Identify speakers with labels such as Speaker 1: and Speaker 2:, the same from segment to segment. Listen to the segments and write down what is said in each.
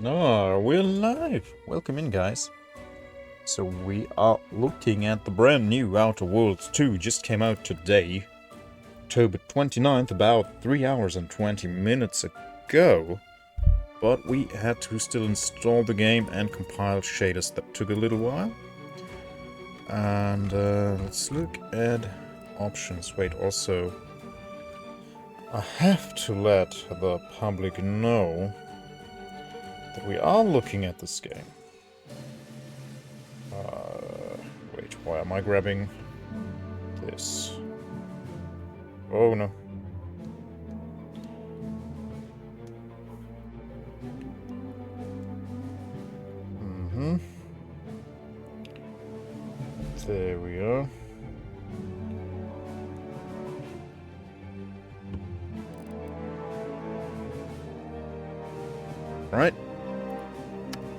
Speaker 1: No, we're live. Welcome in, guys. So we are looking at the brand new Outer Worlds 2. Just came out today, October 29th, about 3 hours and 20 minutes ago. But we had to still install the game and compile shaders. That took a little while. And let's look at options. Wait, also, I have to let the public know that we are looking at this game. Wait, why am I grabbing this? Oh no. There we are. Right.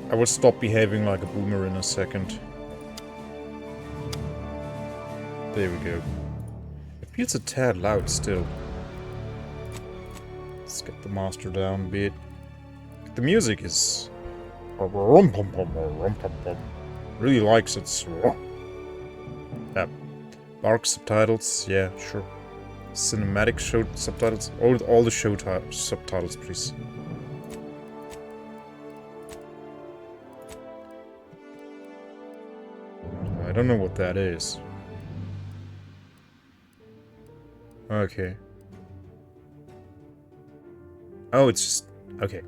Speaker 1: I will stop behaving like a boomer in a second. There we go. It feels a tad loud still. Let's get the master down a bit. The music is... really likes its... Yeah. Bark subtitles, yeah, sure. Cinematic show subtitles, all the show subtitles, please. I don't know what that is. Okay. Oh, it's just... okay.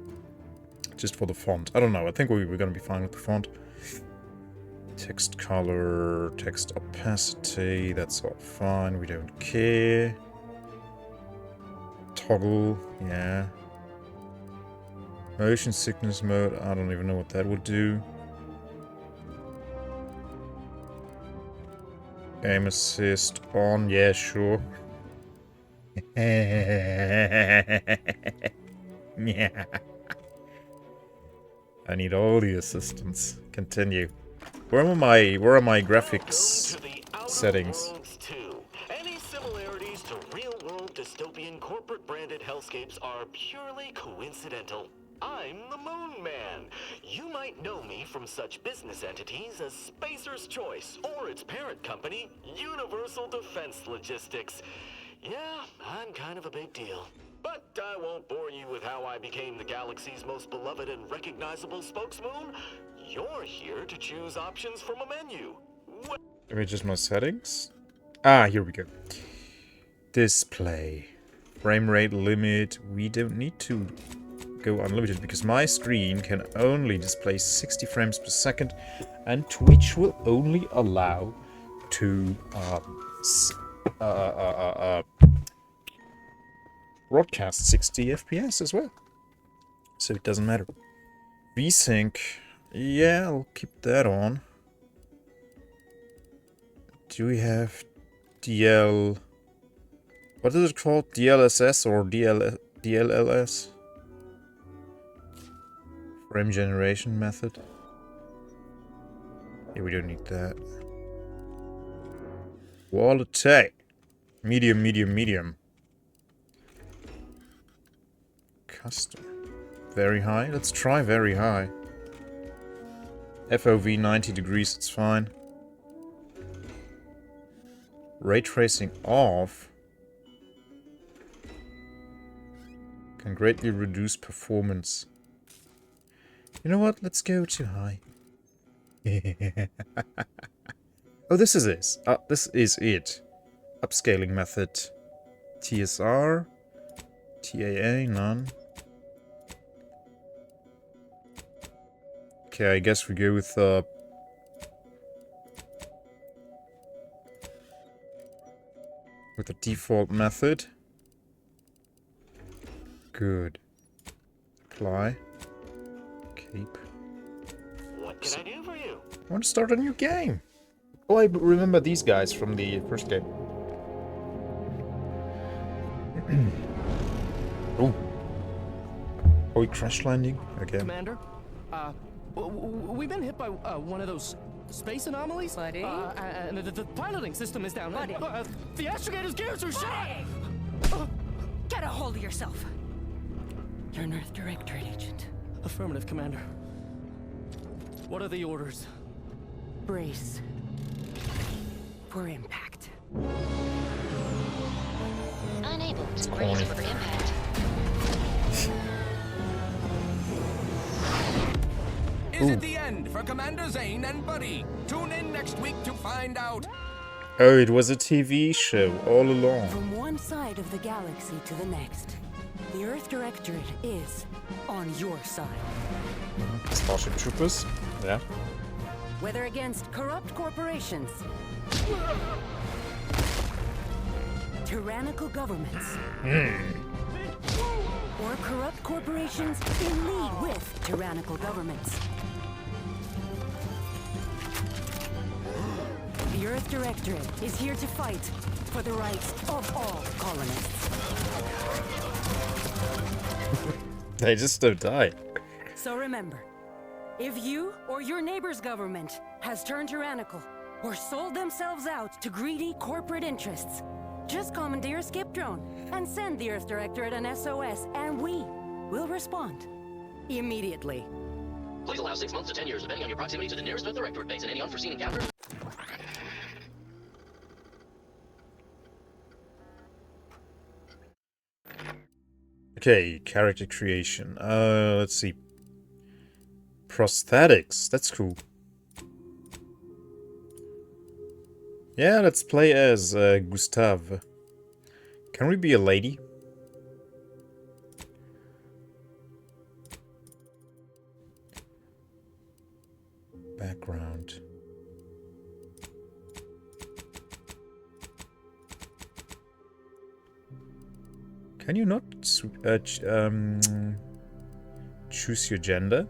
Speaker 1: Just for the font. I don't know, I think we're gonna be fine with the font. Text color, text opacity, that's all fine, we don't care. Toggle, yeah. Motion sickness mode, I don't even know what that would do. Aim assist on, yeah, sure. Yeah. I need all the assistance. Continue. Where are my graphics settings?
Speaker 2: Any similarities to real-world dystopian corporate-branded hellscapes are purely coincidental. I'm the Moon Man. You might know me from such business entities as Spacer's Choice or its parent company, Universal Defense Logistics. Yeah, I'm kind of a big deal. But I won't bore you with how I became the galaxy's most beloved and recognizable spokesmoon. You're here to choose options from a menu.
Speaker 1: Let me adjust my settings. Ah, here we go. Display. Frame rate limit. We don't need to go unlimited because my screen can only display 60 frames per second and Twitch will only allow to broadcast 60 FPS as well. So it doesn't matter. VSync. Yeah, I'll keep that on. Do we have DL... what is it called? DLSS or DLLS? Frame generation method. Yeah, we don't need that. Quality. Medium, medium, medium. Custom. Very high. Let's try very high. FOV 90 degrees, it's fine. Ray tracing off. Can greatly reduce performance. You know what? Let's go too high. Oh, this is it. This is it. Upscaling method. TSR. TAA, none. Okay, I guess we go with the default method. Good. Apply. Keep.
Speaker 2: What can I do for you?
Speaker 1: I want to start a new game. Oh, I remember these guys from the first game. Oh. Are we crash landing again?
Speaker 3: Commander, we've been hit by one of those space anomalies.
Speaker 4: Buddy?
Speaker 3: And the piloting system is down.
Speaker 4: Buddy.
Speaker 3: The astrogator's gears are shot.
Speaker 4: Get a hold of yourself. You're an Earth Directorate agent.
Speaker 3: Affirmative, Commander. What are the orders?
Speaker 4: Brace for impact.
Speaker 5: Unable to brace for impact.
Speaker 3: Is it the end for Commander Zane and Buddy? Tune in next week to find out.
Speaker 1: Oh, it was a TV show all along.
Speaker 4: From one side of the galaxy to the next, the Earth Directorate is on your side.
Speaker 1: Starship Troopers. Yeah.
Speaker 4: Whether against corrupt corporations, tyrannical governments, or corrupt corporations in league with tyrannical governments. The Earth Directorate is here to fight for the rights of all colonists.
Speaker 1: They just don't die.
Speaker 4: So remember, if you or your neighbor's government has turned tyrannical or sold themselves out to greedy corporate interests, just commandeer a skip drone and send the Earth Directorate an SOS, and we will respond immediately.
Speaker 6: Please allow 6 months to 10 years, depending on your proximity to the nearest Earth Directorate base and any unforeseen encounter.
Speaker 1: Okay, character creation. Let's see. Prosthetics. That's cool. Yeah, let's play as Gustav. Can we be a lady? Background. Can you not choose your gender?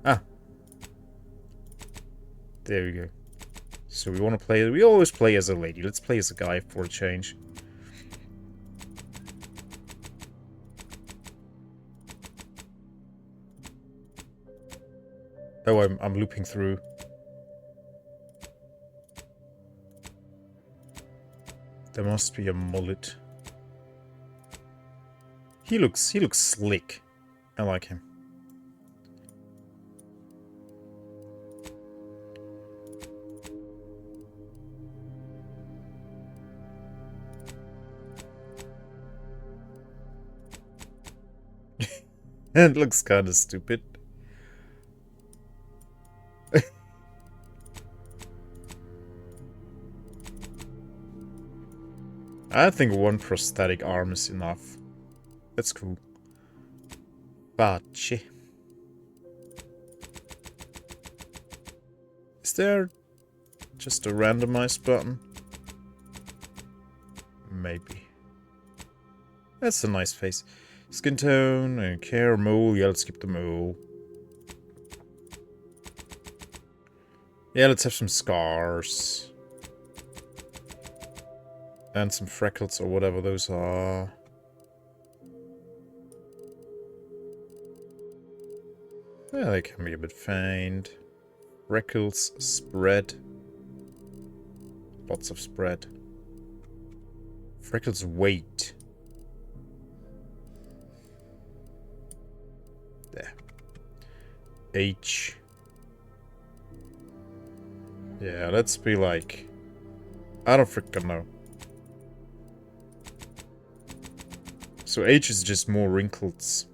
Speaker 1: Ah. There we go. So we want to play... We always play as a lady. Let's play as a guy for a change. Oh, I'm looping through. There must be a mullet. He looks slick. I like him. It looks kind of stupid. I think one prosthetic arm is enough. That's cool. Pace. Is there just a randomize button? Maybe. That's a nice face. Skin tone, care, mole. Yeah, let's skip the mole. Yeah, let's have some scars. And some freckles or whatever those are. Yeah, they can be a bit faint. Freckles spread. Lots of spread. Freckles weight. There. H. Yeah, let's be like... I don't freaking know. So H is just more wrinkles.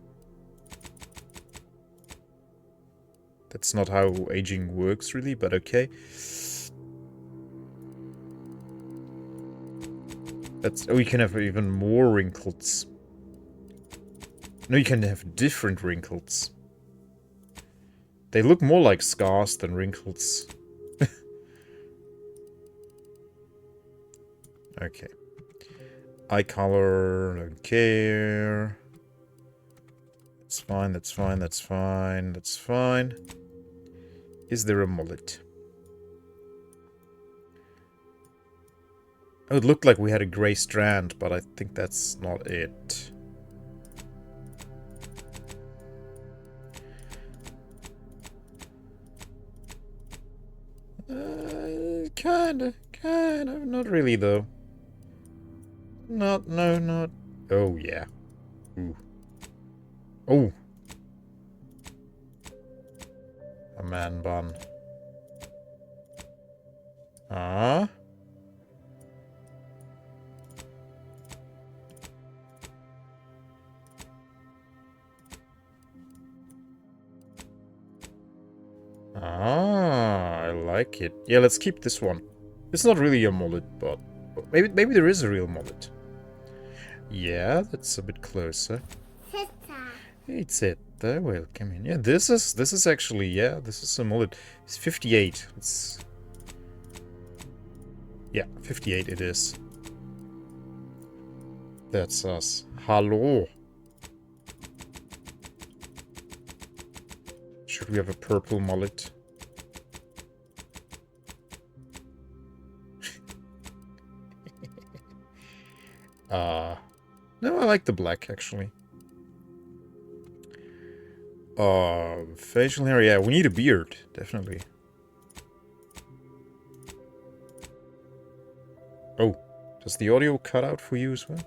Speaker 1: That's not how aging works, really, but okay. That's... Oh, you can have even more wrinkles. No, you can have different wrinkles. They look more like scars than wrinkles. Okay. Eye color, don't care. That's fine, that's fine, that's fine, that's fine. Is there a mullet? Oh, it looked like we had a grey strand, but I think that's not it. Kind of, not really though. Not. Oh yeah. Ooh. Oh. A man bun. Ah. Ah, I like it. Yeah, let's keep this one. It's not really a mullet, but maybe there is a real mullet. Yeah, that's a bit closer. It's it. Welcome in. Yeah, this is actually, yeah, this is a mullet. It's 58. It's yeah, 58 it is. That's us. Hello. Should we have a purple mullet? No, I like the black actually. Facial hair, yeah, we need a beard, definitely. Oh, does the audio cut out for you as well?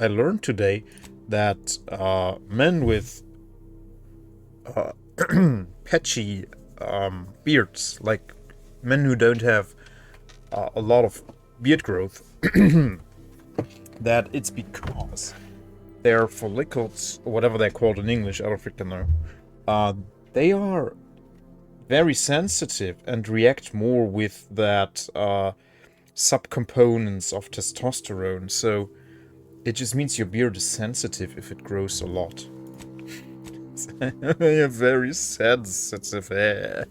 Speaker 1: I learned today that men with patchy beards, like men who don't have a lot of beard growth, that it's because their follicles, or whatever they're called in English, I don't freaking know, they are very sensitive and react more with that subcomponents of testosterone, so it just means your beard is sensitive if it grows a lot. You're very sensitive hair.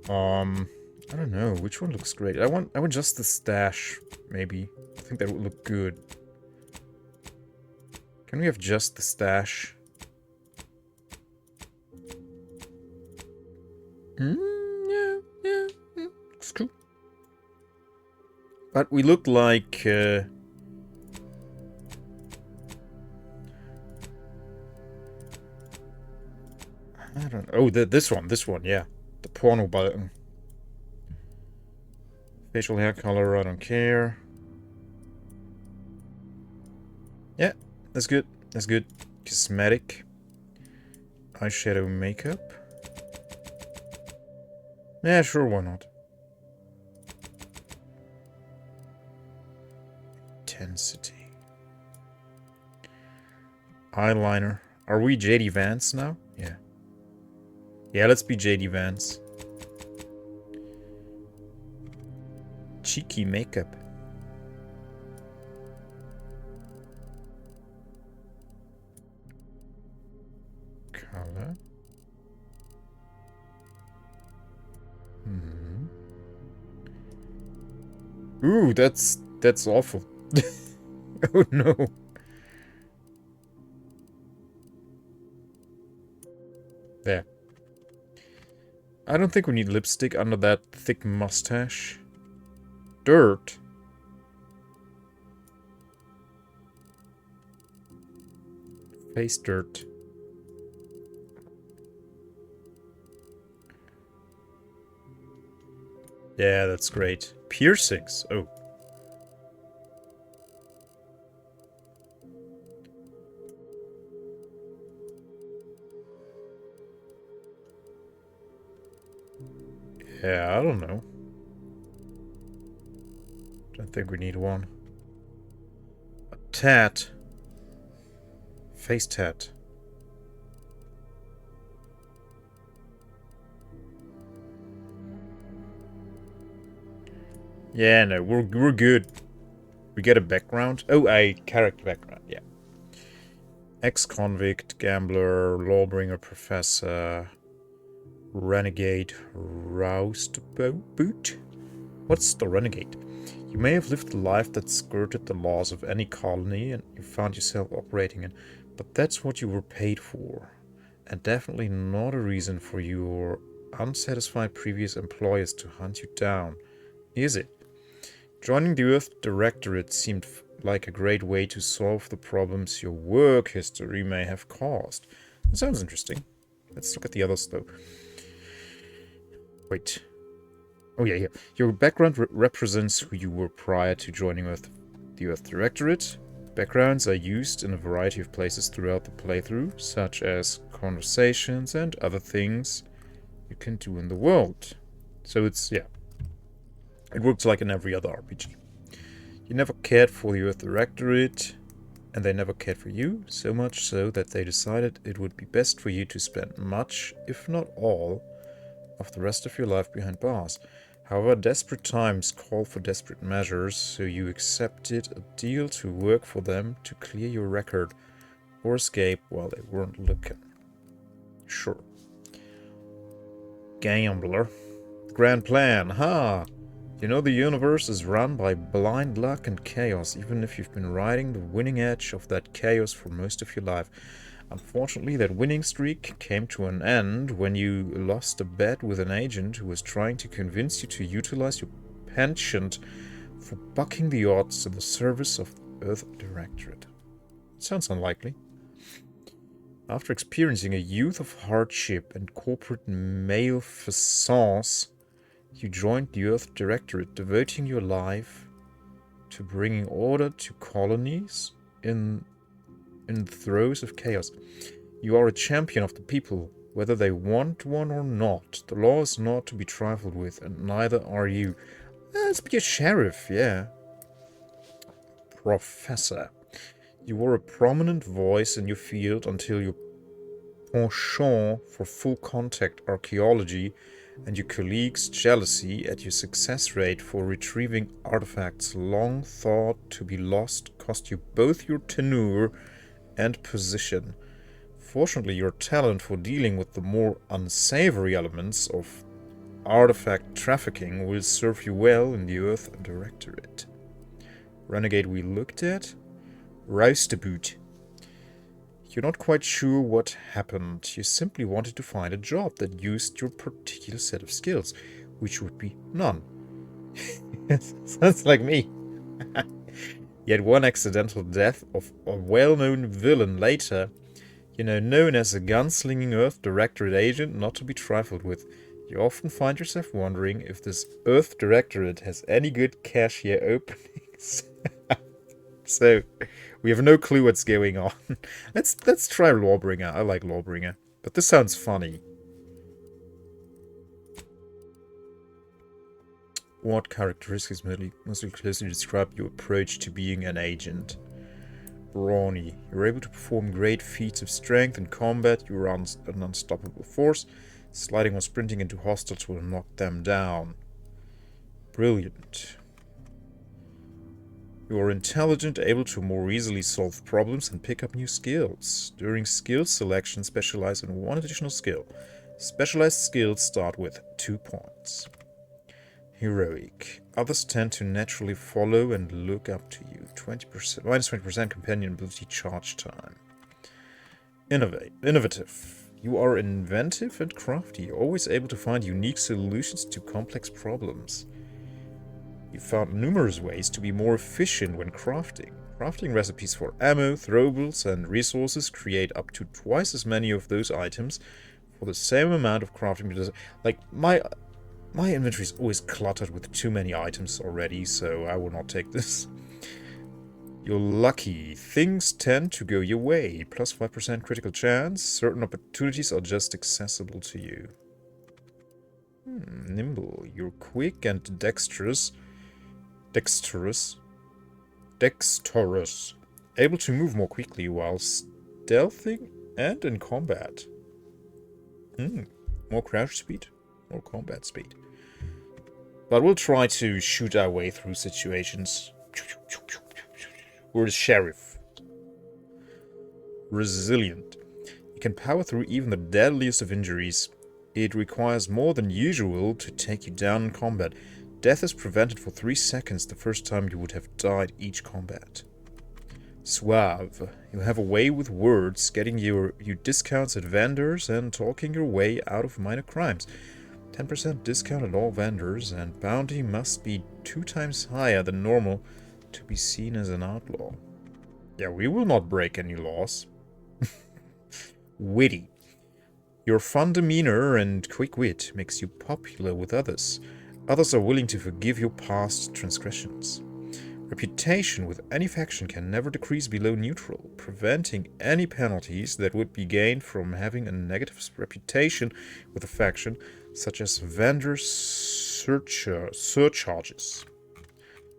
Speaker 1: I don't know which one looks great. I want just the stash, maybe. I think that would look good. Can we have just the stash? Yeah, looks cool. But we look like I don't know. Oh, this one, yeah. The porno button. Facial hair color, I don't care. Yeah, that's good. That's good. Cosmetic. Eyeshadow makeup. Yeah, sure, why not? Intensity. Eyeliner. Are we JD Vance now? Yeah. Yeah, let's be JD Vance. Cheeky makeup. Color. Ooh, that's awful. Oh no. There. I don't think we need lipstick under that thick mustache. Dirt. Face dirt. Yeah, that's great. Piercings. Oh. Yeah, I don't know. Don't think we need one. A tat. Face tat. Yeah, no, we're good. We get a background. Oh, a character background, yeah. Ex-convict, gambler, lawbringer, professor, renegade, roustabout. What's the renegade? You may have lived a life that skirted the laws of any colony and you found yourself operating in, but that's what you were paid for. And definitely not a reason for your unsatisfied previous employers to hunt you down, is it? Joining the Earth Directorate seemed like a great way to solve the problems your work history may have caused. That sounds interesting. Let's look at the others, though. Wait. Oh, yeah. Your background represents who you were prior to joining the Earth Directorate. Backgrounds are used in a variety of places throughout the playthrough, such as conversations and other things you can do in the world. So it's, yeah. It works like in every other RPG. You never cared for the Earth Directorate, and they never cared for you, so much so that they decided it would be best for you to spend much, if not all, of the rest of your life behind bars. However, desperate times call for desperate measures, so you accepted a deal to work for them to clear your record or escape while they weren't looking. Sure. Gambler. Grand plan, huh? You know the universe is run by blind luck and chaos, even if you've been riding the winning edge of that chaos for most of your life. Unfortunately, that winning streak came to an end when you lost a bet with an agent who was trying to convince you to utilize your penchant for bucking the odds in the service of the Earth Directorate. Sounds unlikely. After experiencing a youth of hardship and corporate malfeasance, you joined the Earth Directorate, devoting your life to bringing order to colonies in the throes of chaos. You are a champion of the people, whether they want one or not. The law is not to be trifled with, and neither are you. Let's be a sheriff, yeah. Professor. You were a prominent voice in your field until your penchant for full contact archaeology and your colleagues' jealousy at your success rate for retrieving artifacts long thought to be lost cost you both your tenure and position. Fortunately, your talent for dealing with the more unsavory elements of artifact trafficking will serve you well in the Earth Directorate. Renegade we looked at? Roustabout. You're not quite sure what happened. You simply wanted to find a job that used your particular set of skills, which would be none. Sounds like me. Yet one accidental death of a well-known villain later, known as a gunslinging Earth Directorate agent not to be trifled with, you often find yourself wondering if this Earth Directorate has any good cashier openings. So, we have no clue what's going on. Let's try Lawbringer. I like Lawbringer. But this sounds funny. What characteristics mostly closely describe your approach to being an agent? Brawny. You're able to perform great feats of strength in combat. You are an unstoppable force. Sliding or sprinting into hostiles will knock them down. Brilliant. You are intelligent, able to more easily solve problems and pick up new skills. During skill selection, specialize in one additional skill. Specialized skills start with 2 points. Heroic. Others tend to naturally follow and look up to you. Minus 20% companion ability charge time. Innovative. You are inventive and crafty, always able to find unique solutions to complex problems. You found numerous ways to be more efficient when crafting. Crafting recipes for ammo, throwables, and resources create up to twice as many of those items for the same amount of crafting. Like, my inventory is always cluttered with too many items already, so I will not take this. You're lucky. Things tend to go your way. Plus 5% critical chance. Certain opportunities are just accessible to you. Nimble. You're quick and dexterous. Able to move more quickly while stealthing and in combat. More crouch speed, more combat speed. But we'll try to shoot our way through situations. We're the sheriff. Resilient. You can power through even the deadliest of injuries. It requires more than usual to take you down in combat. Death is prevented for 3 seconds the first time you would have died each combat. Suave. You have a way with words, getting you discounts at vendors and talking your way out of minor crimes. 10% discount at all vendors, and bounty must be 2 times higher than normal to be seen as an outlaw. Yeah, we will not break any laws. Witty. Your fun demeanor and quick wit makes you popular with others. Others are willing to forgive your past transgressions. Reputation with any faction can never decrease below neutral, preventing any penalties that would be gained from having a negative reputation with a faction, such as vendor surcharges.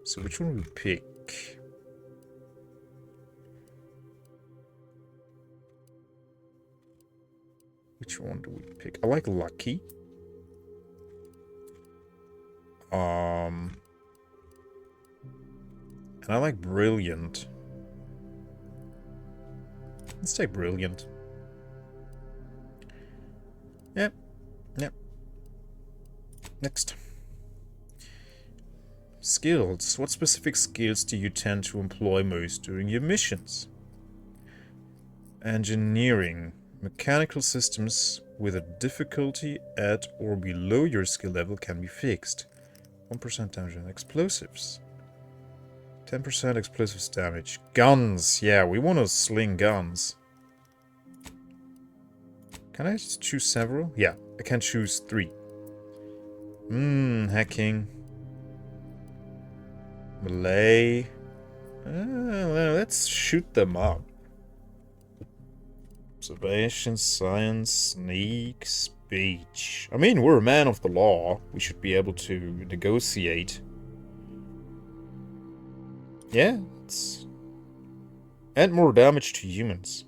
Speaker 1: So which one will we pick? Which one do we pick? I like Lucky. And I like Brilliant. Let's take Brilliant. Yep. Yep. Next. Skills. What specific skills do you tend to employ most during your missions? Engineering. Mechanical systems with a difficulty at or below your skill level can be fixed. 1% damage on explosives. 10% explosives damage. Guns. Yeah, we want to sling guns. Can I choose several? Yeah, I can choose 3. Hacking. Melee. Let's shoot them up. Observation, science, sneak, speech. I mean, we're a man of the law. We should be able to negotiate. Yeah, it's... add more damage to humans.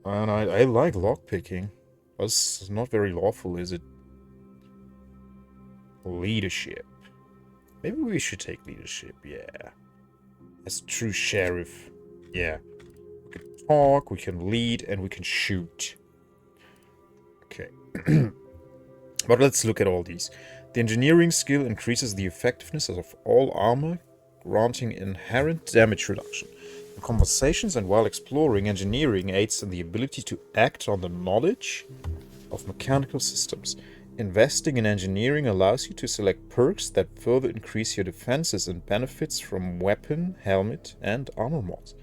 Speaker 1: And I like lockpicking. That's not very lawful, is it? Leadership. Maybe we should take leadership, yeah. As true sheriff. Yeah. We can talk, we can lead, and we can shoot. Okay. But let's look at all these. The engineering skill increases the effectiveness of all armor, granting inherent damage reduction. In conversations and while exploring, engineering aids in the ability to act on the knowledge of mechanical systems. Investing in engineering allows you to select perks that further increase your defenses and benefits from weapon, helmet, and armor mods.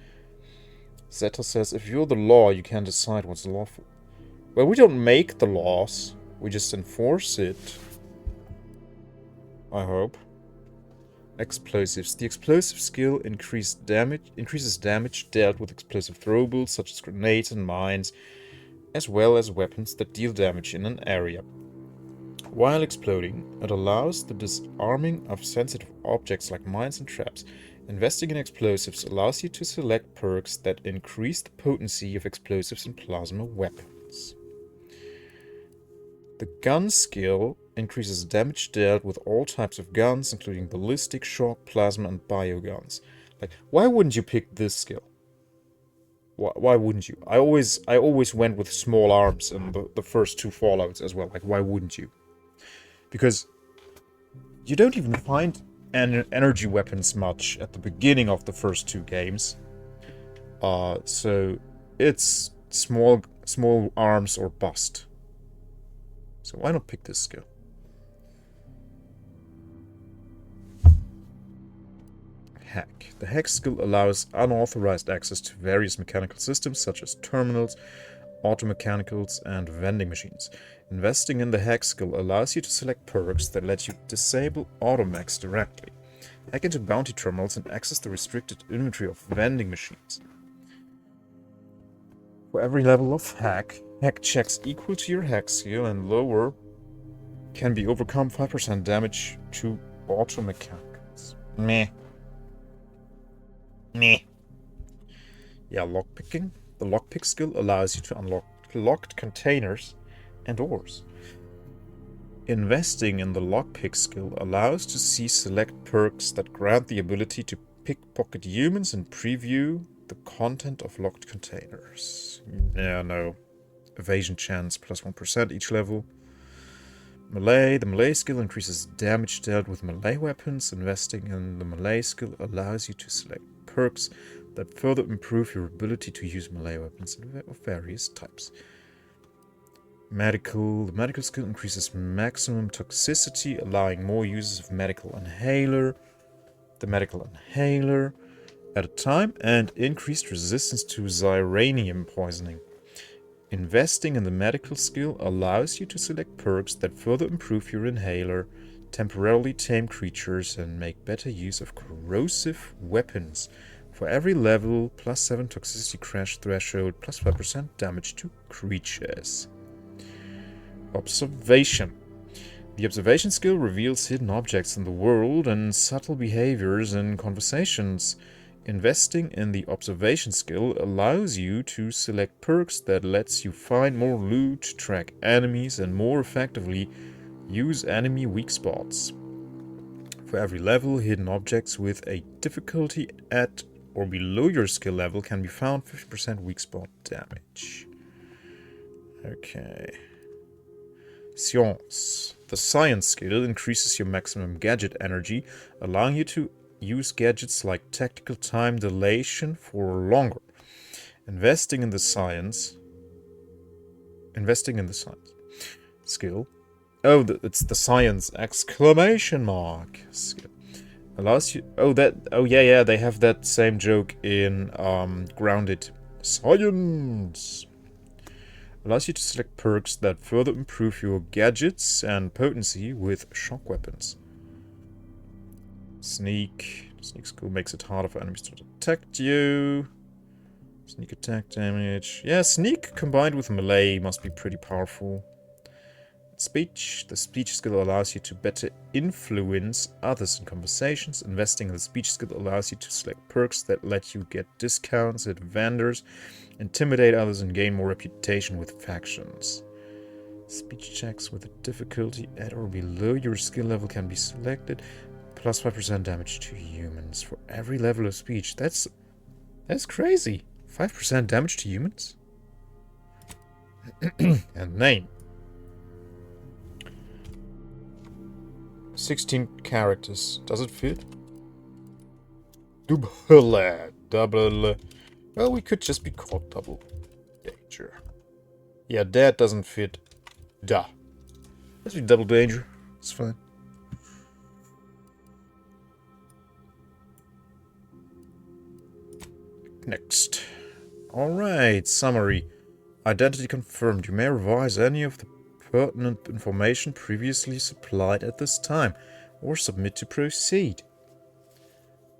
Speaker 1: Zeta says, if you're the law, you can decide what's lawful. Well, we don't make the laws, we just enforce it. I hope. Explosives. The explosive skill increases damage dealt with explosive throwables such as grenades and mines, as well as weapons that deal damage in an area. While exploding, it allows the disarming of sensitive objects like mines and traps. Investing in explosives allows you to select perks that increase the potency of explosives and plasma weapons. The gun skill increases damage dealt with all types of guns, including ballistic, shock, plasma, and bioguns. Like, why wouldn't you pick this skill? Why wouldn't you? I always went with small arms in the first 2 Fallouts as well. Like, why wouldn't you? Because you don't even find energy weapons much at the beginning of the first 2 games. So it's small arms or bust. So why not pick this skill? Hack. The hack skill allows unauthorized access to various mechanical systems such as terminals, automechanicals, and vending machines. Investing in the hack skill allows you to select perks that let you disable automechs directly. Hack into bounty terminals and access the restricted inventory of vending machines. For every level of hack checks equal to your hack skill and lower can be overcome 5% damage to automechanicals. Meh. Yeah, lockpicking. The lockpick skill allows you to unlock locked containers and doors. Investing in the lockpick skill allows to see select perks that grant the ability to pickpocket humans and preview the content of locked containers. Yeah, no. Evasion chance plus 1% each level. Melee. The melee skill increases damage dealt with melee weapons. Investing in the melee skill allows you to select perks that further improve your ability to use melee weapons of various types. Medical. The medical skill increases maximum toxicity, allowing more uses of medical inhaler. The medical inhaler at a time, and increased resistance to xyranium poisoning. Investing in the medical skill allows you to select perks that further improve your inhaler, temporarily tame creatures, and make better use of corrosive weapons. For every level, +7 toxicity crash threshold, +5% damage to creatures. Observation. The observation skill reveals hidden objects in the world and subtle behaviors in conversations. Investing in the observation skill allows you to select perks that lets you find more loot, track enemies, and more effectively use enemy weak spots. For every level, hidden objects with a difficulty at or below your skill level can be found 50% weak spot damage. Okay. Science. The science skill increases your maximum gadget energy, allowing you to use gadgets like tactical time dilation for longer. Investing in the science skill. Oh, it's the science exclamation mark skill. Allows you. Oh yeah. They have that same joke in Grounded. Science allows you to select perks that further improve your gadgets and potency with shock weapons. Sneak. Sneak skill makes it harder for enemies to detect you. Sneak attack damage. Yeah, sneak combined with melee must be pretty powerful. Speech. The speech skill allows you to better influence others in conversations. Investing in the speech skill allows you to select perks that let you get discounts at vendors, intimidate others, and gain more reputation with factions. Speech checks with a difficulty at or below your skill level can be selected. +5% damage to humans for every level of speech. That's crazy. 5% damage to humans? And name. 16 characters. Does it fit? Double. Well, we could just be called Double Danger. Yeah, that doesn't fit. Duh. Let's be Double Danger. It's fine. Next. Alright, summary. Identity confirmed. You may revise any of the pertinent information previously supplied at this time, or submit to proceed.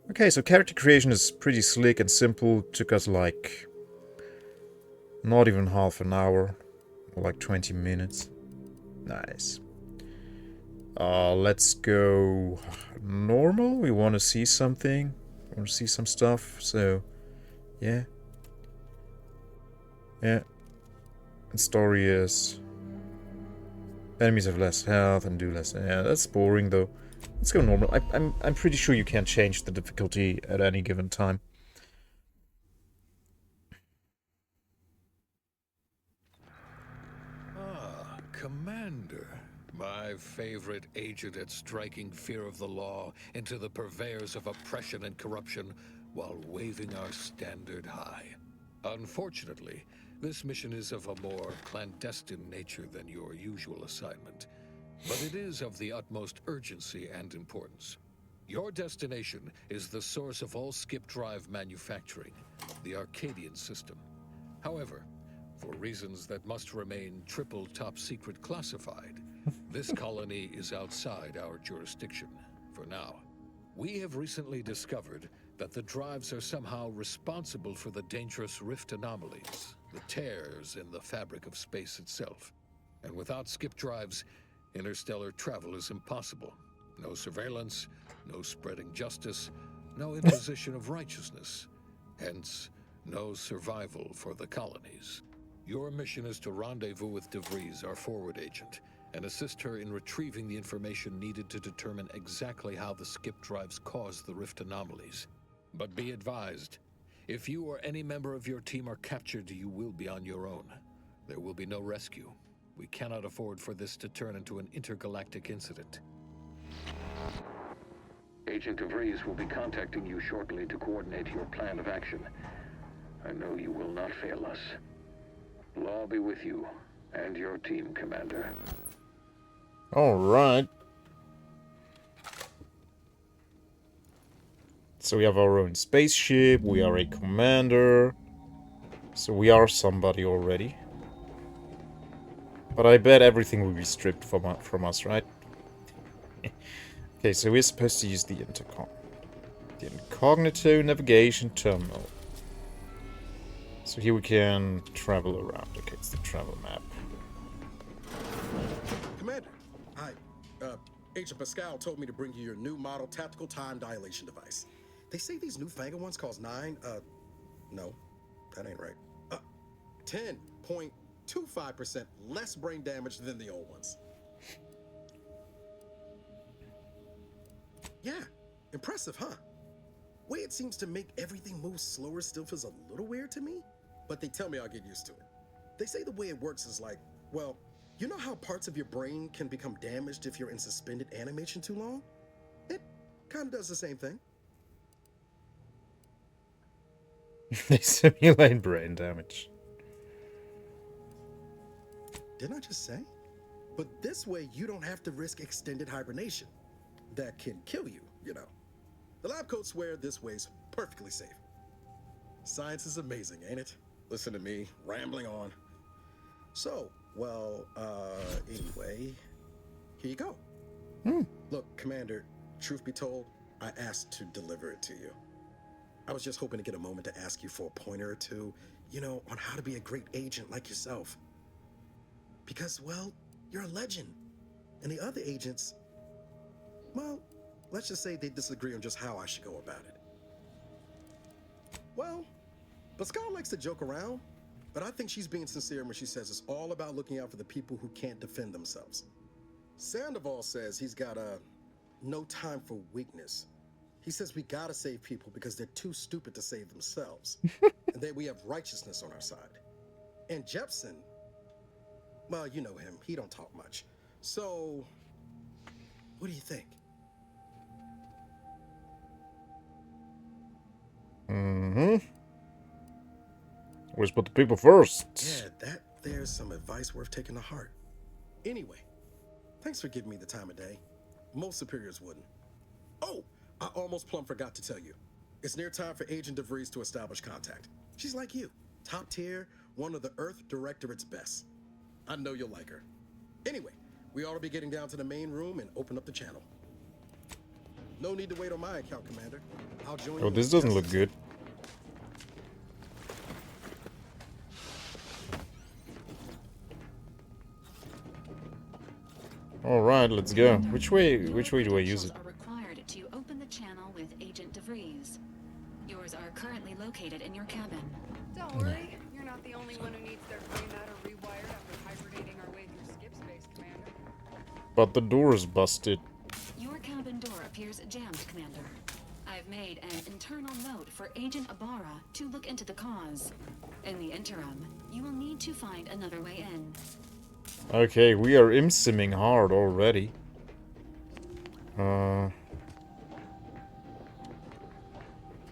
Speaker 1: Okay, so character creation is pretty slick and simple. Took us like not even half an hour, or like 20 minutes. Nice. Let's go normal. We want to see something. We want to see some stuff, so yeah. And story is enemies have less health and do less. Yeah, that's boring though. Let's go normal. I'm pretty sure you can change the difficulty at any given time.
Speaker 7: Ah, Commander. My favorite agent at striking fear of the law into the purveyors of oppression and corruption while waving our standard high. Unfortunately, this mission is of a more clandestine nature than your usual assignment, but it is of the utmost urgency and importance. Your destination is the source of all skip drive manufacturing, the Arcadian system. However, for reasons that must remain triple top secret classified, this colony is outside our jurisdiction for now. We have recently discovered that the drives are somehow responsible for the dangerous rift anomalies, the tears in the fabric of space itself. And without skip drives, interstellar travel is impossible. No surveillance, no spreading justice, no imposition of righteousness. Hence, no survival for the colonies. Your mission is to rendezvous with DeVries, our forward agent, and assist her in retrieving the information needed to determine exactly how the skip drives cause the rift anomalies. But be advised, if you or any member of your team are captured, you will be on your own. There will be no rescue. We cannot afford for this to turn into an intergalactic incident.
Speaker 8: Agent DeVries will be contacting you shortly to coordinate your plan of action. I know you will not fail us. Law be with you, and your team, Commander.
Speaker 1: Alright. So we have our own spaceship, we are a commander. So we are somebody already. But I bet everything will be stripped from us, right? Okay, so we're supposed to use the intercom. The incognito navigation terminal. So here we can travel around. Okay, it's the travel map.
Speaker 9: Commander, hi. Agent Pascal told me to bring you your new model tactical time dilation device. They say these newfangled ones cost no, that ain't right. 10.25% less brain damage than the old ones. Yeah, impressive, huh? Way it seems to make everything move slower still feels a little weird to me, but they tell me I'll get used to it. They say the way it works is like, well, you know how parts of your brain can become damaged if you're in suspended animation too long? It kind of does the same thing.
Speaker 1: They simulate brain damage.
Speaker 9: Didn't I just say? But this way you don't have to risk extended hibernation. That can kill you, you know. The lab coats swear this way's perfectly safe. Science is amazing, ain't it? Listen to me, rambling on. So, well, anyway, here you go. Look, Commander, truth be told, I asked to deliver it to you. I was just hoping to get a moment to ask you for a pointer or two, you know, on how to be a great agent like yourself. Because, well, you're a legend. And the other agents, well, let's just say they disagree on just how I should go about it. Well, Pascal likes to joke around, but I think she's being sincere when she says it's all about looking out for the people who can't defend themselves. Sandoval says he's got no time for weakness. He says we gotta save people because they're too stupid to save themselves. And that we have righteousness on our side. And Jepson, well, you know him, he don't talk much. So, what do you think?
Speaker 1: Always put the people first.
Speaker 9: Yeah, there's some advice worth taking to heart. Anyway, thanks for giving me the time of day. Most superiors wouldn't. Oh, I almost plumb forgot to tell you. It's near time for Agent DeVries to establish contact. She's like you, top tier, one of the Earth Directorate's best. I know you'll like her. Anyway, we ought to be getting down to the main room and open up the channel. No need to wait on my account, Commander. I'll join you.
Speaker 1: Oh, this doesn't look good. All right, let's go. Which way do I use it?
Speaker 10: Are required to open the channel with Agent DeVries. Yours are currently located in your cabin.
Speaker 11: Don't worry, you're not the only one who needs their brain matter rewired after hibernating our way through skip space, Commander.
Speaker 1: But the door is busted.
Speaker 10: Your cabin door appears jammed, Commander. I've made an internal note for Agent Ibarra to look into the cause. In the interim, you will need to find another way in.
Speaker 1: Okay, we are imsimming hard already.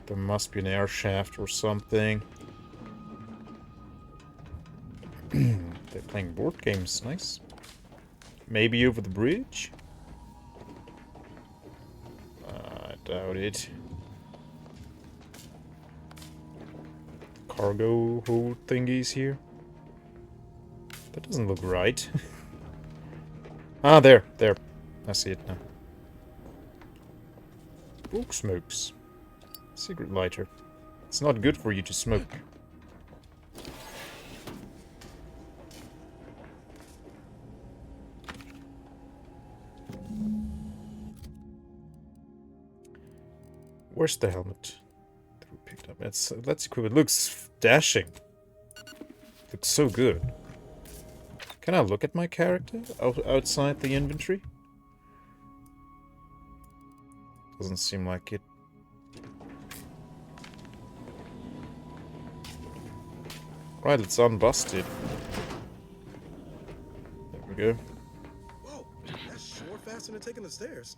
Speaker 1: There must be an air shaft or something. They're playing board games, nice. Maybe over the bridge? I doubt it. Cargo hold thingies here. That doesn't look right. Ah, there. I see it now. Book smokes. Cigarette lighter. It's not good for you to smoke. Where's the helmet that we picked up? That's equipment. Looks dashing. Looks so good. Can I look at my character outside the inventory? Doesn't seem like it. Right, it's unbusted. There we go.
Speaker 9: Whoa, that's sure faster than taking the stairs.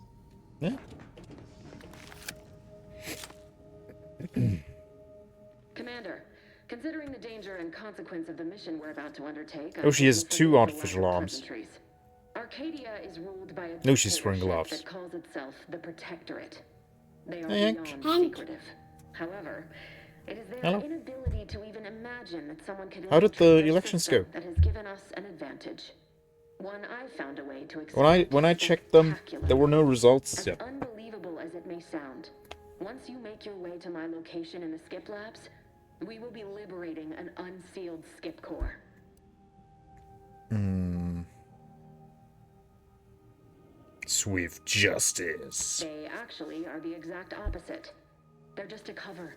Speaker 1: Yeah.
Speaker 12: Commander, Considering the danger and consequence of the mission we're about to undertake,
Speaker 1: Oh, she has two artificial
Speaker 12: lack of
Speaker 1: arms.
Speaker 12: pleasantries. Arcadia is ruled by a
Speaker 1: No, she's wearing
Speaker 12: dictatorship
Speaker 1: gloves.
Speaker 12: that calls itself the Protectorate. They are
Speaker 1: Hank.
Speaker 12: beyond secretive. However, it is their
Speaker 1: Hello.
Speaker 12: inability to even imagine that someone could
Speaker 1: How did the
Speaker 12: infiltrate their
Speaker 1: elections
Speaker 12: system
Speaker 1: go?
Speaker 12: that has given us an advantage. One I found a way to
Speaker 1: When I checked them, there were no results
Speaker 12: as
Speaker 1: yet.
Speaker 12: unbelievable as it may sound, once you make your way to my location in the Skip Labs, we will be liberating an unsealed Skip core.
Speaker 1: Swift justice.
Speaker 12: They actually are the exact opposite. They're just a cover.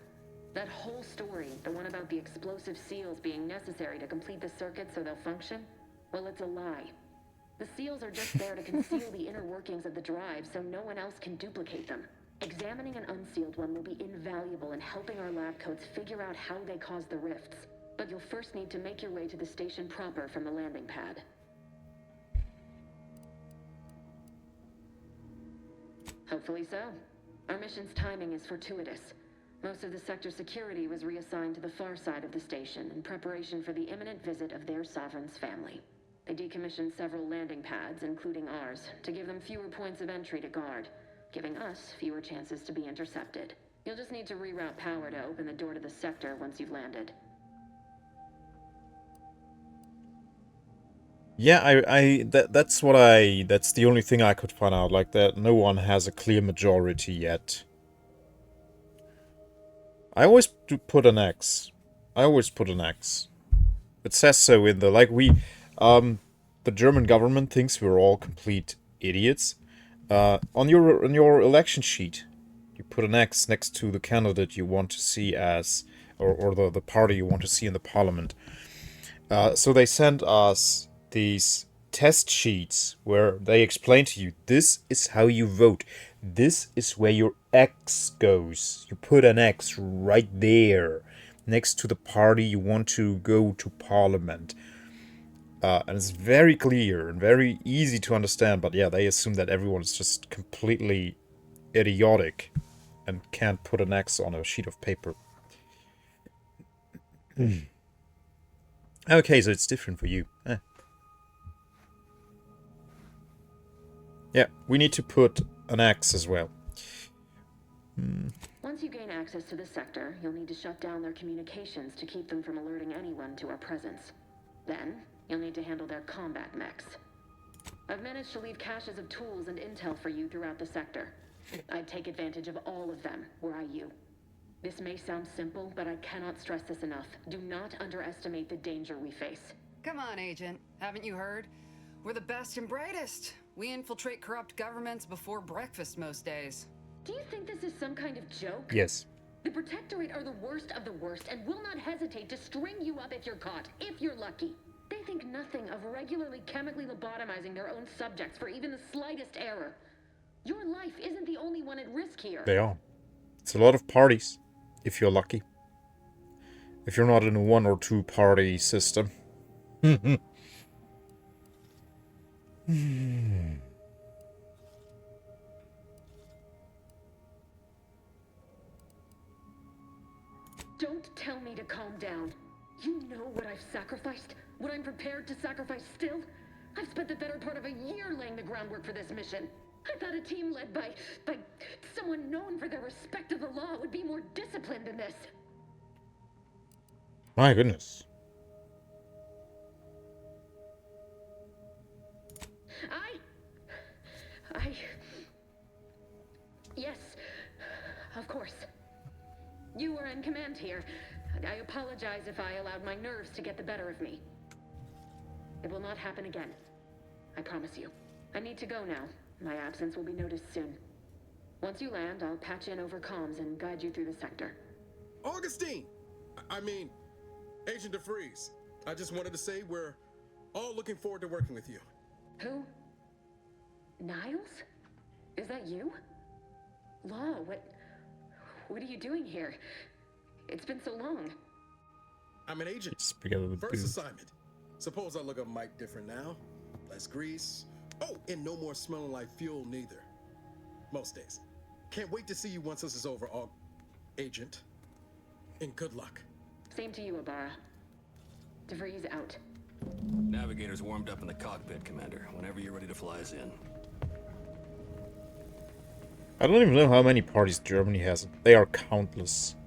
Speaker 12: That whole story, the one about the explosive seals being necessary to complete the circuit so they'll function, well, it's a lie. The seals are just there to conceal the inner workings of the drive so no one else can duplicate them. Examining an unsealed one will be invaluable in helping our lab coats figure out how they cause the rifts. But you'll first need to make your way to the station proper from the landing pad. Hopefully so. Our mission's timing is fortuitous. Most of the sector security was reassigned to the far side of the station in preparation for the imminent visit of their sovereign's family. They decommissioned several landing pads, including ours, to give them fewer points of entry to guard, giving us fewer chances to be intercepted. You'll just need to reroute power to open the door to the sector once you've landed.
Speaker 1: Yeah, that's the only thing I could find out, like that no one has a clear majority yet. I always do put an X. I always put an X. It says so in the, like, the German government thinks we're all complete idiots. On your election sheet, you put an X next to the candidate you want to see as, or the party you want to see in the parliament. So they sent us these test sheets where they explain to you, this is how you vote. This is where your X goes. You put an X right there next to the party you want to go to parliament. And it's very clear and very easy to understand, but yeah, they assume that everyone is just completely idiotic and can't put an X on a sheet of paper. Okay, so it's different for you. Yeah, we need to put an X as well.
Speaker 12: Once you gain access to the sector, you'll need to shut down their communications to keep them from alerting anyone to our presence. Then, you'll need to handle their combat mechs. I've managed to leave caches of tools and intel for you throughout the sector. I'd take advantage of all of them, were I you. This may sound simple, but I cannot stress this enough. Do not underestimate the danger we face.
Speaker 11: Come on, Agent. Haven't you heard? We're the best and brightest. We infiltrate corrupt governments before breakfast most days.
Speaker 12: Do you think this is some kind of joke?
Speaker 1: Yes.
Speaker 12: The Protectorate are the worst of the worst and will not hesitate to string you up if you're caught, if you're lucky. They think nothing of regularly chemically lobotomizing their own subjects for even the slightest error. Your life isn't the only one at risk here.
Speaker 1: They are. It's a lot of parties, if you're lucky. If you're not in a 1 or 2 party system.
Speaker 12: Don't tell me to calm down. You know what I've sacrificed? What I'm prepared to sacrifice still? I've spent the better part of a year laying the groundwork for this mission. I thought a team led by someone known for their respect of the law would be more disciplined than this.
Speaker 1: My goodness.
Speaker 12: Yes, of course. You were in command here. I apologize if I allowed my nerves to get the better of me. It will not happen again. I promise you. I need to go now. My absence will be noticed soon. Once you land, I'll patch in over comms and guide you through the sector.
Speaker 9: Augustine! I mean, Agent DeFreeze. I just wanted to say we're all looking forward to working with you.
Speaker 12: Who? Niles? Is that you? Law, what are you doing here? It's been so long.
Speaker 9: I'm an agent. First assignment. Suppose I look a mite different now. Less grease. Oh, and no more smelling like fuel neither. Most days. Can't wait to see you once this is over, Agent. And good luck.
Speaker 12: Same to you, Abara. DeVries out.
Speaker 3: Navigator's warmed up in the cockpit, Commander. Whenever you're ready to fly us in.
Speaker 1: I don't even know how many parties Germany has. They are countless.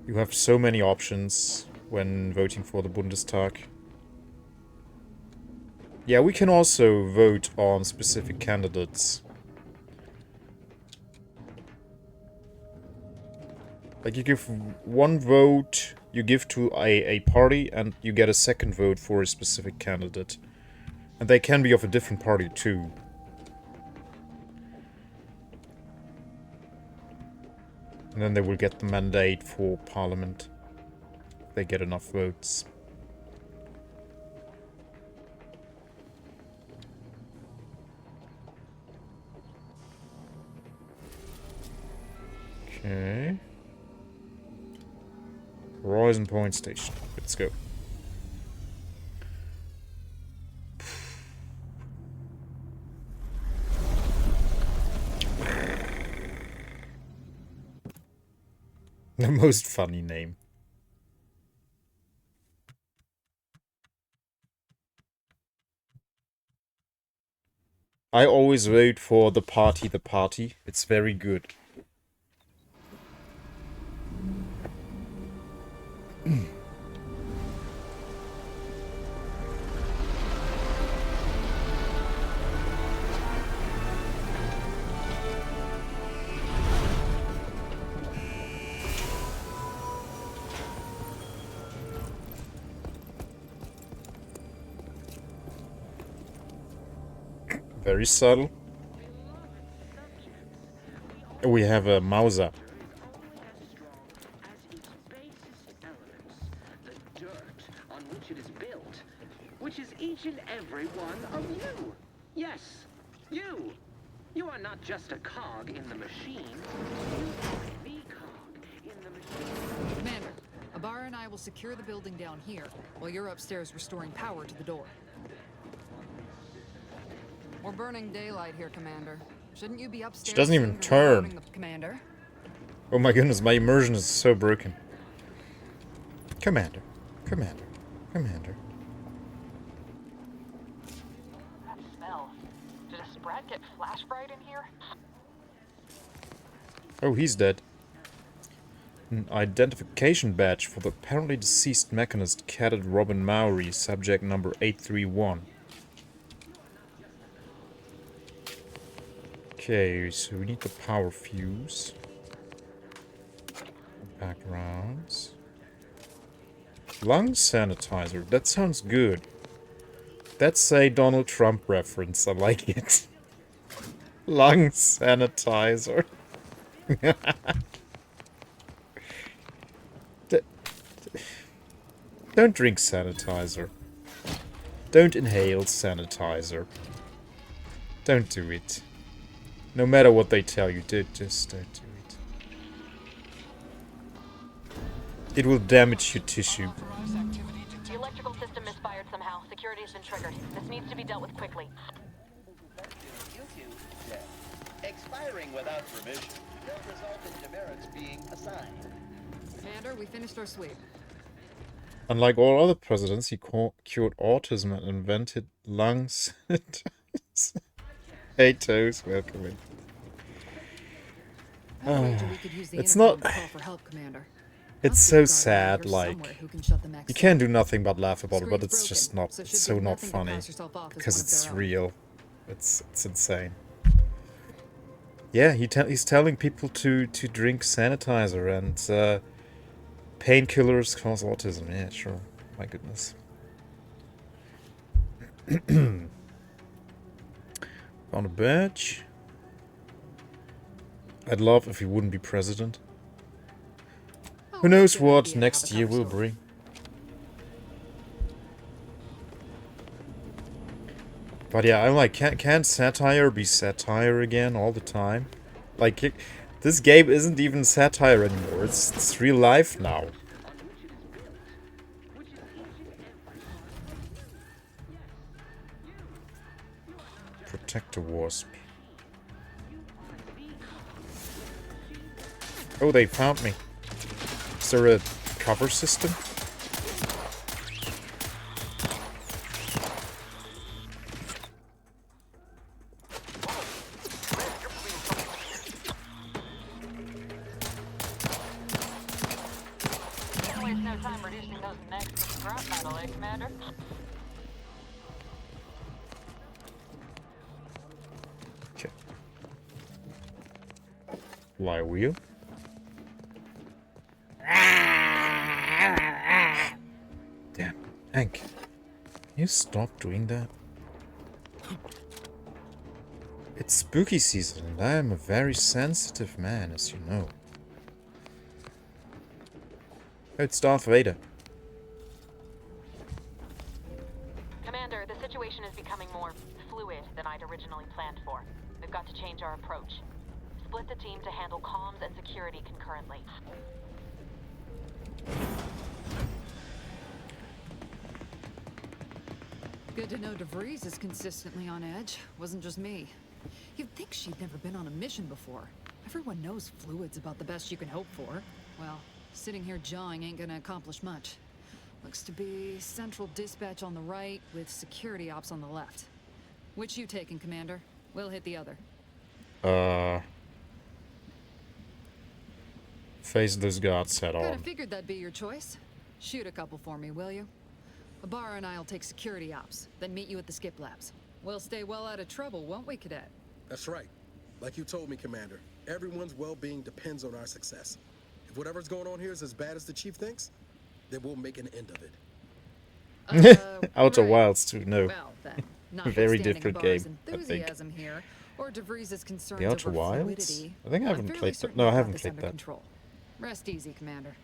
Speaker 1: You have so many options when voting for the Bundestag. Yeah, we can also vote on specific candidates. Like, you give one vote, you give to a party, and you get a second vote for a specific candidate. And they can be of a different party, too. And then they will get the mandate for parliament. If they get enough votes. Okay. Horizon Point Station. Let's go. The most funny name. I always vote for the party. It's very good. Very subtle. We have a Mauser.
Speaker 13: Which is each and every one of you. Yes, you. You are not just a cog in the machine. You are the cog in the machine.
Speaker 11: Commander, Abara and I will secure the building down here, while you're upstairs restoring power to the door. We're burning daylight here, Commander. Shouldn't you be upstairs?
Speaker 1: She doesn't even turn.
Speaker 11: Commander.
Speaker 1: Oh my goodness, my immersion is so broken. Commander. Commander. Commander.
Speaker 14: That smell. Did a Sprat get flash fried in here?
Speaker 1: Oh, he's dead. An identification badge for the apparently deceased mechanist Cadet Robin Mowry, subject number 831. Okay, so we need the power fuse. Backgrounds. Lung sanitizer. That sounds good. That's a Donald Trump reference. I like it. Lung sanitizer. Don't drink sanitizer. Don't inhale sanitizer. Don't do it. No matter what they tell you, just don't do it. It will damage your tissue.
Speaker 14: The electrical system misfired somehow. Security has been triggered. This needs to be dealt with quickly.
Speaker 15: Expiring without permission will result in demerits being assigned.
Speaker 11: Commander, we finished our sweep.
Speaker 1: Unlike all other presidents, he cured autism and invented lung sanitizer. Hey Toes, welcome in. It's not... It's so sad, like... You can't do nothing but laugh about it, but it's just not... It's so not funny. Because it's real. It's insane. Yeah, he's telling people to drink sanitizer and painkillers cause autism. Yeah, sure. My goodness. Found a badge. I'd love if he wouldn't be president. Who knows what next year will bring. But yeah, I'm like, can't satire be satire again all the time? Like, this game isn't even satire anymore. It's real life now. Protector Wasp. Oh, they found me. Is there a cover system?
Speaker 14: Don't waste no time reducing those necks to scrap metal, eh, Commander?
Speaker 1: Okay. Flywheel. Damn, Hank. Can you stop doing that? It's spooky season and I am a very sensitive man, as you know. Oh, it's Darth Vader.
Speaker 14: Commander, the situation is becoming more fluid than I'd originally planned for. We've got to change our approach. Split the team to handle comms and security concurrently.
Speaker 11: Good to know DeVries is consistently on edge. Wasn't just me. You'd think she'd never been on a mission before. Everyone knows fluid's about the best you can hope for. Well, sitting here jawing ain't gonna accomplish much. Looks to be central dispatch on the right with security ops on the left. Which you taking, Commander? We'll hit the other.
Speaker 1: Face those gods head
Speaker 11: Kinda
Speaker 1: on.
Speaker 11: figured that'd be your choice. Shoot a couple for me, will you? Ibarra and I'll take security ops, then meet you at the skip labs. We'll stay well out of trouble, won't we, Cadet?
Speaker 9: That's right. Like you told me, Commander, everyone's well-being depends on our success. If whatever's going on here is as bad as the Chief thinks, then we'll make an end of it.
Speaker 1: Outer Wilds too, no.
Speaker 11: Well, then,
Speaker 1: Very
Speaker 11: notwithstanding
Speaker 1: different game,
Speaker 11: Ibarra's
Speaker 1: I think.
Speaker 11: enthusiasm here, or DeVries' concerns
Speaker 1: The Outer
Speaker 11: over
Speaker 1: Wilds?
Speaker 11: fluidity,
Speaker 1: I think I
Speaker 11: I'm
Speaker 1: haven't
Speaker 11: fairly
Speaker 1: played that.
Speaker 11: certain
Speaker 1: No, I
Speaker 11: we've got
Speaker 1: haven't
Speaker 11: this
Speaker 1: played
Speaker 11: under
Speaker 1: that.
Speaker 11: control. Rest easy, Commander.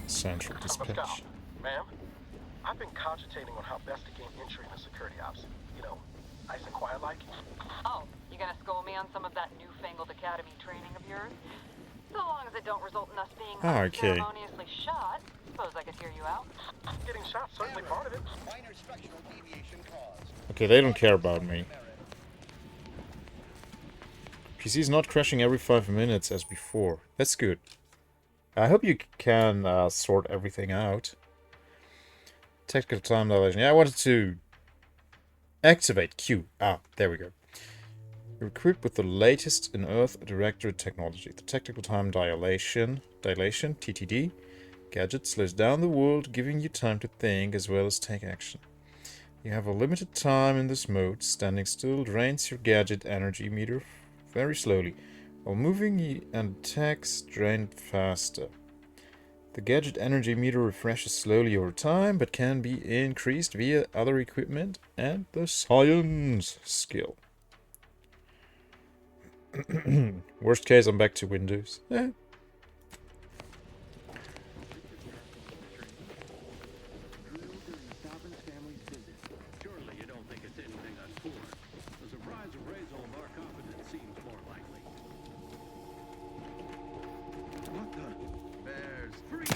Speaker 1: Central dispatch.
Speaker 16: Ma'am, I've been cogitating on how best to gain entry into security ops. You know, nice and quiet like.
Speaker 14: Oh, you gonna school me on some of that newfangled academy training of yours? So long as it don't result in us being
Speaker 1: Okay.
Speaker 14: unceremoniously shot, suppose I could hear you out.
Speaker 16: Getting shot certainly part of it.
Speaker 15: Minor structural deviation caused.
Speaker 1: Okay, they don't care about me. PC's not crashing every 5 minutes as before. That's good. I hope you can sort everything out. Technical time dilation. Yeah, I wanted to activate Q. Ah, there we go. You're equipped with the latest in Earth Directorate technology. The technical time dilation, TTD, gadget slows down the world, giving you time to think as well as take action. You have a limited time in this mode. Standing still drains your gadget energy meter very slowly, while moving and attacks drain faster. The gadget energy meter refreshes slowly over time, but can be increased via other equipment and the science skill. Worst case, I'm back to Windows.
Speaker 7: Surely you don't think it's anything untoward. The surprise appraisal of our confidence seems more likely. What the? There's free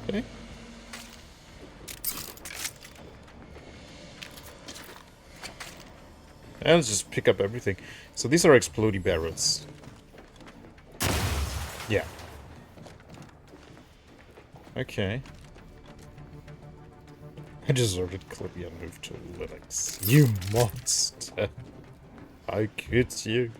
Speaker 1: Okay. And let's just pick up everything. So these are explodey barrels. Yeah. Okay. I deserted Clippy and moved to Linux. You monster! How could you?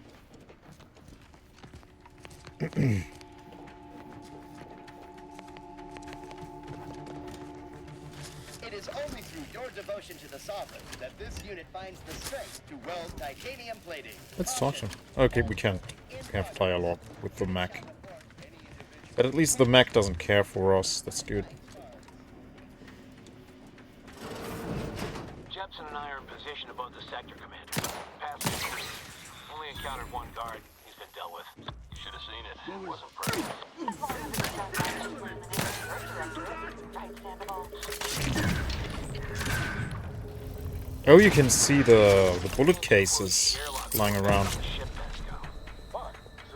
Speaker 15: It is only through your devotion to the Sovereign that this unit finds the strength to weld titanium plating.
Speaker 1: Let's talk to him. Okay, we can't have dialogue with the mech. But at least the mech doesn't care for us. That's good.
Speaker 17: Jepson and I are in position above the sector, Commander. Past only encountered one guard. He's been dealt with. You should have seen it. It wasn't pretty.
Speaker 1: Oh, you can see the bullet cases lying around.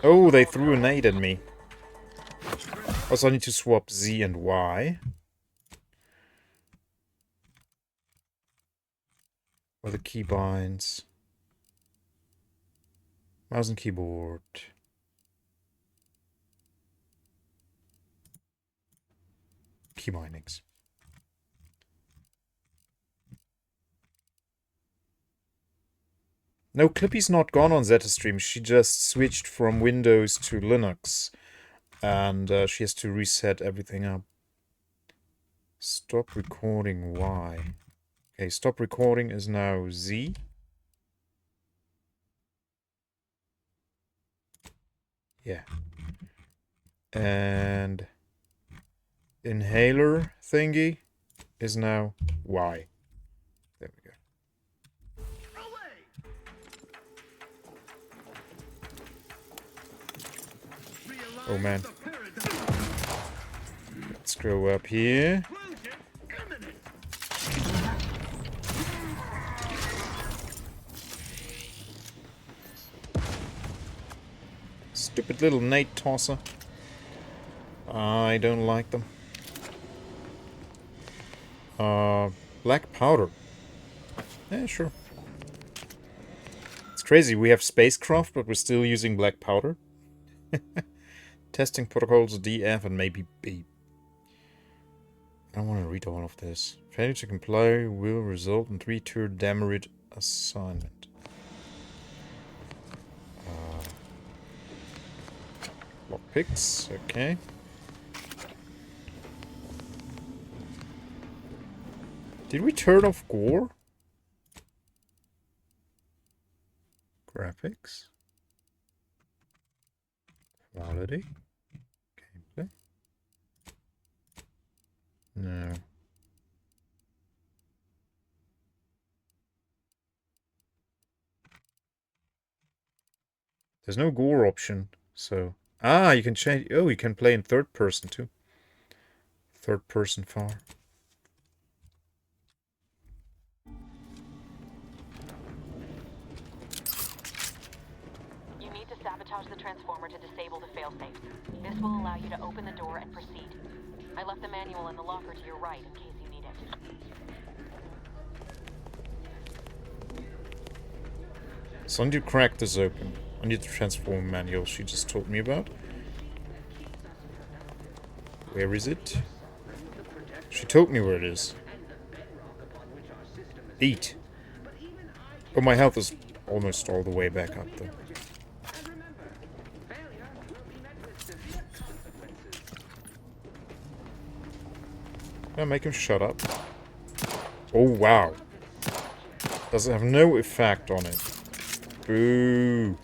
Speaker 1: Oh, they threw a nade at me. Also, I need to swap Z and Y. Or the keybinds. Mouse and keyboard. Key bindings. No, Clippy's not gone on ZetaStream. She just switched from Windows to Linux. And she has to reset everything up. Stop recording Y. Okay, stop recording is now Z. Yeah. And inhaler thingy is now Y. There we go. Oh man. Let's go up here. Stupid little nade tosser. I don't like them. Black powder. Yeah, sure. It's crazy, we have spacecraft, but we're still using black powder. Testing protocols D, F, and maybe B. I don't want to read all of this. Failure to comply will result in 3-tier demerit assignment. Lockpicks, okay. Did we turn off gore? Graphics. Quality. Gameplay. No. There's no gore option, so... Ah, you can change... Oh, you can play in third person too. Third person far.
Speaker 14: You need to sabotage the transformer to disable the failsafe. This will allow you to open the door and proceed. I left the manual in the locker to your right in case you need it.
Speaker 1: So I need to crack this open. I need the transform manual she just told me about. Where is it? She told me where it is. Eat. Oh, my health is almost all the way back up though. Can I make him shut up? Oh wow. Does it have no effect on it? Boo.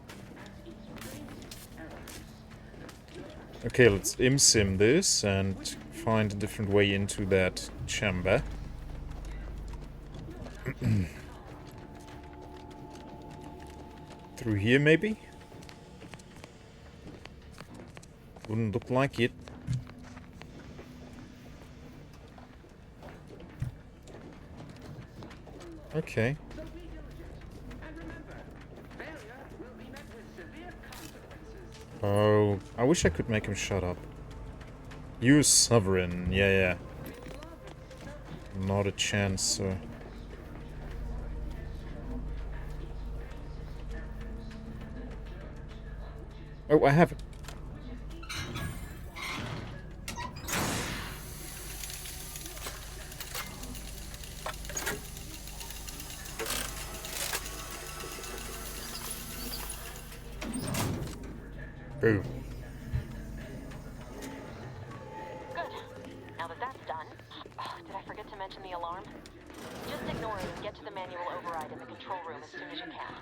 Speaker 1: Okay, let's imsim this and find a different way into that chamber. Through here, maybe? Wouldn't look like it. Okay. Oh, I wish I could make him shut up. Use Sovereign, yeah. Not a chance, sir. Oh, I have it. Boom.
Speaker 14: Good. Now that that's done... Oh, did I forget to mention the alarm? Just ignore it and get to the manual override in the control room as soon as you
Speaker 1: can.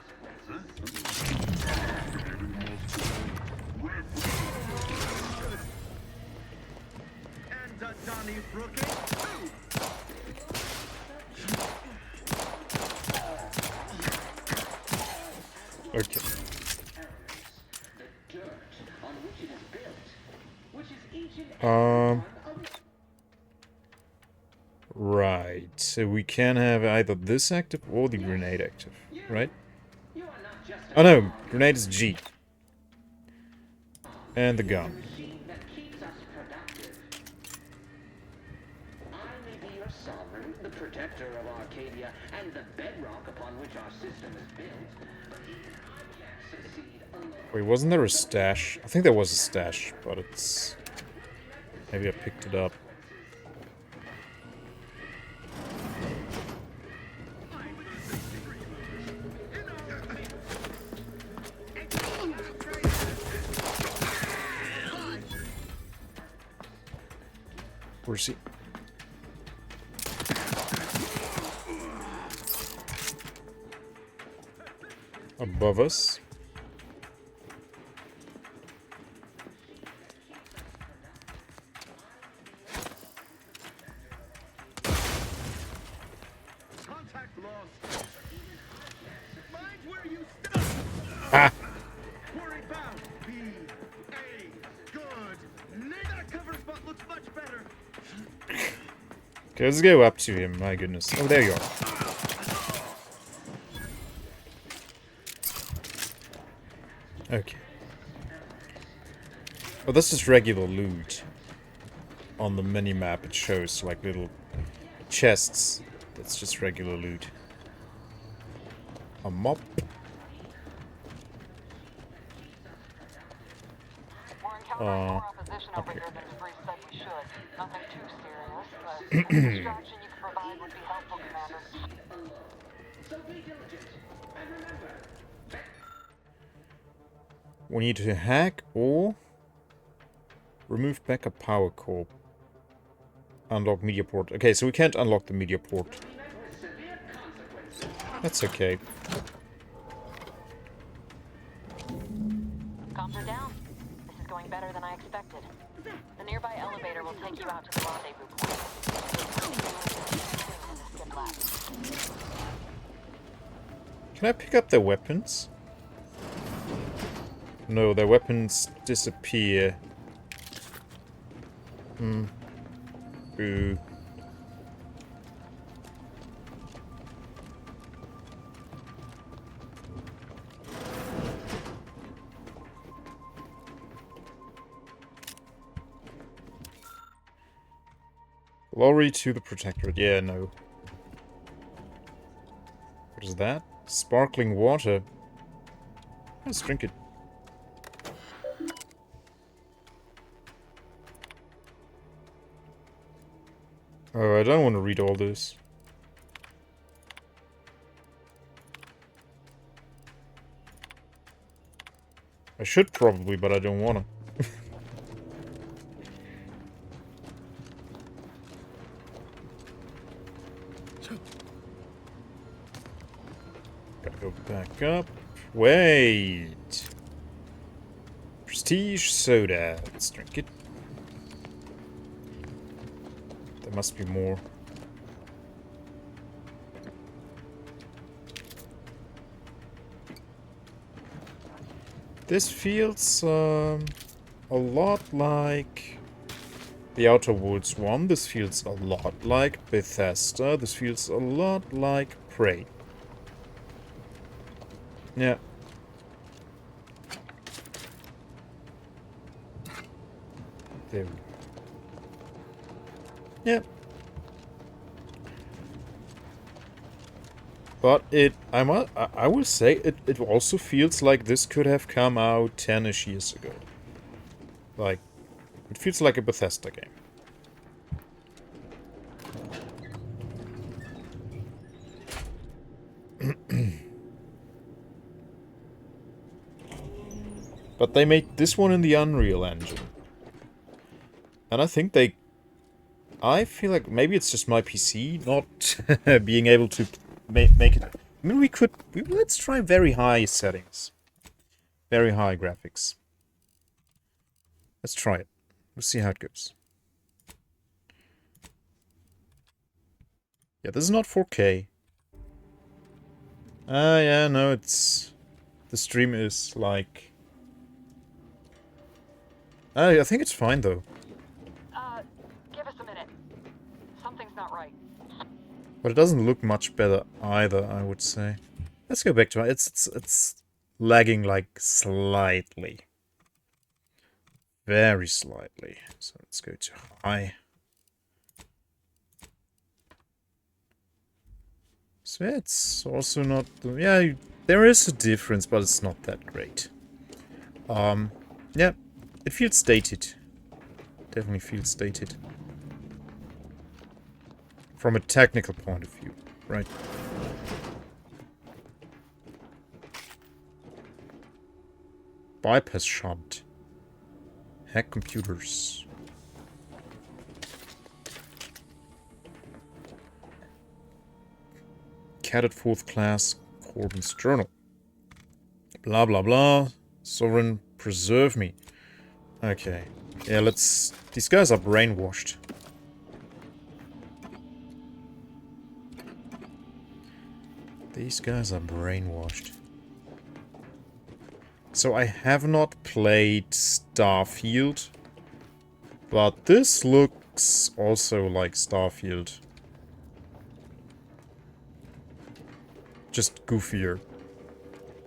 Speaker 1: Okay. Right. So we can have either this active or the grenade active, right? Oh no, grenade is G. And the gun.
Speaker 13: The protector of Arcadia and the bedrock upon which our system is built. But even I can't succeed alone.
Speaker 1: Wait, wasn't there a stash? I think there was a stash, but it's... Maybe I picked it up. Where's he? Above us.
Speaker 16: Contact lost. Mind where you stop.
Speaker 1: Ah!
Speaker 16: Quarry bound. B. A. Good. That cover spot looks much better.
Speaker 1: Okay, let's go up to him. My goodness. Oh, there you are. Okay. Oh, this is regular loot. On the mini-map it shows like little chests. That's just regular loot. A mop. Up here.
Speaker 14: Nothing too serious, but any distraction you can provide would be helpful, Commander.
Speaker 1: We need to hack or remove backup power core. Unlock media port. Okay, so we can't unlock the media port. That's okay.
Speaker 14: Comms are down. This is going better than I expected. The nearby elevator will take you out to the rendezvous point.
Speaker 1: Can I pick up their weapons? No, their weapons disappear. Ooh. Glory to the Protectorate. Yeah, no. What is that? Sparkling water. Let's drink it. Oh, I don't want to read all this. I should probably, but I don't want to. Gotta go back up. Wait. Prestige soda. Let's drink it. There must be more. This feels a lot like the Outer Worlds one. This feels a lot like Bethesda. This feels a lot like Prey. Yeah. There we go. Yeah. But I will say, it also feels like this could have come out 10-ish years ago. Like, it feels like a Bethesda game. But they made this one in the Unreal Engine. And I think I feel like maybe it's just my PC not being able to make it. I mean, let's try very high settings. Very high graphics. Let's try it. We'll see how it goes. Yeah, this is not 4K. Yeah, no, it's... The stream is like... I think it's fine, though.
Speaker 14: Give us a minute. Something's not right.
Speaker 1: But it doesn't look much better either, I would say. Let's go back to it. It's lagging like slightly. Very slightly. So let's go to high. So yeah, it's also not... Yeah, there is a difference, but it's not that great. Yeah, it feels dated. Definitely feels dated. From a technical point of view, right? Bypass shunt. Hack computers. Cadet 4th class, Corbin's journal. Blah blah blah. Sovereign, preserve me. Okay. Yeah, let's... These guys are brainwashed. These guys are brainwashed. So I have not played Starfield. But this looks also like Starfield. Just goofier.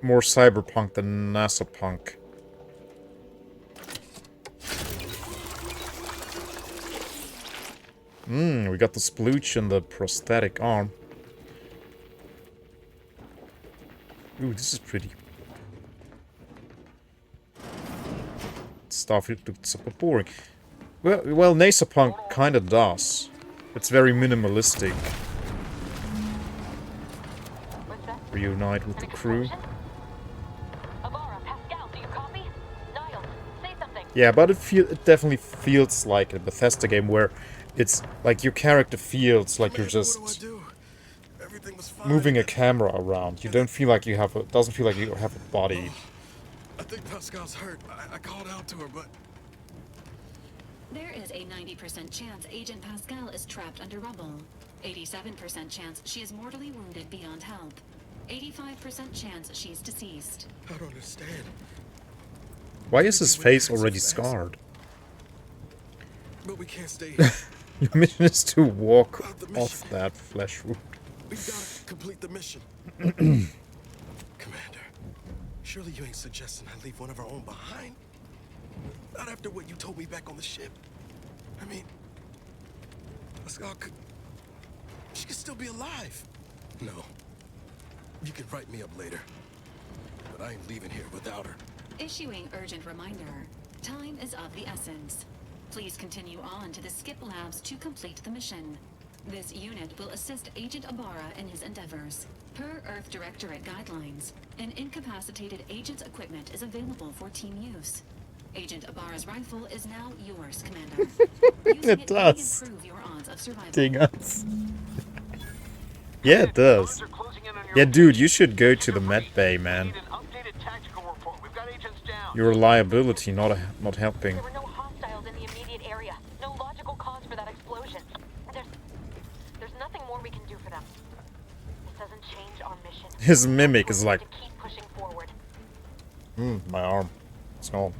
Speaker 1: More cyberpunk than NASA punk. We got the splooch and the prosthetic arm. Ooh, this is pretty. Starfield looked super boring. Well, NASA punk kinda does. It's very minimalistic. Reunite with the crew. Yeah, but it definitely feels like a Bethesda game where it's like your character feels like you're just moving a camera around. You don't feel like you have a... doesn't feel like you have a body.
Speaker 9: I think Pascal's hurt. I called out to her, but...
Speaker 10: There is a 90% chance Agent Pascal is trapped under rubble. 87% chance she is mortally wounded beyond help. 85% chance she's deceased.
Speaker 9: I don't understand.
Speaker 1: Why is his face already scarred?
Speaker 9: But we can't stay here.
Speaker 1: Your mission is to walk off that flesh wound.
Speaker 9: We've got to complete the mission. Commander, surely you ain't suggesting I leave one of our own behind? Not after what you told me back on the ship. I mean, Pascal could... she could still be alive. No. You can write me up later. But I ain't leaving here without her.
Speaker 10: Issuing urgent reminder. Time is of the essence. Please continue on to the Skip Labs to complete the mission. This unit will assist Agent Ibarra in his endeavors. Per Earth Directorate guidelines, an incapacitated agent's equipment is available for team use. Agent Ibarra's rifle is now yours, Commander.
Speaker 1: It does.
Speaker 10: Improve your odds of survival.
Speaker 1: Ding us. Yeah, it does. Yeah, dude, you should go to the med bay, man. Your reliability not helping.
Speaker 14: There were no hostiles in the immediate area. No logical cause for that explosion. There's nothing more we can do for them. This doesn't change our mission.
Speaker 1: His mimic is like...
Speaker 14: Keep pushing forward.
Speaker 1: My arm. It's gone.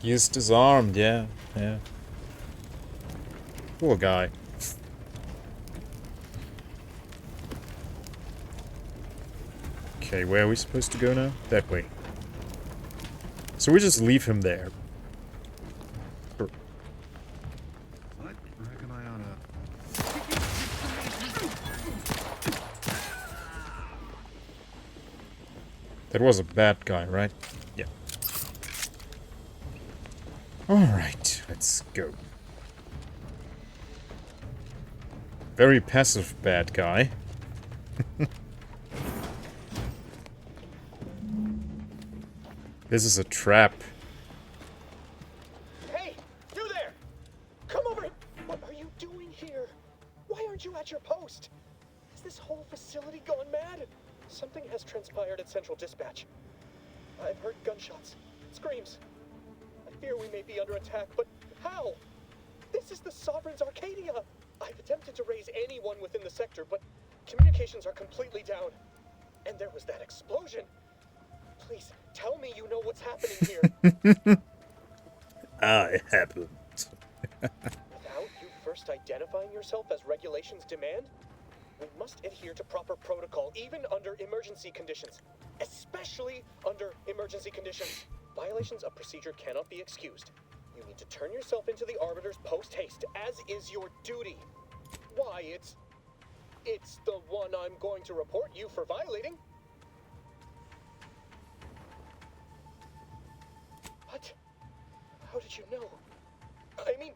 Speaker 1: He's disarmed, yeah. Poor guy. Okay, where are we supposed to go now? That way. So we just leave him there.
Speaker 16: I reckon I oughta...
Speaker 1: That was a bad guy, right? Yeah. Alright, let's go. Very passive bad guy. This is a trap.
Speaker 18: Hey, you there! Come over! What are you doing here? Why aren't you at your post? Has this whole facility gone mad? Something has transpired at Central Dispatch. I've heard gunshots, screams. I fear we may be under attack, but how? This is the Sovereign's Arcadia! I've attempted to raise anyone within the sector, but communications are completely down. And there was that explosion. Please, tell me you know what's happening here.
Speaker 1: I happened.
Speaker 18: Without you first identifying yourself as regulations demand, we must adhere to proper protocol, even under emergency conditions. Especially under emergency conditions. Violations of procedure cannot be excused. You need to turn yourself into the Arbiters post-haste, as is your duty. Why, it's the one I'm going to report you for violating. What? How did you know? I mean,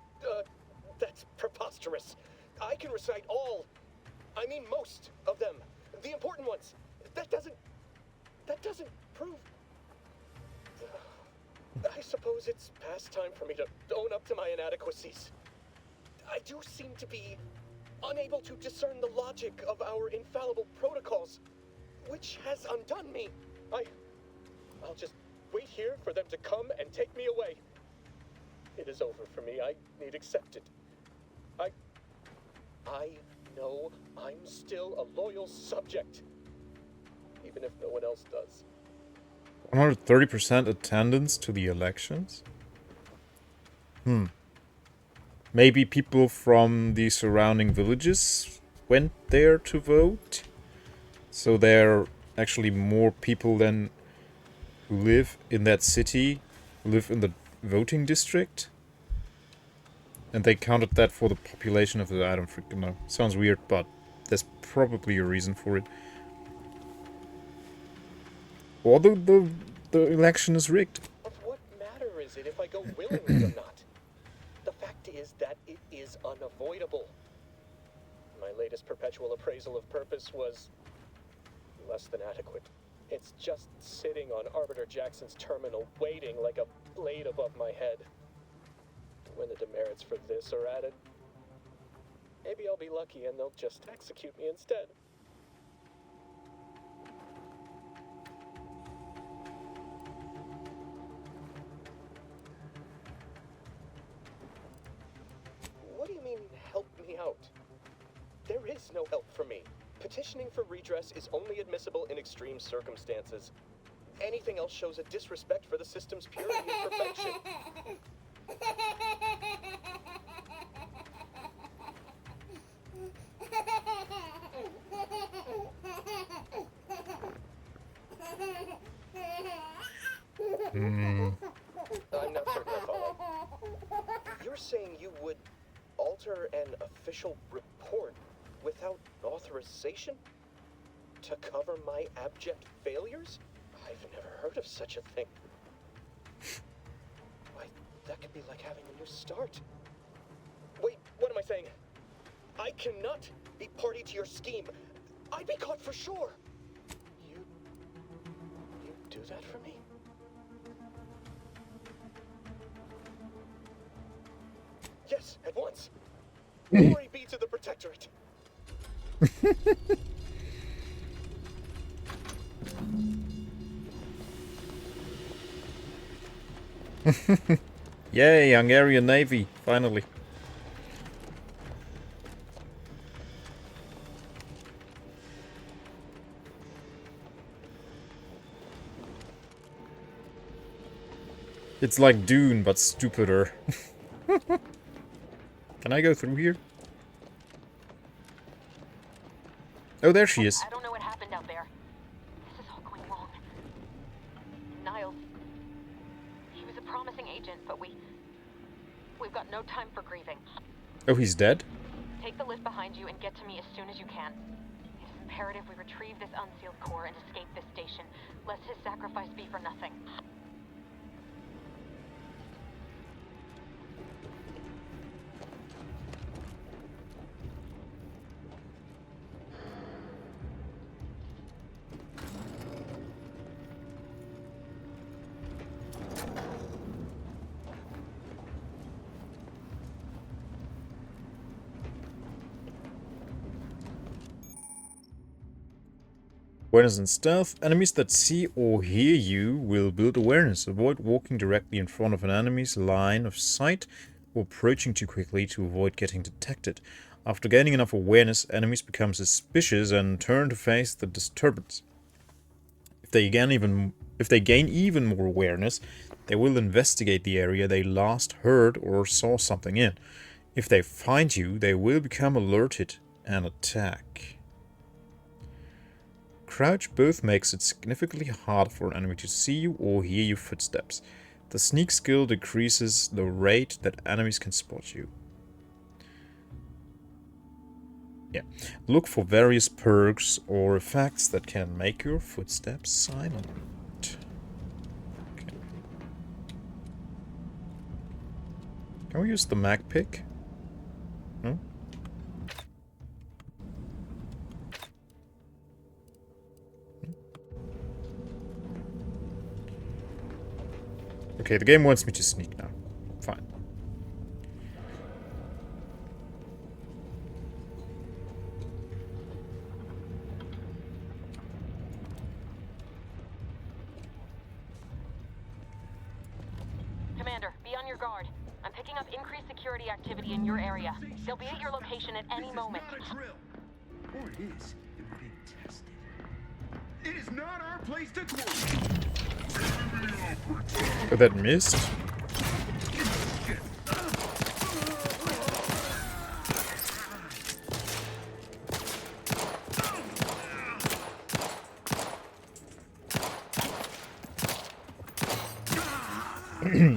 Speaker 18: that's preposterous. I can recite most of them. The important ones. That doesn't prove... I suppose it's past time for me to own up to my inadequacies. I do seem to be unable to discern the logic of our infallible protocols, which has undone me. I'll just wait here for them to come and take me away. It is over for me. I need accept it. I know I'm still a loyal subject, even if no one else does.
Speaker 1: 130% attendance to the elections? Maybe people from the surrounding villages went there to vote? So there are actually more people than who live in that city, who live in the voting district? And they counted that for the population of the... I don't freaking know. Sounds weird, but there's probably a reason for it. Or the election is rigged.
Speaker 18: Of what matter is it if I go willingly or not? The fact is that it is unavoidable. My latest perpetual appraisal of purpose was less than adequate. It's just sitting on Arbiter Jackson's terminal, waiting like a blade above my head. When the demerits for this are added, maybe I'll be lucky and they'll just execute me instead. What do you mean, help me out? There is no help for me. Petitioning for redress is only admissible in extreme circumstances. Anything else shows a disrespect for the system's purity and perfection. I'm not certain I follow. You're saying you would alter an official report without authorization? To cover my abject failures? I've never heard of such a thing. Why, that could be like having a new start. Wait, what am I saying? I cannot be party to your scheme. I'd be caught for sure. You do that for me? Yes, at once. Glory be to the Protectorate.
Speaker 1: Yay, Hungarian Navy, finally. It's like Dune, but stupider. Can I go through here? Oh, there she is.
Speaker 14: I don't know what happened out there. This is all going wrong. Niles. He was a promising agent, but we've got no time for grieving.
Speaker 1: Oh, he's dead?
Speaker 14: Take the lift behind you and get to me as soon as you can. It is imperative we retrieve this unsealed core and escape this station, lest his sacrifice be for nothing.
Speaker 1: Awareness and stealth. Enemies that see or hear you will build awareness. Avoid walking directly in front of an enemy's line of sight or approaching too quickly to avoid getting detected. After gaining enough awareness, enemies become suspicious and turn to face the disturbance. If they gain even more awareness, They will investigate the area they last heard or saw something in. If they find you, they will become alerted and attack. Crouch both makes it significantly harder for an enemy to see you or hear your footsteps. The sneak skill decreases the rate that enemies can spot you. Yeah. Look for various perks or effects that can make your footsteps silent. Okay. Can we use the mag pick? No? Okay, the game wants me to sneak now. Fine.
Speaker 14: Commander, be on your guard. I'm picking up increased security activity in your area. They'll be at your location at any moment.
Speaker 16: Or it is. It will be tested. It is not our place to quarrel.
Speaker 1: But that missed.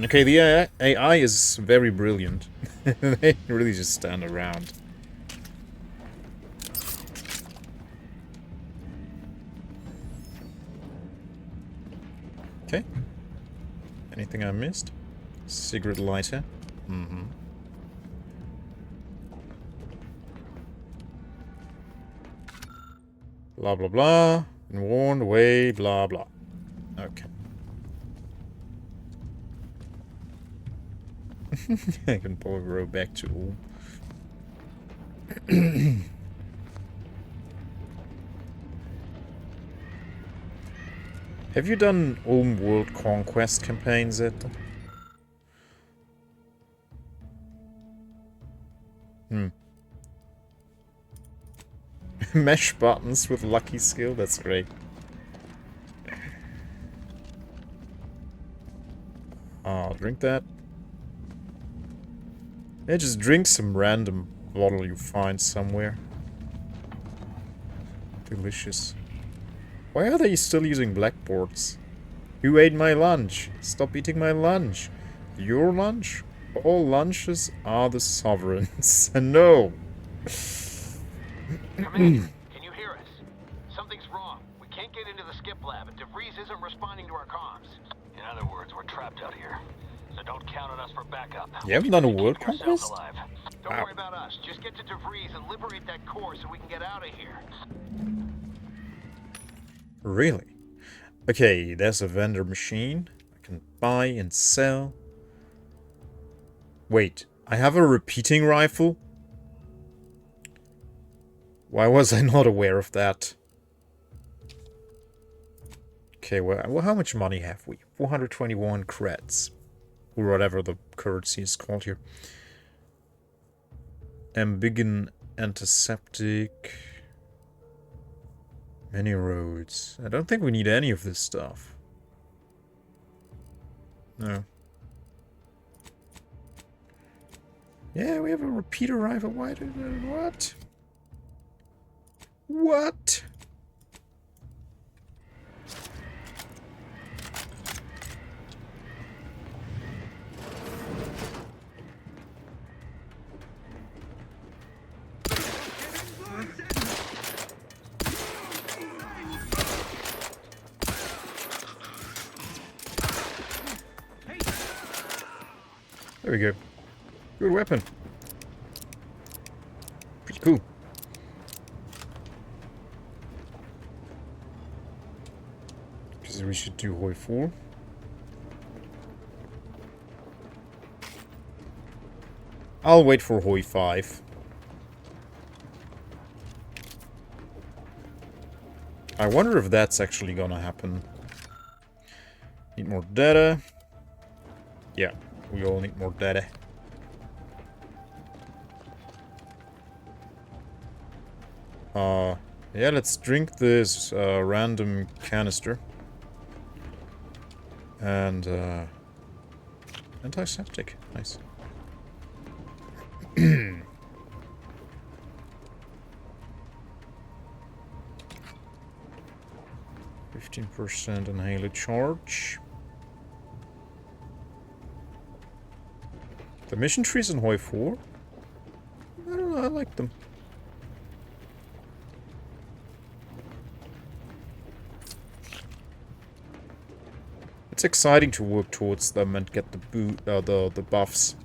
Speaker 1: Okay, the AI is very brilliant. They really just stand around. Okay. Anything I missed? Cigarette lighter. Mm-hmm. Blah blah blah. And warned away, blah blah. Okay. I can probably row back to Ulm. Have you done Ulm World Conquest campaigns yet? Mesh buttons with lucky skill, that's great. I'll drink that. Yeah, just drink some random bottle you find somewhere. Delicious. Why are they still using blackboards? Who ate my lunch? Stop eating my lunch. Your lunch? All lunches are the sovereigns. No!
Speaker 17: Commander, can you hear us? Something's wrong. We can't get into the skip lab, and DeVries isn't responding to our comms. In other words, we're trapped out here. So don't count on us for backup.
Speaker 1: You haven't done a world conquest?
Speaker 17: Don't worry about us. Just get to DeVries and liberate that core so we can get out of here.
Speaker 1: Really? Okay, there's a vendor machine. I can buy and sell. Wait, I have a repeating rifle? Why was I not aware of that? Okay, well, how much money have we? 421 creds. Or whatever the currency is called here. Ambiguous antiseptic. Many roads. I don't think we need any of this stuff. No. Yeah, we have a repeater rifle. Why did what? What? There we go. Good weapon. Pretty cool. Because we should do Hoi 4. I'll wait for Hoi 5. I wonder if that's actually gonna happen. Need more data. Yeah. We all need more data. Yeah, let's drink this random canister. And Antiseptic. Nice. 15% inhaler charge. The mission trees in Hoi 4? I don't know, I like them. It's exciting to work towards them and get the buffs.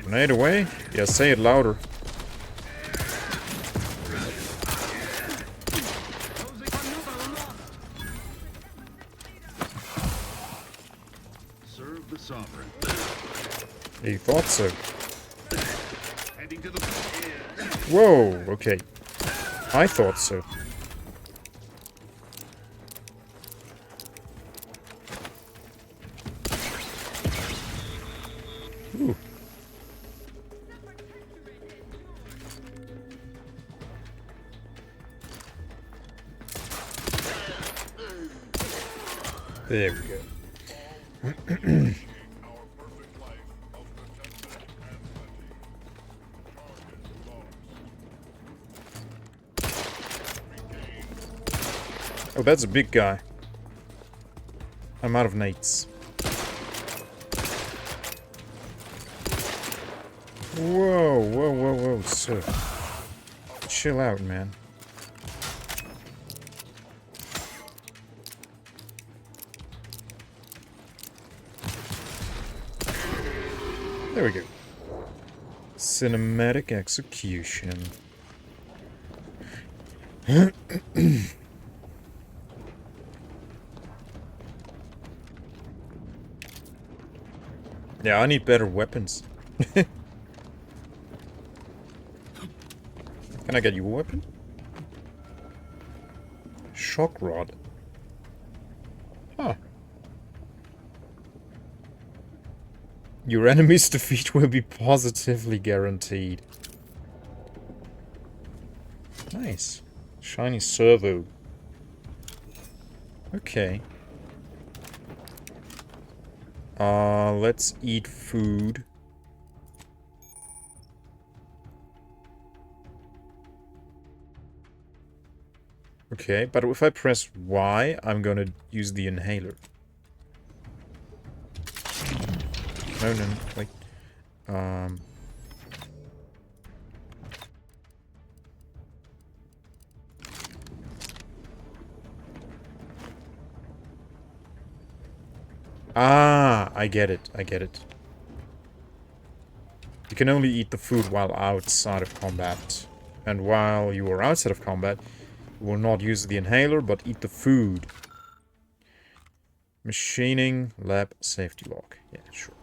Speaker 1: Grenade away? Yeah, say it louder.
Speaker 16: Serve the sovereign.
Speaker 1: He thought so. Whoa, okay. I thought so. Ooh. There we go. Oh, that's a big guy. I'm out of nades. Whoa, whoa, whoa, whoa, sir. Chill out, man. There we go. Cinematic execution. Yeah, I need better weapons. Can I get you a weapon? Shock rod. Huh. Your enemy's defeat will be positively guaranteed. Nice. Shiny servo. Okay. Let's eat food. Okay, but if I press Y, I'm gonna use the inhaler. No, no, wait. Ah, I get it, I get it. You can only eat the food while outside of combat. And while you are outside of combat, you will not use the inhaler, but eat the food. Machining lab safety log. Yeah, sure.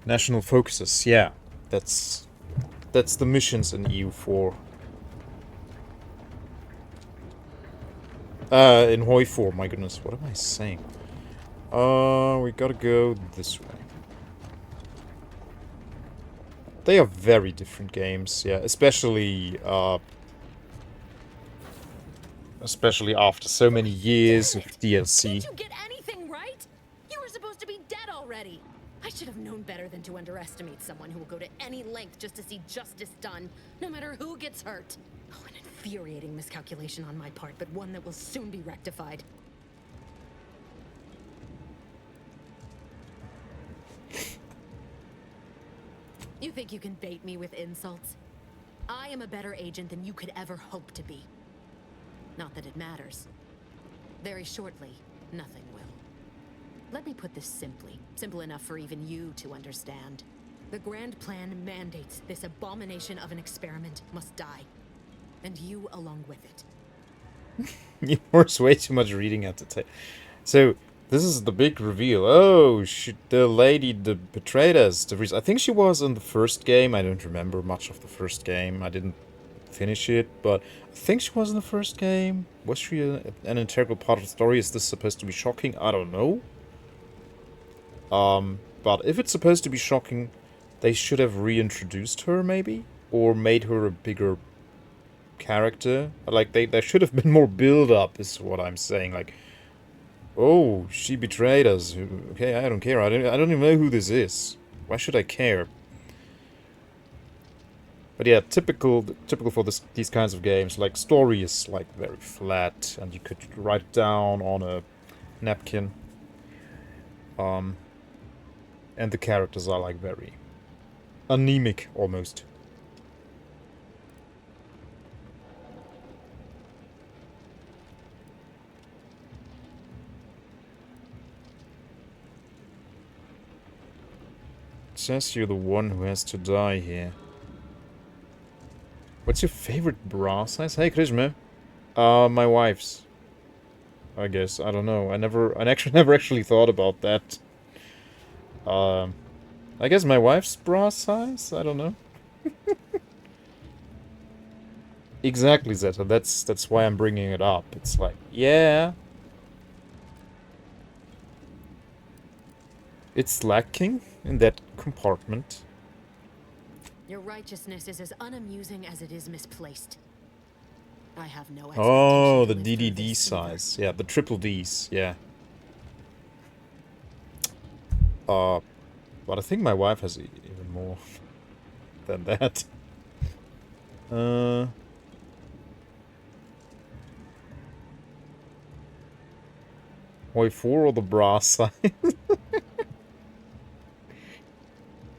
Speaker 1: National focuses, yeah. That's the missions in EU4. In Hoi 4, my goodness, what am I saying? We gotta go this way. They are very different games, yeah, especially after so many years of DLC.
Speaker 19: Did you get anything right? You were supposed to be dead already. I should have known better than to underestimate someone who will go to any length just to see justice done, no matter who gets hurt. Oh, an infuriating miscalculation on my part, but one that will soon be rectified. You think you can bait me with insults? I am a better agent than you could ever hope to be. Not that it matters. Very shortly, nothing will. Let me put this simply. Simple enough for even you to understand. The Grand Plan mandates this abomination of an experiment must die. And you along with it.
Speaker 1: You force way too much reading at the time. So, this is the big reveal. Oh, the lady that betrayed us. I think she was in the first game. I don't remember much of the first game. I didn't finish it, but I think she was in the first game. Was she an integral part of the story? Is this supposed to be shocking? I don't know. But if it's supposed to be shocking, they should have reintroduced her, maybe? Or made her a bigger character. Like, there should have been more build-up, is what I'm saying. Like, oh, she betrayed us. Okay, I don't care. I don't even know who this is. Why should I care? But yeah, typical for these kinds of games. Like, story is like very flat, and you could write it down on a napkin. And the characters are like very anemic almost. It says you're the one who has to die here. What's your favorite bra size? Hey, Krishma. My wife's. I guess. I don't know. I never actually thought about that. I guess my wife's bra size? I don't know. Exactly, Zeta. That's why I'm bringing it up. It's like, yeah. It's lacking in that compartment.
Speaker 19: Your righteousness is as unamusing as it is misplaced. I have no
Speaker 1: Oh, the DDD size. Yeah, the triple Ds. Yeah. But I think my wife has even more than that. Wait, 4 or the bra size?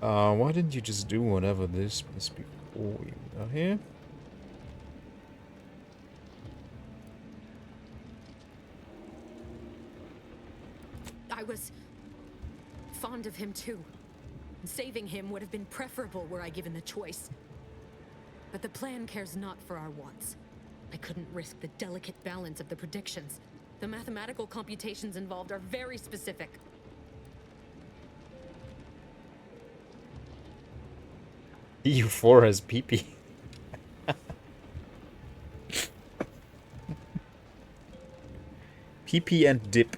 Speaker 1: Why didn't you just do whatever this is before we got here?
Speaker 19: I was fond of him too. Saving him would have been preferable were I given the choice. But the plan cares not for our wants. I couldn't risk the delicate balance of the predictions. The mathematical computations involved are very specific.
Speaker 1: EU4 has PP. PP and dip.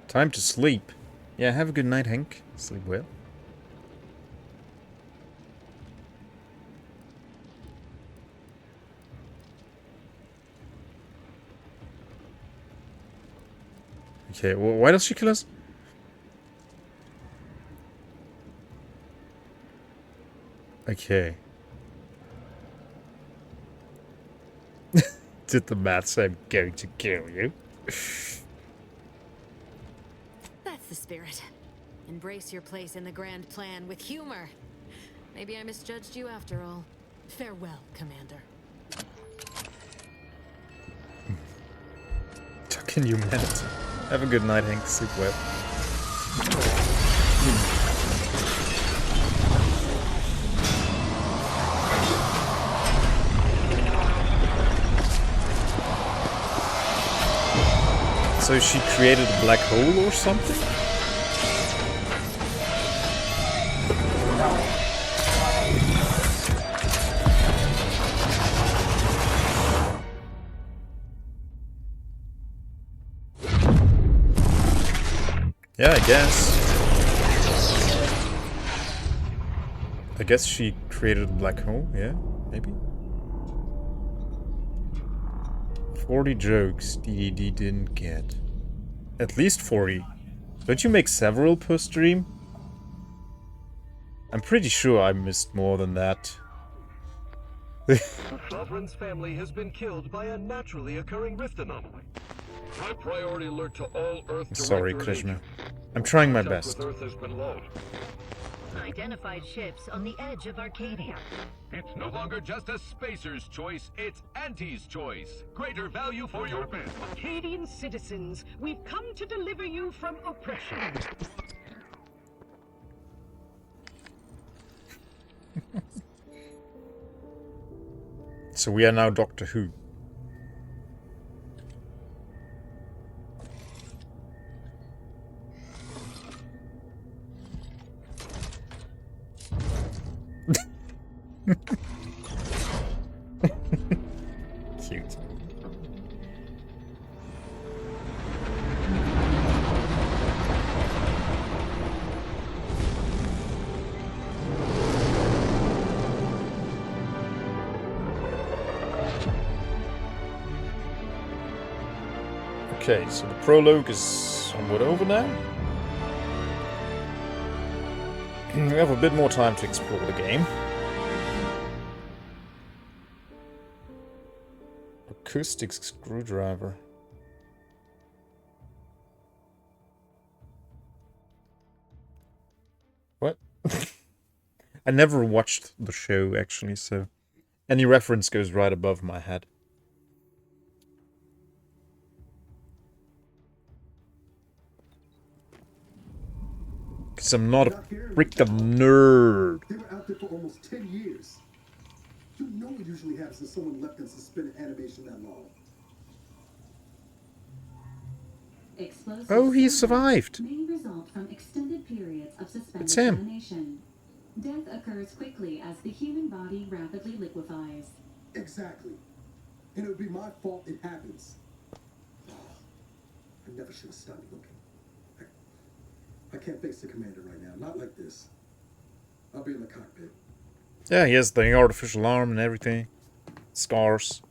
Speaker 1: Time to sleep. Yeah, have a good night, Hank. Sleep well. Okay, well, why does she kill us? Okay. Did the math say I'm going to kill you?
Speaker 19: That's the spirit. Embrace your place in the grand plan with humor. Maybe I misjudged you after all. Farewell, Commander.
Speaker 1: Talking humanity. Have a good night, Hank. Sleep well. So she created a black hole or something? Yeah, I guess she created a black hole, yeah, maybe. 40 jokes DDD didn't get. At least 40. Don't you make several per stream? I'm pretty sure I missed more than that.
Speaker 20: The Sovereign's family has been killed by a naturally occurring rift anomaly. High priority alert to all Earth.
Speaker 1: Sorry, Krishna. I'm trying my best.
Speaker 20: Earth has been low.
Speaker 21: Identified ships on the edge of Arcadia.
Speaker 20: It's no longer just a spacer's choice, it's Auntie's choice. Greater value for your men.
Speaker 21: Arcadian citizens, we've come to deliver you from oppression.
Speaker 1: So we are now Doctor Who. Cute. Okay, so the prologue is somewhat over now. We have a bit more time to explore the game. Acoustic screwdriver. What? I never watched the show, actually, so any reference goes right above my head. Because I'm not a freaking nerd.
Speaker 9: They were out there for almost 10 years. You know what usually happens when someone left in suspended animation that long.
Speaker 1: Oh, he survived.
Speaker 10: May result from extended periods of suspended
Speaker 1: It's him.
Speaker 10: animation. Death occurs quickly as the human body rapidly liquefies.
Speaker 9: Exactly. And it would be my fault it happens. I never should have stopped looking. I can't face the commander right now. Not like this. I'll be in the cockpit.
Speaker 1: Yeah, he has the artificial arm and everything. Scars.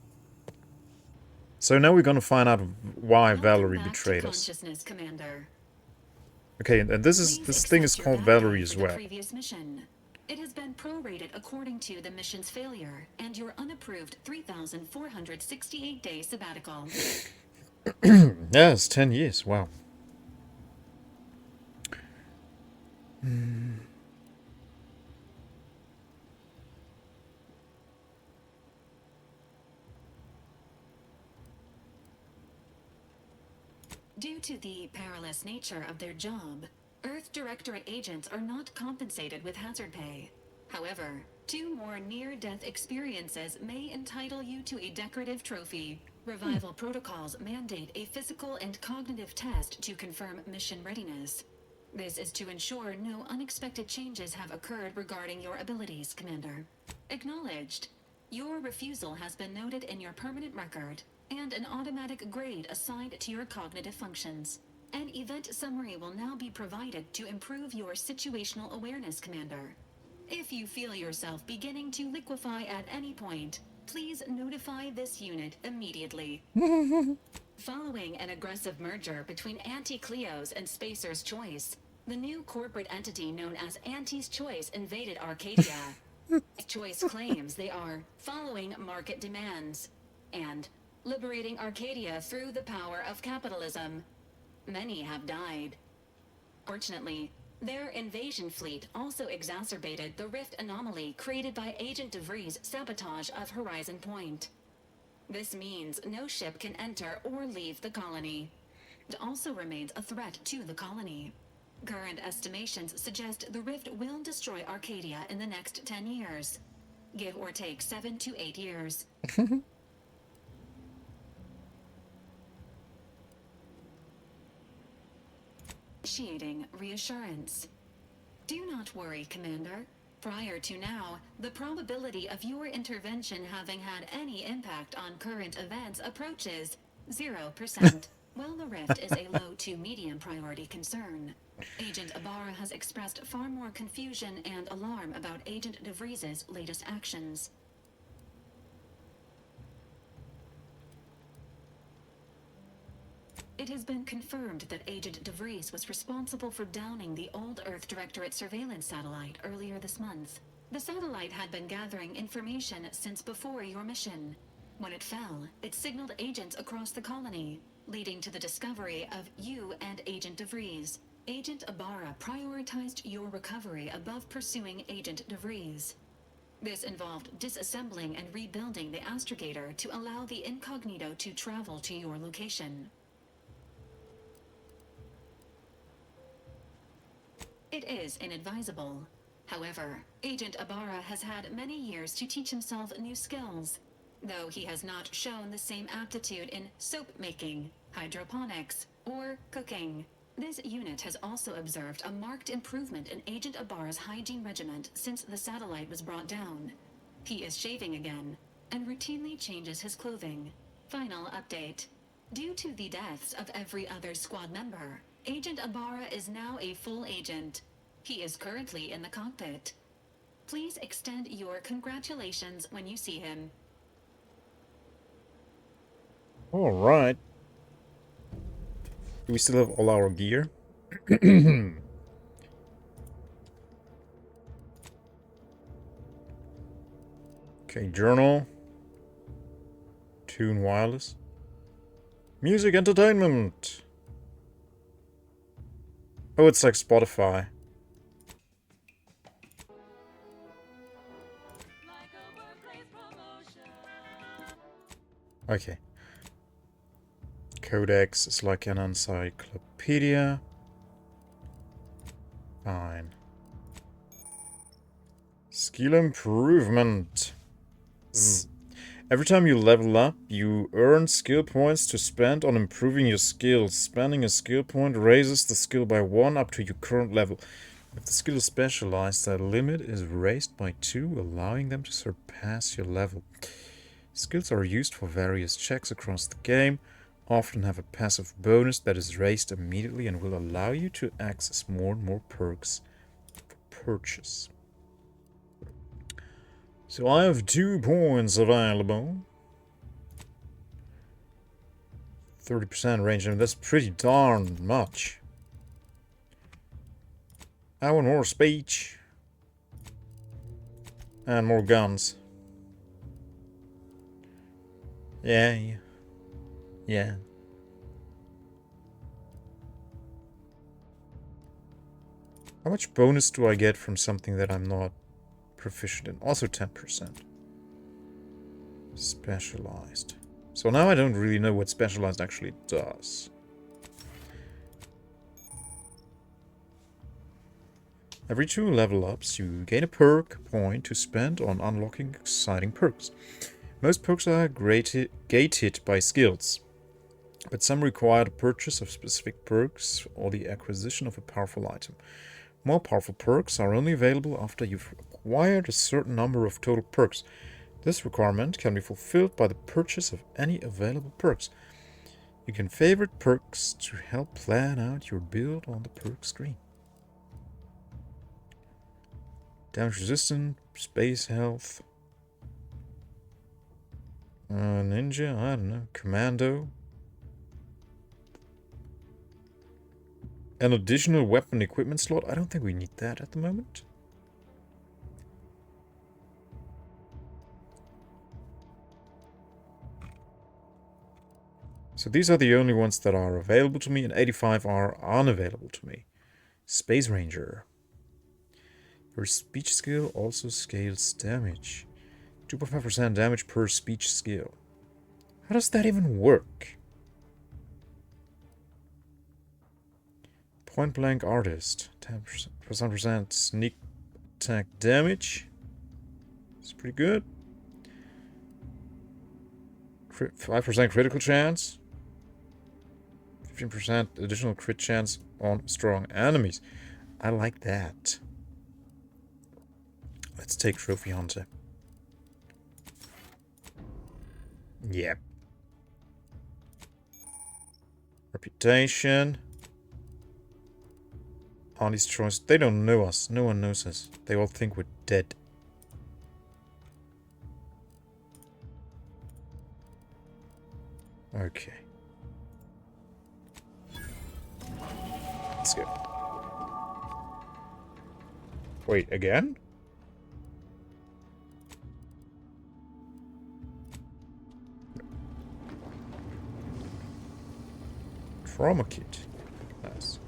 Speaker 1: So now we're gonna find out why Valerie betrayed us.
Speaker 10: Consciousness, Commander.
Speaker 1: Okay, and this thing is called Valerie's Web.
Speaker 10: Previous mission. It has been prorated according to the mission's failure and your unapproved 3,468-day sabbatical.
Speaker 1: Yeah, it's 10 years. Wow.
Speaker 10: Due to the perilous nature of their job, Earth Directorate agents are not compensated with hazard pay. However, 2 more near-death experiences may entitle you to a decorative trophy. Revival protocols mandate a physical and cognitive test to confirm mission readiness. This is to ensure no unexpected changes have occurred regarding your abilities, Commander. Acknowledged. Your refusal has been noted in your permanent record, and an automatic grade assigned to your cognitive functions. An event summary will now be provided to improve your situational awareness, Commander. If you feel yourself beginning to liquefy at any point, please notify this unit immediately. Following an aggressive merger between Anti-Cleo's and Spacer's Choice, the new corporate entity known as Anti's Choice invaded Arcadia. Choice claims they are following market demands and liberating Arcadia through the power of capitalism. Many have died. Fortunately, their invasion fleet also exacerbated the rift anomaly created by Agent DeVries' sabotage of Horizon Point. This means no ship can enter or leave the colony. It also remains a threat to the colony. Current estimations suggest the rift will destroy Arcadia in the next 10 years. Give or take 7 to 8 years. Initiating reassurance. Do not worry, Commander. Prior to now, the probability of your intervention having had any impact on current events approaches 0%. While the rift is a low to medium priority concern, Agent Ibarra has expressed far more confusion and alarm about Agent DeVries' latest actions. It has been confirmed that Agent DeVries was responsible for downing the old Earth Directorate surveillance satellite earlier this month. The satellite had been gathering information since before your mission. When it fell, it signaled agents across the colony, leading to the discovery of you and Agent DeVries. Agent Ibarra prioritized your recovery above pursuing Agent DeVries. This involved disassembling and rebuilding the astrogator to allow the incognito to travel to your location. It is inadvisable. However, Agent Ibarra has had many years to teach himself new skills, though he has not shown the same aptitude in soap making, hydroponics, or cooking. This unit has also observed a marked improvement in Agent Ibarra's hygiene regiment since the satellite was brought down. He is shaving again, and routinely changes his clothing. Final update. Due to the deaths of every other squad member, Agent Ibarra is now a full agent. He is currently in the cockpit. Please extend your congratulations when you see him.
Speaker 1: Alright. Do we still have all our gear? Okay, journal. Tune wireless. Music entertainment. Oh, it's like Spotify. Okay. Codex is like an encyclopedia. Fine. Skill improvement. Every time you level up, you earn skill points to spend on improving your skills. Spending a skill point raises the skill by 1 up to your current level. If the skill is specialized, that limit is raised by 2, allowing them to surpass your level. Skills are used for various checks across the game, often have a passive bonus that is raised immediately and will allow you to access more and more perks for purchase. So I have 2 points available. 30% range, I mean, that's pretty darn much. I want more speech. And more guns. Yeah. How much bonus do I get from something that I'm not proficient in? Also 10%. Specialized. So now I don't really know what specialized actually does. Every 2 level ups, you gain a perk point to spend on unlocking exciting perks. Most perks are gated by skills, but some require the purchase of specific perks or the acquisition of a powerful item. More powerful perks are only available after you've acquired a certain number of total perks. This requirement can be fulfilled by the purchase of any available perks. You can favorite perks to help plan out your build on the perk screen. Damage resistant, space health, ninja, I don't know, commando. An additional weapon equipment slot, I don't think we need that at the moment. So these are the only ones that are available to me, and 85 are unavailable to me. Space Ranger. Your speech skill also scales damage. 2.5% damage per speech skill. How does that even work? Point blank artist. 10% sneak attack damage. It's pretty good. 5% critical chance. 15% additional crit chance on strong enemies. I like that. Let's take Trophy Hunter. Yep. Reputation. Honest choice. They don't know us. No one knows us. They all think we're dead. Okay. Let's go. Wait, again? Trauma kit. Nice.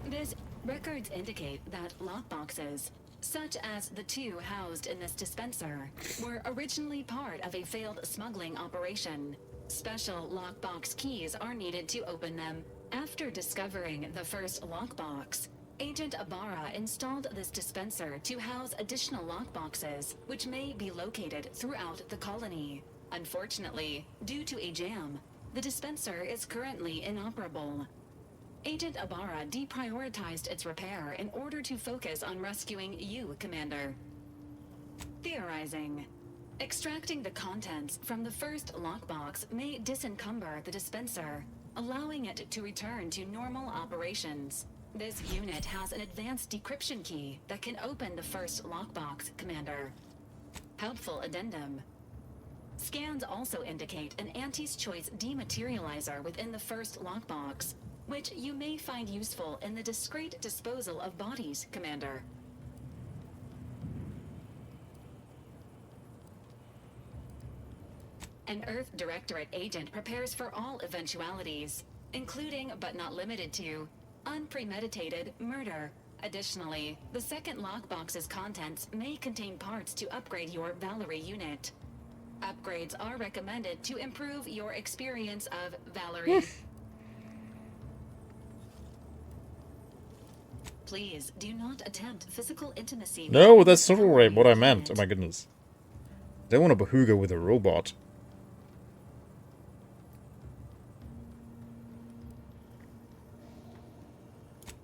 Speaker 10: This records indicate that lockboxes, such as the 2 housed in this dispenser, were originally part of a failed smuggling operation. Special lockbox keys are needed to open them. After discovering the first lockbox, Agent Ibarra installed this dispenser to house additional lockboxes, which may be located throughout the colony. Unfortunately, due to a jam, the dispenser is currently inoperable. Agent Ibarra deprioritized its repair in order to focus on rescuing you, Commander. Theorizing. Extracting the contents from the first lockbox may disencumber the dispenser, allowing it to return to normal operations. This unit has an advanced decryption key that can open the first lockbox, Commander. Helpful addendum. Scans also indicate an Anti's Choice dematerializer within the first lockbox, which you may find useful in the discreet disposal of bodies, Commander. An Earth Directorate agent prepares for all eventualities, including but not limited to unpremeditated murder. Additionally, the second lockbox's contents may contain parts to upgrade your Valerie unit. Upgrades are recommended to improve your experience of Valerie. Please do not attempt physical intimacy.
Speaker 1: No, that's not alright what I meant. Oh my goodness. I don't want to bahooga with a robot.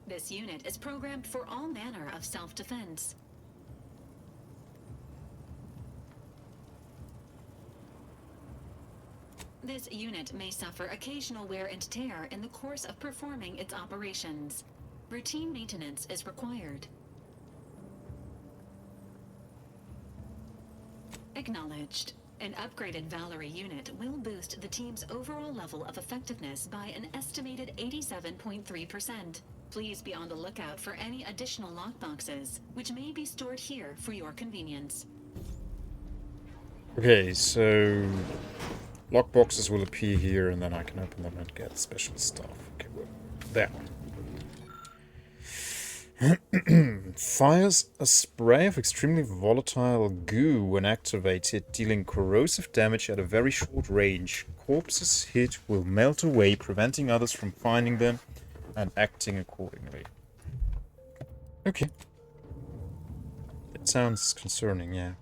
Speaker 10: This unit is programmed for all manner of self-defense. This unit may suffer occasional wear and tear in the course of performing its operations. Routine maintenance is required. Acknowledged. An upgraded Valerie unit will boost the team's overall level of effectiveness by an estimated 87.3%. Please be on the lookout for any additional lockboxes, which may be stored here for your convenience.
Speaker 1: Okay, so lockboxes will appear here, and then I can open them and get special stuff. Okay, well, there. Fires a spray of extremely volatile goo when activated, dealing corrosive damage at a very short range. Corpses hit will melt away, preventing others from finding them and acting accordingly. Okay. That sounds concerning, yeah.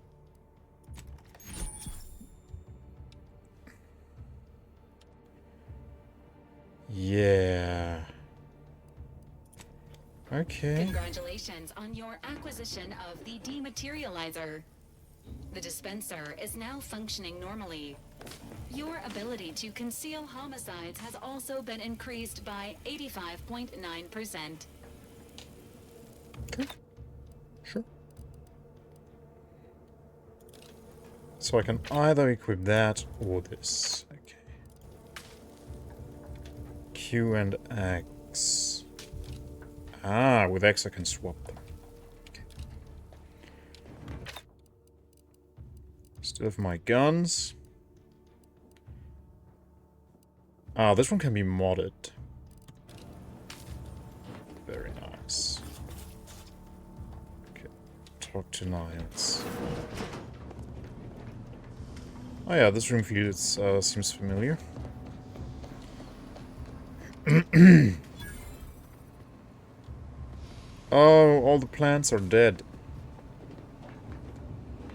Speaker 1: Yeah. Okay.
Speaker 10: Congratulations on your acquisition of the dematerializer. The dispenser is now functioning normally. Your ability to conceal homicides has also been increased by 85.9%.
Speaker 1: Okay. Sure. So I can either equip that or this. Okay. Q and X. Ah, with X I can swap them. Okay. Still have my guns. Ah, this one can be modded. Very nice. Okay, talk to Niles. Oh yeah, this room view seems familiar. Oh, all the plants are dead.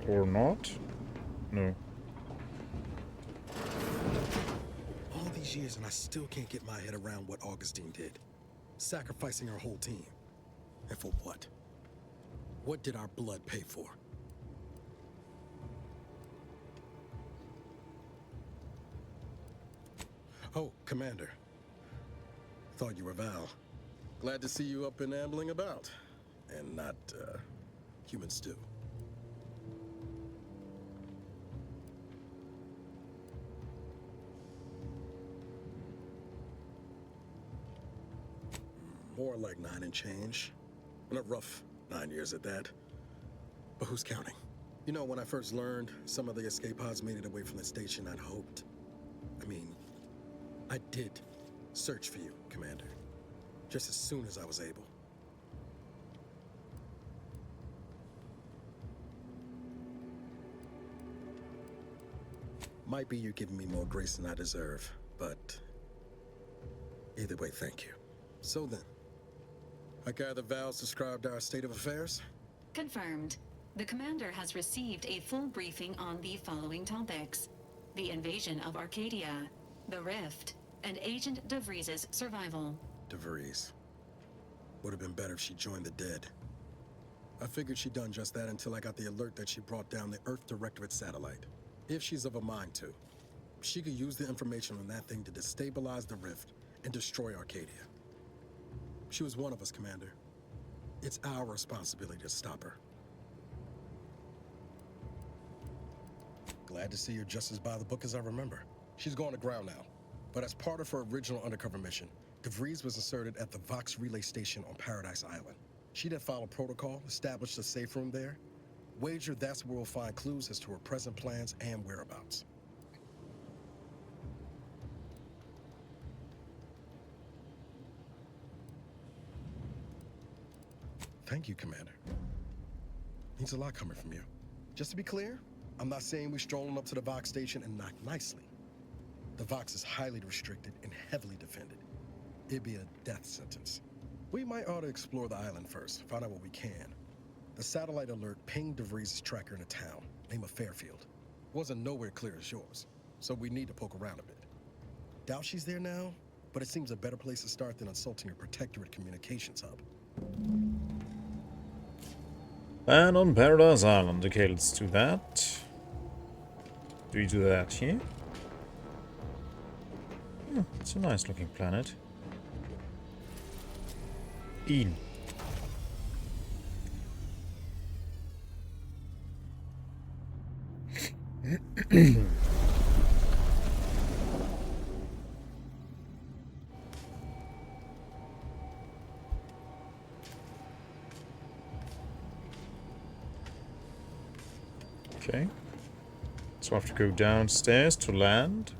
Speaker 1: Or not? No.
Speaker 9: All these years and I still can't get my head around what Augustine did. Sacrificing her whole team. And for what? What did our blood pay for? Oh, Commander. Thought you were Val. Glad to see you up and ambling about. And not, human stew. More like 9 and change. And a rough 9 years at that. But who's counting? You know, when I first learned some of the escape pods made it away from the station, I'd hoped. I did search for you, Commander. Just as soon as I was able. Might be you're giving me more grace than I deserve, but either way, thank you. So then, I gather Val's described our state of affairs?
Speaker 10: Confirmed. The commander has received a full briefing on the following topics: the invasion of Arcadia, the Rift, and Agent DeVries's survival.
Speaker 9: DeVries. Would have been better if she joined the dead. I figured she'd done just that until I got the alert that she brought down the Earth Directorate satellite. If she's of a mind to, she could use the information on that thing to destabilize the Rift and destroy Arcadia. She was one of us, Commander. It's our responsibility to stop her. Glad to see you're just as by the book as I remember. She's going to ground now. But as part of her original undercover mission, DeVries was inserted at the Vox Relay Station on Paradise Island. She'd have followed protocol, established a safe room there. Wager that's where we'll find clues as to her present plans and whereabouts. Thank you, Commander. Means a lot coming from you. Just to be clear, I'm not saying we're strolling up to the Vox station and knock nicely. The Vox is highly restricted and heavily defended. It'd be a death sentence. We might ought to explore the island first, find out what we can. The satellite alert pinged DeVries' tracker in a town, name of Fairfield. Wasn't nowhere clear as yours, so we need to poke around a bit. Doubt she's there now, but it seems a better place to start than insulting your Protectorate communications hub.
Speaker 1: And on Paradise Island, okay, let's do that. Do we do that here? Oh, it's a nice looking planet. Eden. Okay. So I have to go downstairs to land.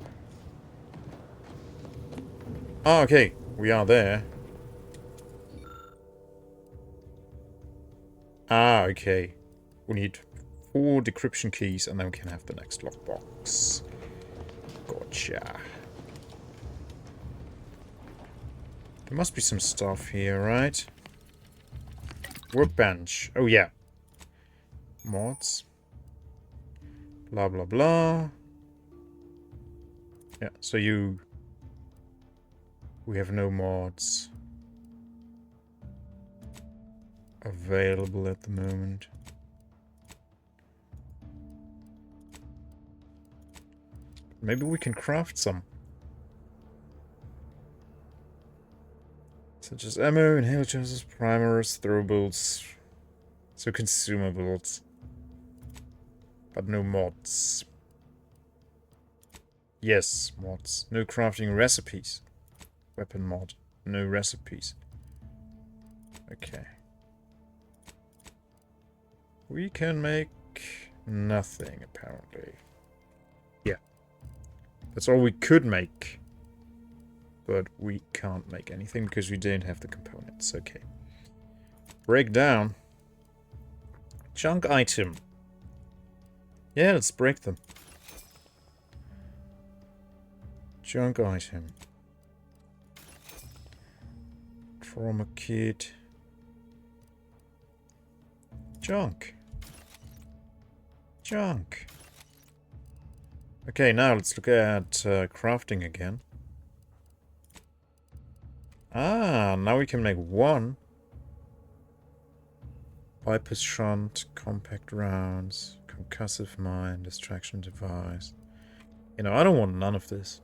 Speaker 1: Ah, okay. We are there. Ah, okay. We need 4 decryption keys and then we can have the next lockbox. Gotcha. There must be some stuff here, right? Workbench. Oh, yeah. Mods. Blah, blah, blah. Yeah, so you... We have no mods available at the moment. Maybe we can craft some. Such as ammo, inhalers, primers, throwables. So consumables. But no mods. Yes, mods. No crafting recipes. Weapon mod. No recipes. Okay. We can make nothing, apparently. Yeah. That's all we could make. But we can't make anything because we don't have the components. Okay. Break down. Junk item. Yeah, let's break them. Junk item. Trauma kit. Junk. Junk. Okay, now let's look at crafting again. Ah, now we can make 1. Bypass shunt, compact rounds, concussive mine, distraction device. You know, I don't want none of this.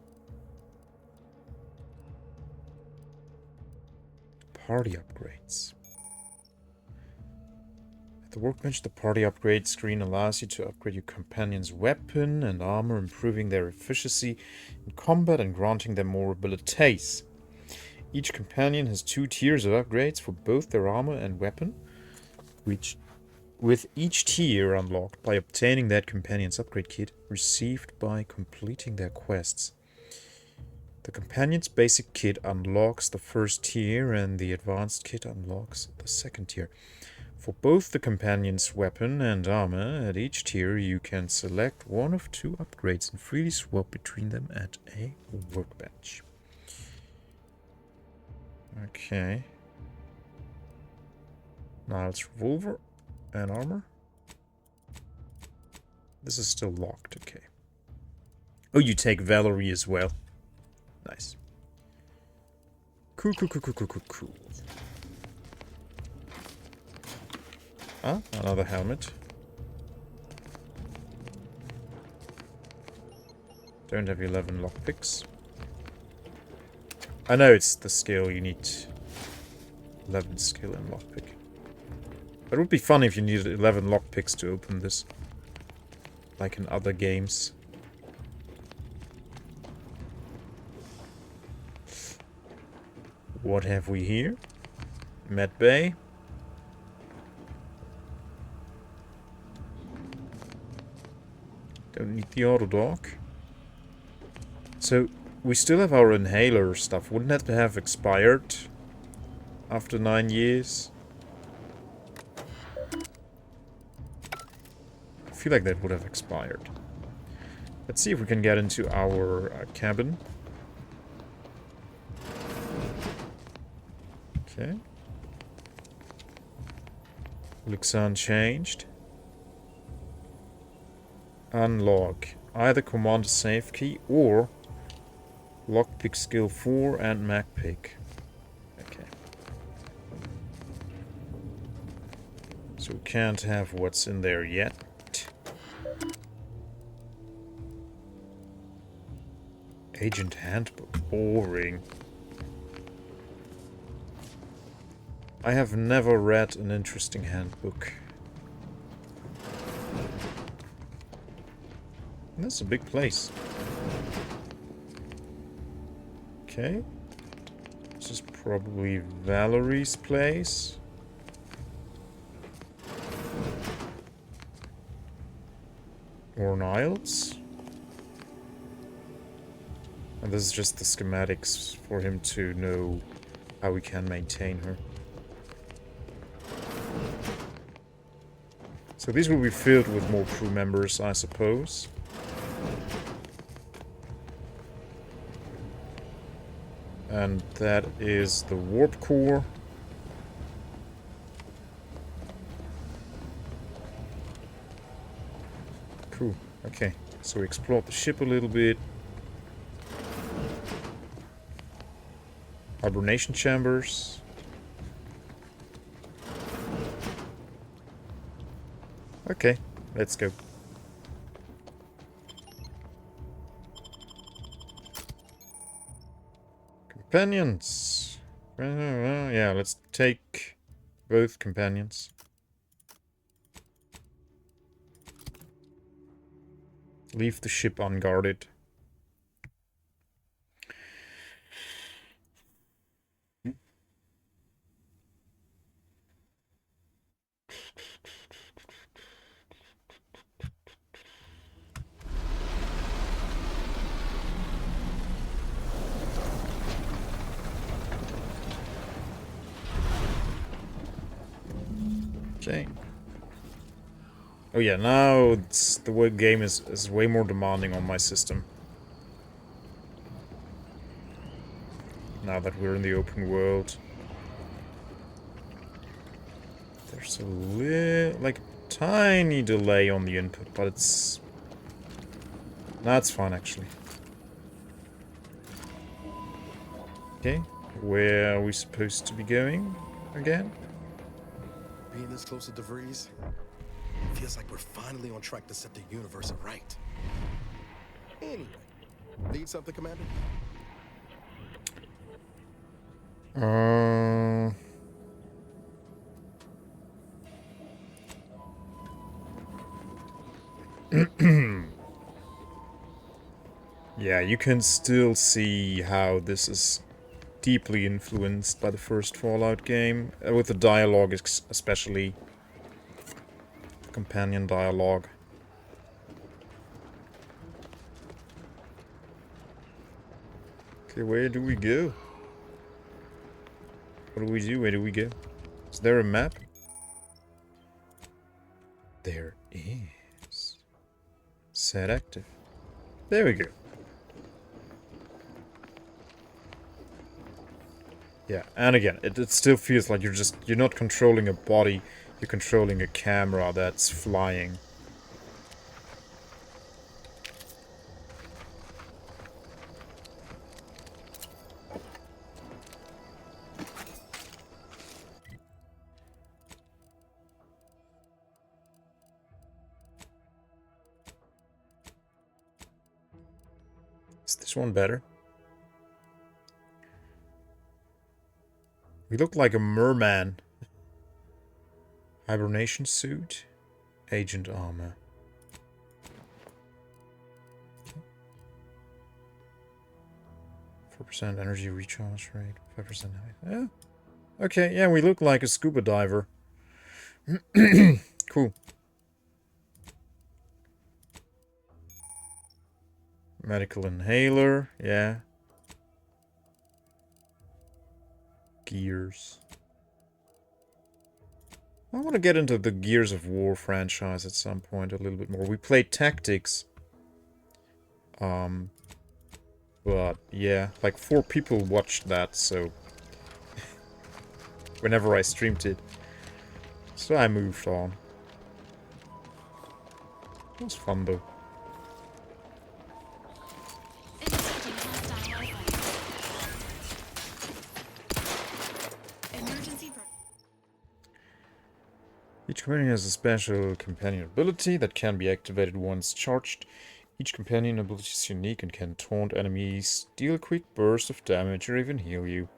Speaker 1: Party upgrades. At the workbench, the party upgrade screen allows you to upgrade your companion's weapon and armor, improving their efficiency in combat and granting them more abilities. Each companion has 2 tiers of upgrades for both their armor and weapon, with each tier unlocked by obtaining that companion's upgrade kit received by completing their quests. The companion's basic kit unlocks the first tier and the advanced kit unlocks the second tier. For both the companion's weapon and armor, at each tier you can select one of 2 upgrades and freely swap between them at a workbench. Okay. Niles revolver and armor. This is still locked, okay. Oh, you take Valerie as well. Nice. Cool, cool, cool, cool, cool, cool, cool. Ah, another helmet. Don't have 11 lockpicks. I know it's the skill, you need 11 skill in lockpick. But it would be fun if you needed 11 lockpicks to open this. Like in other games. What have we here? Med Bay. Don't need the auto dock. So, we still have our inhaler stuff. Wouldn't that have expired after 9 years? I feel like that would have expired. Let's see if we can get into our cabin. Okay. Looks unchanged. Unlock. Either command save key or lockpick skill 4 and mag pick. Okay. So we can't have what's in there yet. Agent handbook. Boring. I have never read an interesting handbook. That's a big place. Okay. This is probably Valerie's place. Or Niles. And this is just the schematics for him to know how we can maintain her. So these will be filled with more crew members, I suppose. And that is the warp core. Cool. Okay. So we explored the ship a little bit. Hibernation chambers. Okay, let's go. Companions. Yeah, let's take both companions. Leave the ship unguarded. Okay. Oh yeah, now the game is way more demanding on my system. Now that we're in the open world. There's a like tiny delay on the input, but it's... That's fine actually. Okay, where are we supposed to be going again?
Speaker 9: Being this close to DeVries, feels like we're finally on track to set the universe right. Anyway, need something, Commander?
Speaker 1: Yeah, you can still see how this is deeply influenced by the first Fallout game, with the dialogue especially. Companion dialogue. Okay, where do we go? What do we do? Where do we go? Is there a map? There is. Set active. There we go. Yeah, and again, it still feels like you're not controlling a body, you're controlling a camera that's flying. this one better? We look like a merman. Hibernation suit. Agent armor. 4% energy recharge rate. 5% height. Yeah. Okay, yeah, we look like a scuba diver. Cool. Medical inhaler, yeah. Gears. I want to get into the Gears of War franchise at some point a little bit more. We played Tactics. But yeah, like 4 people watched that, so whenever I streamed it. So I moved on. It was fun though. Each companion has a special companion ability that can be activated once charged. Each companion ability is unique and can taunt enemies, deal a quick burst of damage, or even heal you.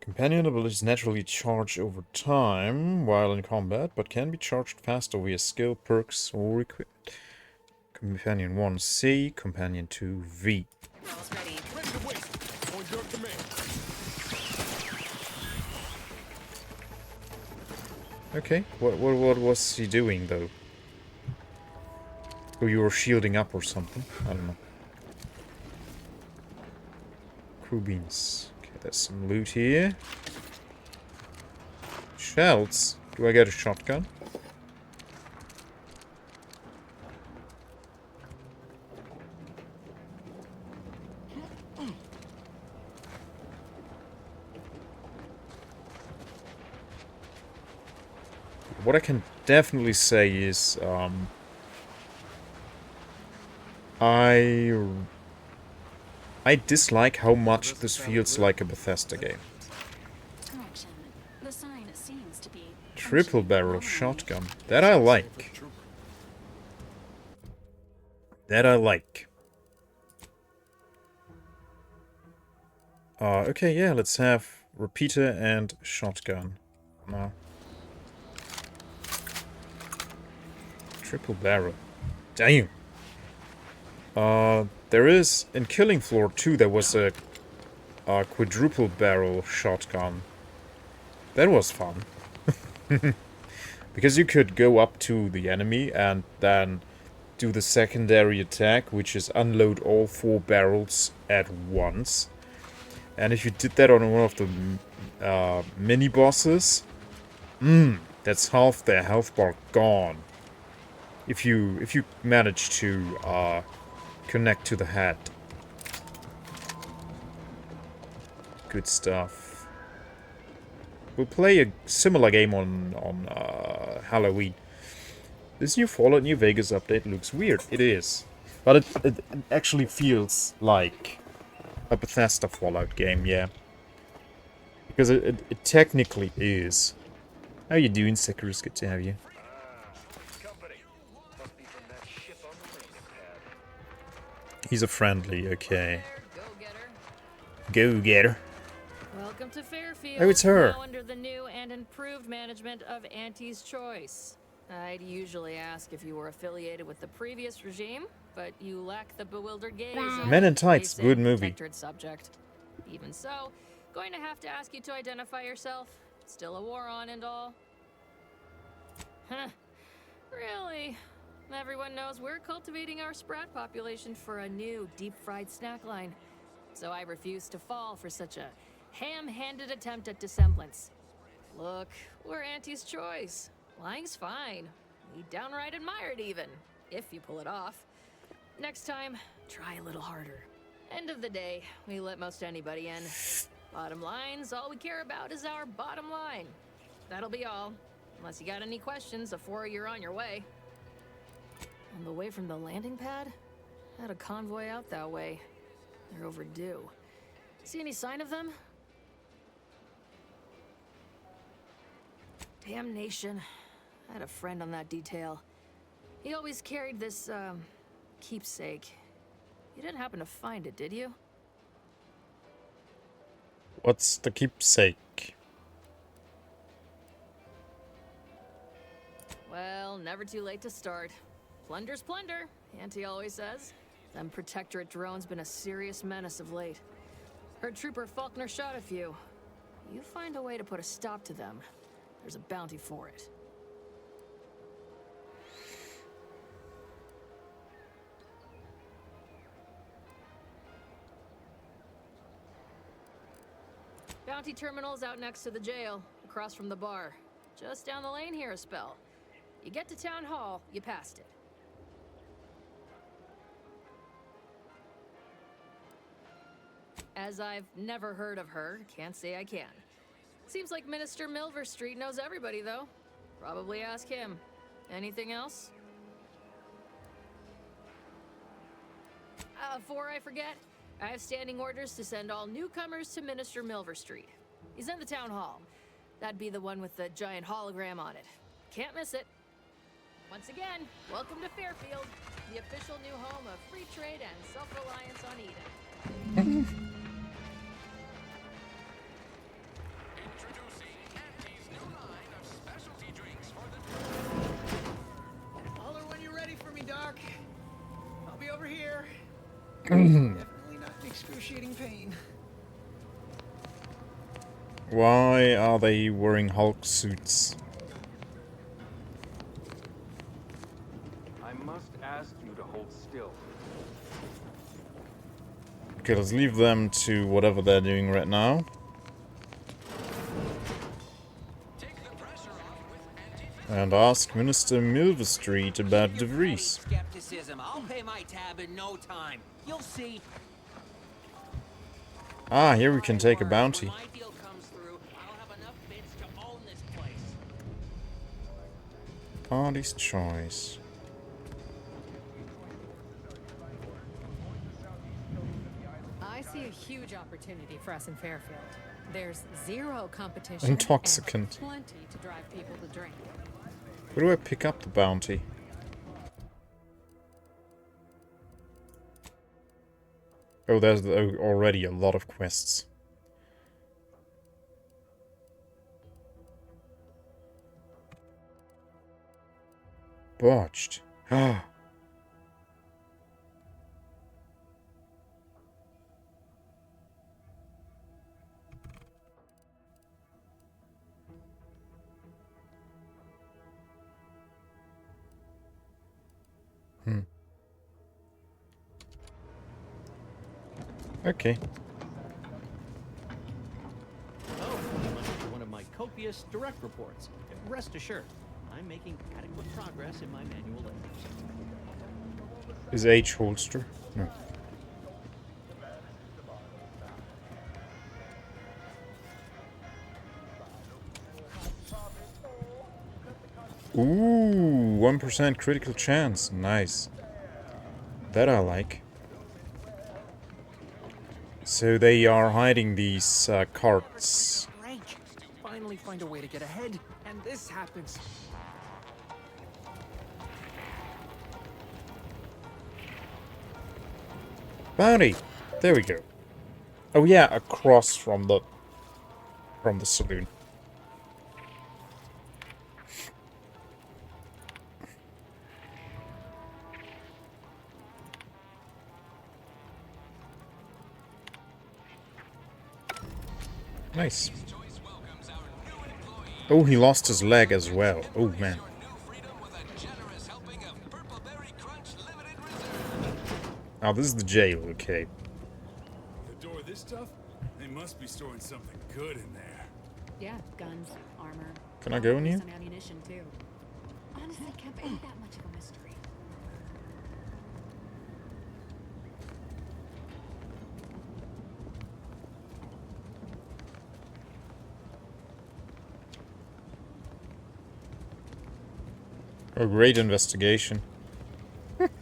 Speaker 1: Companion abilities naturally charge over time while in combat, but can be charged faster via skill, perks, or equipment. Companion 1 C, Companion 2 V. Okay, what was he doing though? Oh, you were shielding up or something? I don't know. Crew beans. Okay, there's some loot here. Shells. Do I get a shotgun? What I can definitely say is, I dislike how much this feels like a Bethesda game. Triple barrel shotgun. That I like. That I like. Okay, yeah, let's have repeater and shotgun. Now. Triple barrel. Damn. There is, in Killing Floor 2, there was a quadruple barrel shotgun. That was fun. Because you could go up to the enemy and then do the secondary attack, which is unload all 4 barrels at once. And if you did that on one of the mini-bosses, that's half their health bar gone. If you manage to connect to the head. Good stuff. We'll play a similar game on Halloween. This new Fallout New Vegas update looks weird. It is. But it actually feels like a Bethesda Fallout game, yeah. Because it technically is. How you doing, Sekurus? Good to have you. He's a friendly, okay. Go-getter.
Speaker 2: Welcome to Fairfield.
Speaker 1: Oh, it's her.
Speaker 2: Now under the new and improved management of Auntie's Choice. I'd usually ask if you were affiliated with the previous regime, but you lack the bewildered gaze of
Speaker 1: Men in Tights,
Speaker 2: basic
Speaker 1: good movie.
Speaker 2: protectorate subject. Even so, going to have to ask you to identify yourself. Still a war on and all. Huh. Really? Everyone knows we're cultivating our sprat population for a new deep-fried snack line. So I refuse to fall for such a ham-handed attempt at dissemblance. Look, we're Auntie's Choice. Lying's fine. We downright admire it even, if you pull it off. Next time, try a little harder. End of the day, we let most anybody in. Bottom line's all we care about is our bottom line. That'll be all. Unless you got any questions before you're on your way. On the way from the landing pad? Had a convoy out that way. They're overdue. See any sign of them? Damnation. I had a friend on that detail. He always carried this, keepsake. You didn't happen to find it, did you?
Speaker 1: What's the keepsake?
Speaker 2: Well, never too late to start. Plunder's plunder, Auntie always says. Them Protectorate drones been a serious menace of late. Heard Trooper Faulkner shot a few. You find a way to put a stop to them, there's a bounty for it. Bounty terminal's out next to the jail, across from the bar. Just down the lane here a spell. You get to Town Hall, you passed it. As I've never heard of her, can't say I can. Seems like Minister Milverstreet knows everybody, though. Probably ask him. Anything else? Before I forget, I have standing orders to send all newcomers to Minister Milverstreet. He's in the town hall. That'd be the one with the giant hologram on it. Can't miss it. Once again, welcome to Fairfield, the official new home of free trade and self-reliance on Eden.
Speaker 5: Holler when you're ready for me, Doc. I'll be over here. Definitely not in excruciating pain.
Speaker 1: Why are they wearing Hulk suits?
Speaker 22: I must ask you to hold still.
Speaker 1: Okay, let's leave them to whatever they're doing right now. And ask Minister Milverstreet about DeVries.
Speaker 23: Skepticism. I'll pay my tab in no time. You'll see.
Speaker 1: Ah, here we can take a bounty.
Speaker 23: My deal comes through. I'll have enough bits to own this place.
Speaker 1: Party's choice.
Speaker 11: I see a huge opportunity for us in Fairfield. There's zero competition.
Speaker 1: Intoxicant.
Speaker 11: And plenty to drive people to drink.
Speaker 1: Where do I pick up the bounty? Oh, there's already a lot of quests. Botched. Ah. Okay.
Speaker 24: Oh, you must be one of my copious direct reports. Rest assured, I'm making adequate progress in my manual labors.
Speaker 1: Is H holster? No. Ooh, 1% critical chance. Nice. That I like. So they are hiding these carts.
Speaker 5: Rank. Finally find a way to get ahead, and this happens.
Speaker 1: Bounty! There we go. Oh yeah, across from the saloon. Nice. Oh, he lost his leg as well. Oh, man. Oh, this is the jail, okay.
Speaker 25: The door this tough? They must be storing something good in there.
Speaker 10: Yeah, guns, armor.
Speaker 1: Can I go in here?
Speaker 10: Some ammunition too. Honestly, Kemp ain't that much of a mystery.
Speaker 1: Oh, great investigation.
Speaker 9: That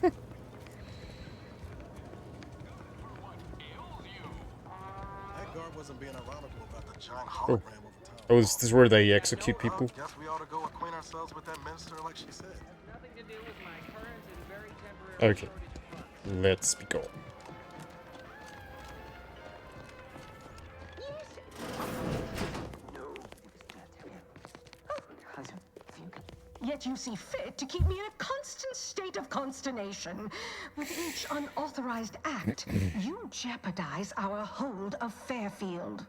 Speaker 9: guard wasn't being ironical about the giant hologram over time.
Speaker 1: Oh, is this where they execute people?
Speaker 9: Guess we ought to go acquaint ourselves with that minister like she said.
Speaker 1: Okay. Let's be going.
Speaker 21: yet you see fit to keep me in a constant state of consternation. With each unauthorized act, you jeopardize our hold of Fairfield.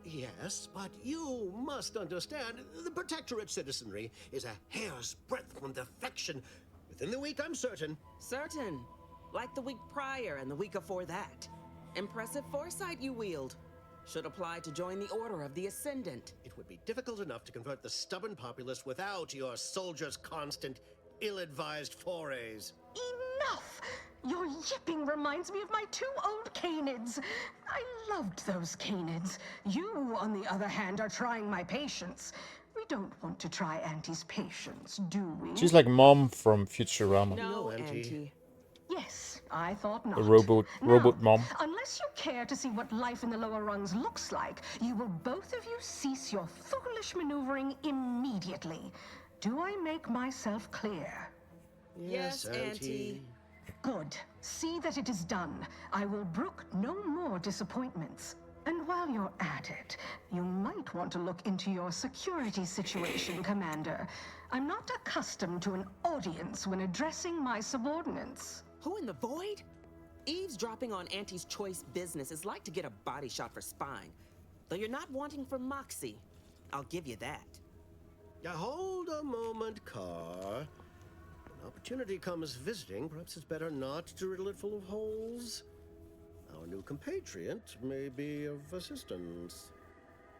Speaker 3: Yes, but you must understand, the Protectorate citizenry is a hair's breadth from defection. Within the week, I'm certain.
Speaker 4: Certain. Like the week prior and the week before that. Impressive foresight you wield. Should apply to join the Order of the Ascendant.
Speaker 3: It would be difficult enough to convert the stubborn populace without your soldiers' constant, ill-advised forays.
Speaker 21: Enough! Your yipping reminds me of my 2 old canids. I loved those canids. You, on the other hand, are trying my patience. We don't want to try Auntie's patience, do we?
Speaker 1: She's like Mom from Futurama.
Speaker 4: No, Auntie.
Speaker 21: Yes, I thought not.
Speaker 1: The robot mom.
Speaker 21: Unless you care to see what life in the lower rungs looks like, you will both of you cease your foolish maneuvering immediately. Do I make myself clear?
Speaker 4: Yes, Auntie.
Speaker 21: Good. See that it is done. I will brook no more disappointments. And while you're at it, you might want to look into your security situation, Commander. I'm not accustomed to an audience when addressing my subordinates.
Speaker 4: Who in the void? Eavesdropping on Auntie's choice business is like to get a body shot for spine. Though you're not wanting for moxie. I'll give you that.
Speaker 3: Now hold a moment, Carr. When opportunity comes visiting, perhaps it's better not to riddle it full of holes. Our new compatriot may be of assistance.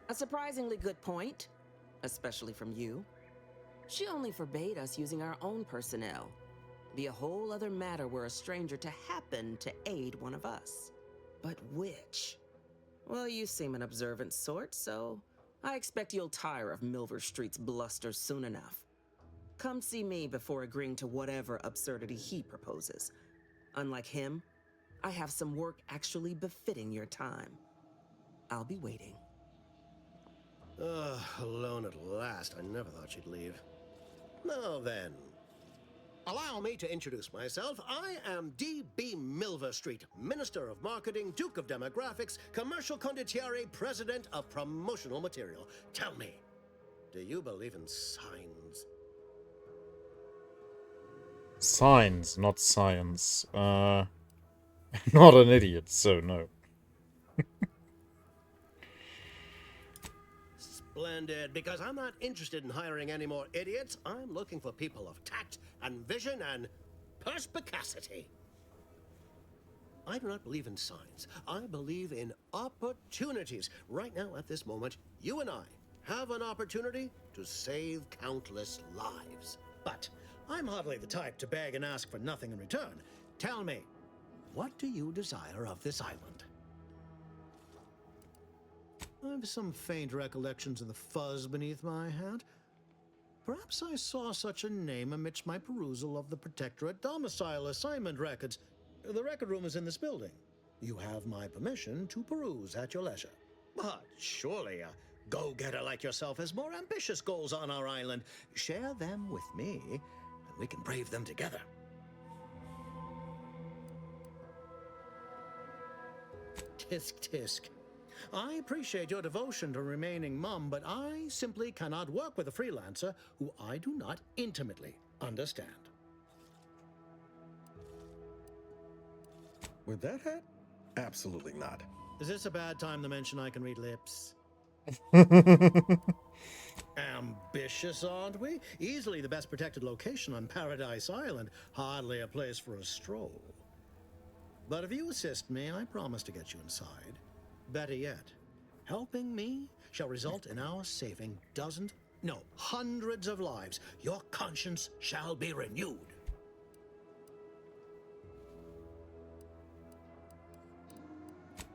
Speaker 4: A surprisingly good point. Especially from you. She only forbade us using our own personnel. Be a whole other matter were a stranger to happen to aid one of us. But which? Well, you seem an observant sort, so I expect you'll tire of Milver Street's bluster soon enough. Come see me before agreeing to whatever absurdity he proposes. Unlike him, I have some work actually befitting your time. I'll be waiting.
Speaker 3: Alone at last. I never thought she'd leave. Now then, allow me to introduce myself. I am D.B. Milver Street, Minister of Marketing, Duke of Demographics, Commercial Condottiere, President of Promotional Material. Tell me, do you believe in signs?
Speaker 1: Signs, not science. Not an idiot, so no.
Speaker 3: Splendid, because I'm not interested in hiring any more idiots. I'm looking for people of tact and vision and perspicacity. I do not believe in signs. I believe in opportunities. Right now, at this moment, you and I have an opportunity to save countless lives. But I'm hardly the type to beg and ask for nothing in return. Tell me, what do you desire of this island? I have some faint recollections of the fuzz beneath my hat. Perhaps I saw such a name amidst my perusal of the Protectorate domicile assignment records. The record room is in this building. You have my permission to peruse at your leisure. But surely a go-getter like yourself has more ambitious goals on our island. Share them with me, and we can brave them together. Tisk tisk. I appreciate your devotion to remaining mum, but I simply cannot work with a freelancer who I do not intimately understand.
Speaker 9: With that hat? Absolutely not.
Speaker 3: Is this a bad time to mention I can read lips? Ambitious, aren't we? Easily the best protected location on Paradise Island. Hardly a place for a stroll. But if you assist me, I promise to get you inside. Better yet, helping me shall result in our saving dozens, no, hundreds of lives. Your conscience shall be renewed.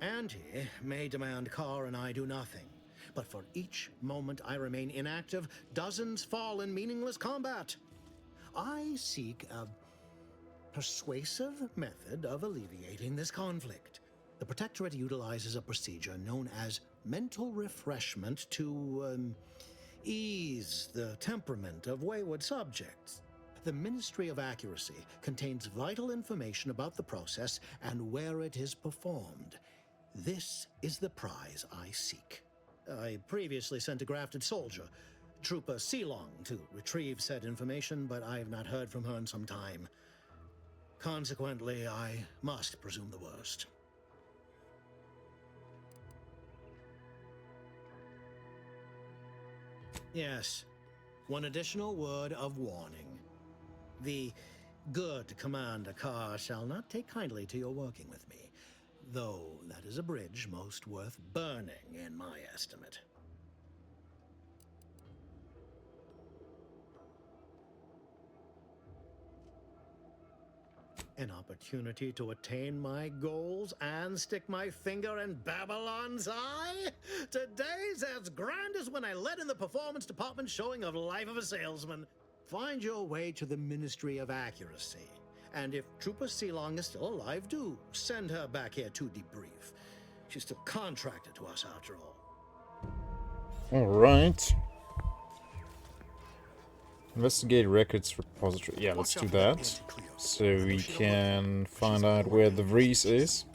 Speaker 3: Auntie may demand Carr and I do nothing, but for each moment I remain inactive, dozens fall in meaningless combat. I seek a persuasive method of alleviating this conflict. The Protectorate utilizes a procedure known as mental refreshment to ease the temperament of wayward subjects. The Ministry of Accuracy contains vital information about the process and where it is performed. This is the prize I seek. I previously sent a grafted soldier. Trooper Sealong to retrieve said information, but I've not heard from her in some time. Consequently, I must presume the worst. Yes, one additional word of warning. The good Commander Carr shall not take kindly to your working with me, though that is a bridge most worth burning in my estimate. An opportunity to attain my goals and stick my finger in Babylon's eye? Today's as grand as when I led in the performance department showing of Life of a Salesman. Find your way to the Ministry of Accuracy. And if Trooper Sealong is still alive, do send her back here to debrief. She's still contracted to us after all.
Speaker 1: Alright. Investigate records repository. Yeah, let's do that. So we can find out where the Vries is.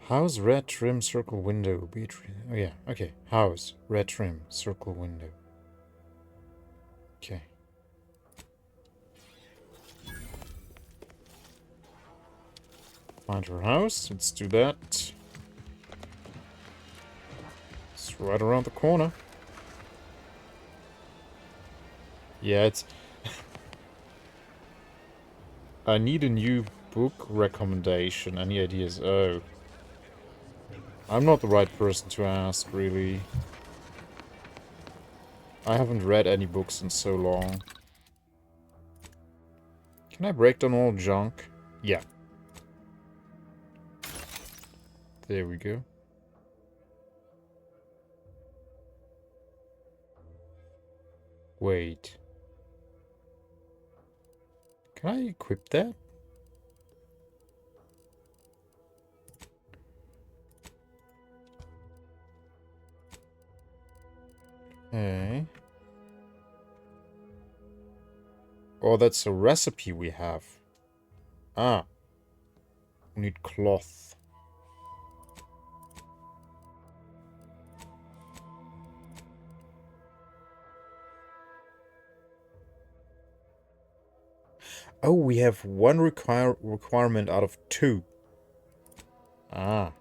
Speaker 1: House red trim circle window. Oh yeah, okay. House red trim circle window. Okay. Find her house. Let's do that. It's right around the corner. Yeah, it's... I need a new book recommendation. Any ideas? Oh. I'm not the right person to ask, really. I haven't read any books in so long. Can I break down all junk? Yeah. There we go. Wait. Can I equip that? Okay. Oh, that's a recipe we have. Ah. We need cloth. Oh, we have one requirement out of 2. Ah.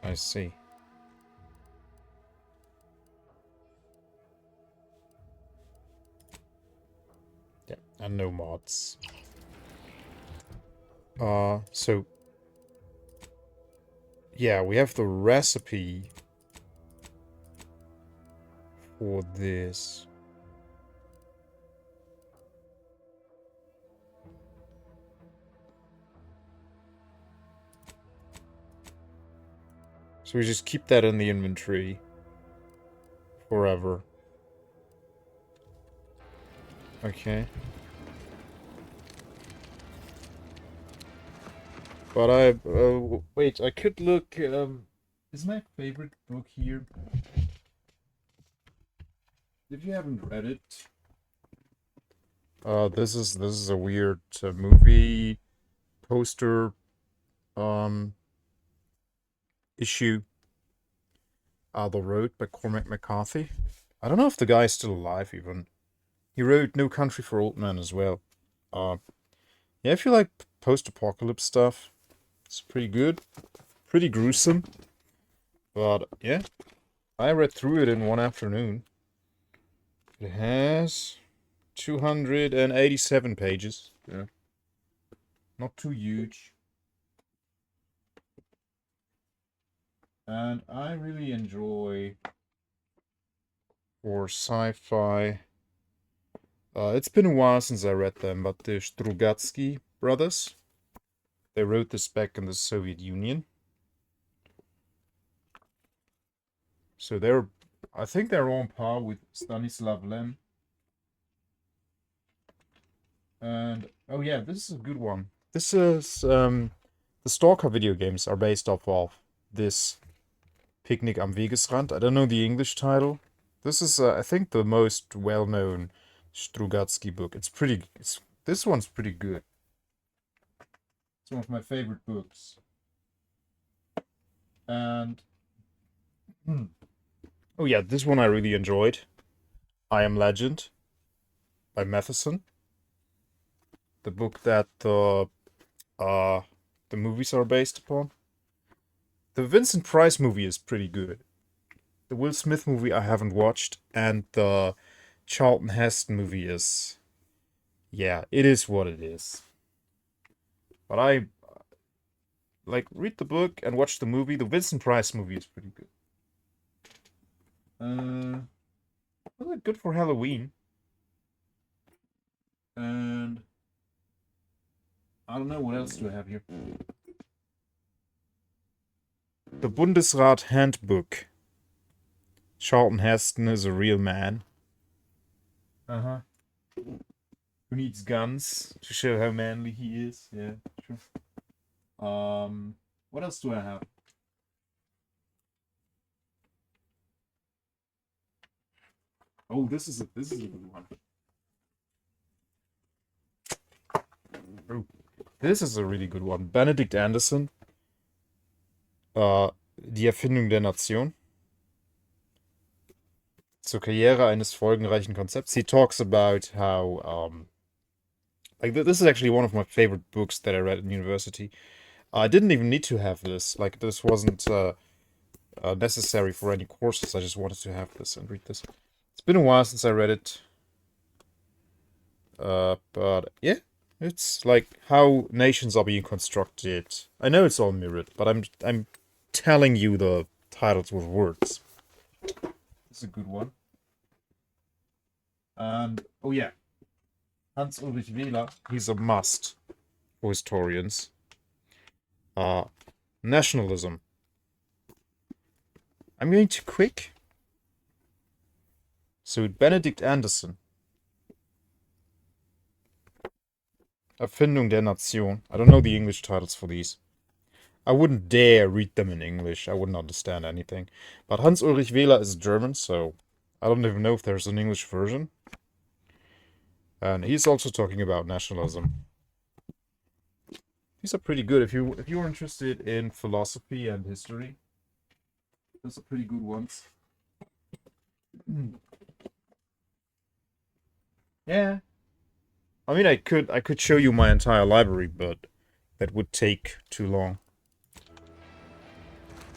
Speaker 1: I see. Yeah, and no mods. So... yeah, we have the recipe for this. So we just keep that in the inventory forever. Okay. But wait, I could look, is my favorite book here? If you haven't read it, this is a weird movie poster, issue. The Road by Cormac McCarthy. I don't know if the guy is still alive even. He wrote No Country for Old Men as well. Yeah, if you like post-apocalypse stuff, it's pretty good. Pretty gruesome. But yeah, I read through it in one afternoon. It has 287 pages. Yeah. Not too huge. And I really enjoy, for sci-fi, it's been a while since I read them, but the Strugatsky brothers, they wrote this back in the Soviet Union. So I think they're on par with Stanislav Lem. And, oh yeah, this is a good one. This is, the Stalker video games are based off of this Picnic am Wegesrand. I don't know the English title. This is, I think, the most well-known Strugatsky book. This one's pretty good. It's one of my favorite books. And oh yeah, this one I really enjoyed. I Am Legend by Matheson. The book that the movies are based upon. The Vincent Price movie is pretty good. The Will Smith movie I haven't watched, and the Charlton Heston movie is, yeah, it is what it is. But I read the book and watch the movie. The Vincent Price movie is pretty good. Well, good for Halloween. And I don't know, what else do I have here? The Bundesrat Handbook. Charlton Heston is a real man. Uh-huh. Who needs guns to show how manly he is. Yeah, sure. What else do I have? Oh, this is a good one. Oh, this is a really good one. Benedict Anderson. Die Erfindung der Nation. Zur Karriere eines folgenreichen Konzepts. He talks about how, this is actually one of my favorite books that I read in university. I didn't even need to have this. Like, this wasn't necessary for any courses. I just wanted to have this and read this. It's been a while since I read it. But yeah, it's like how nations are being constructed. I know it's all mirrored, but I'm telling you the titles with words. This is a good one. And oh yeah, Hans Ulrich Wehler. He's a must for historians. Nationalism. I'm going too quick. So Benedict Anderson. Erfindung der Nation. I don't know the English titles for these. I wouldn't dare read them in English. I wouldn't understand anything. But Hans Ulrich Wehler is German, so I don't even know if there's an English version. And he's also talking about nationalism. These are pretty good. If you're interested in philosophy and history, those are pretty good ones. Yeah. I mean, I could show you my entire library, but that would take too long.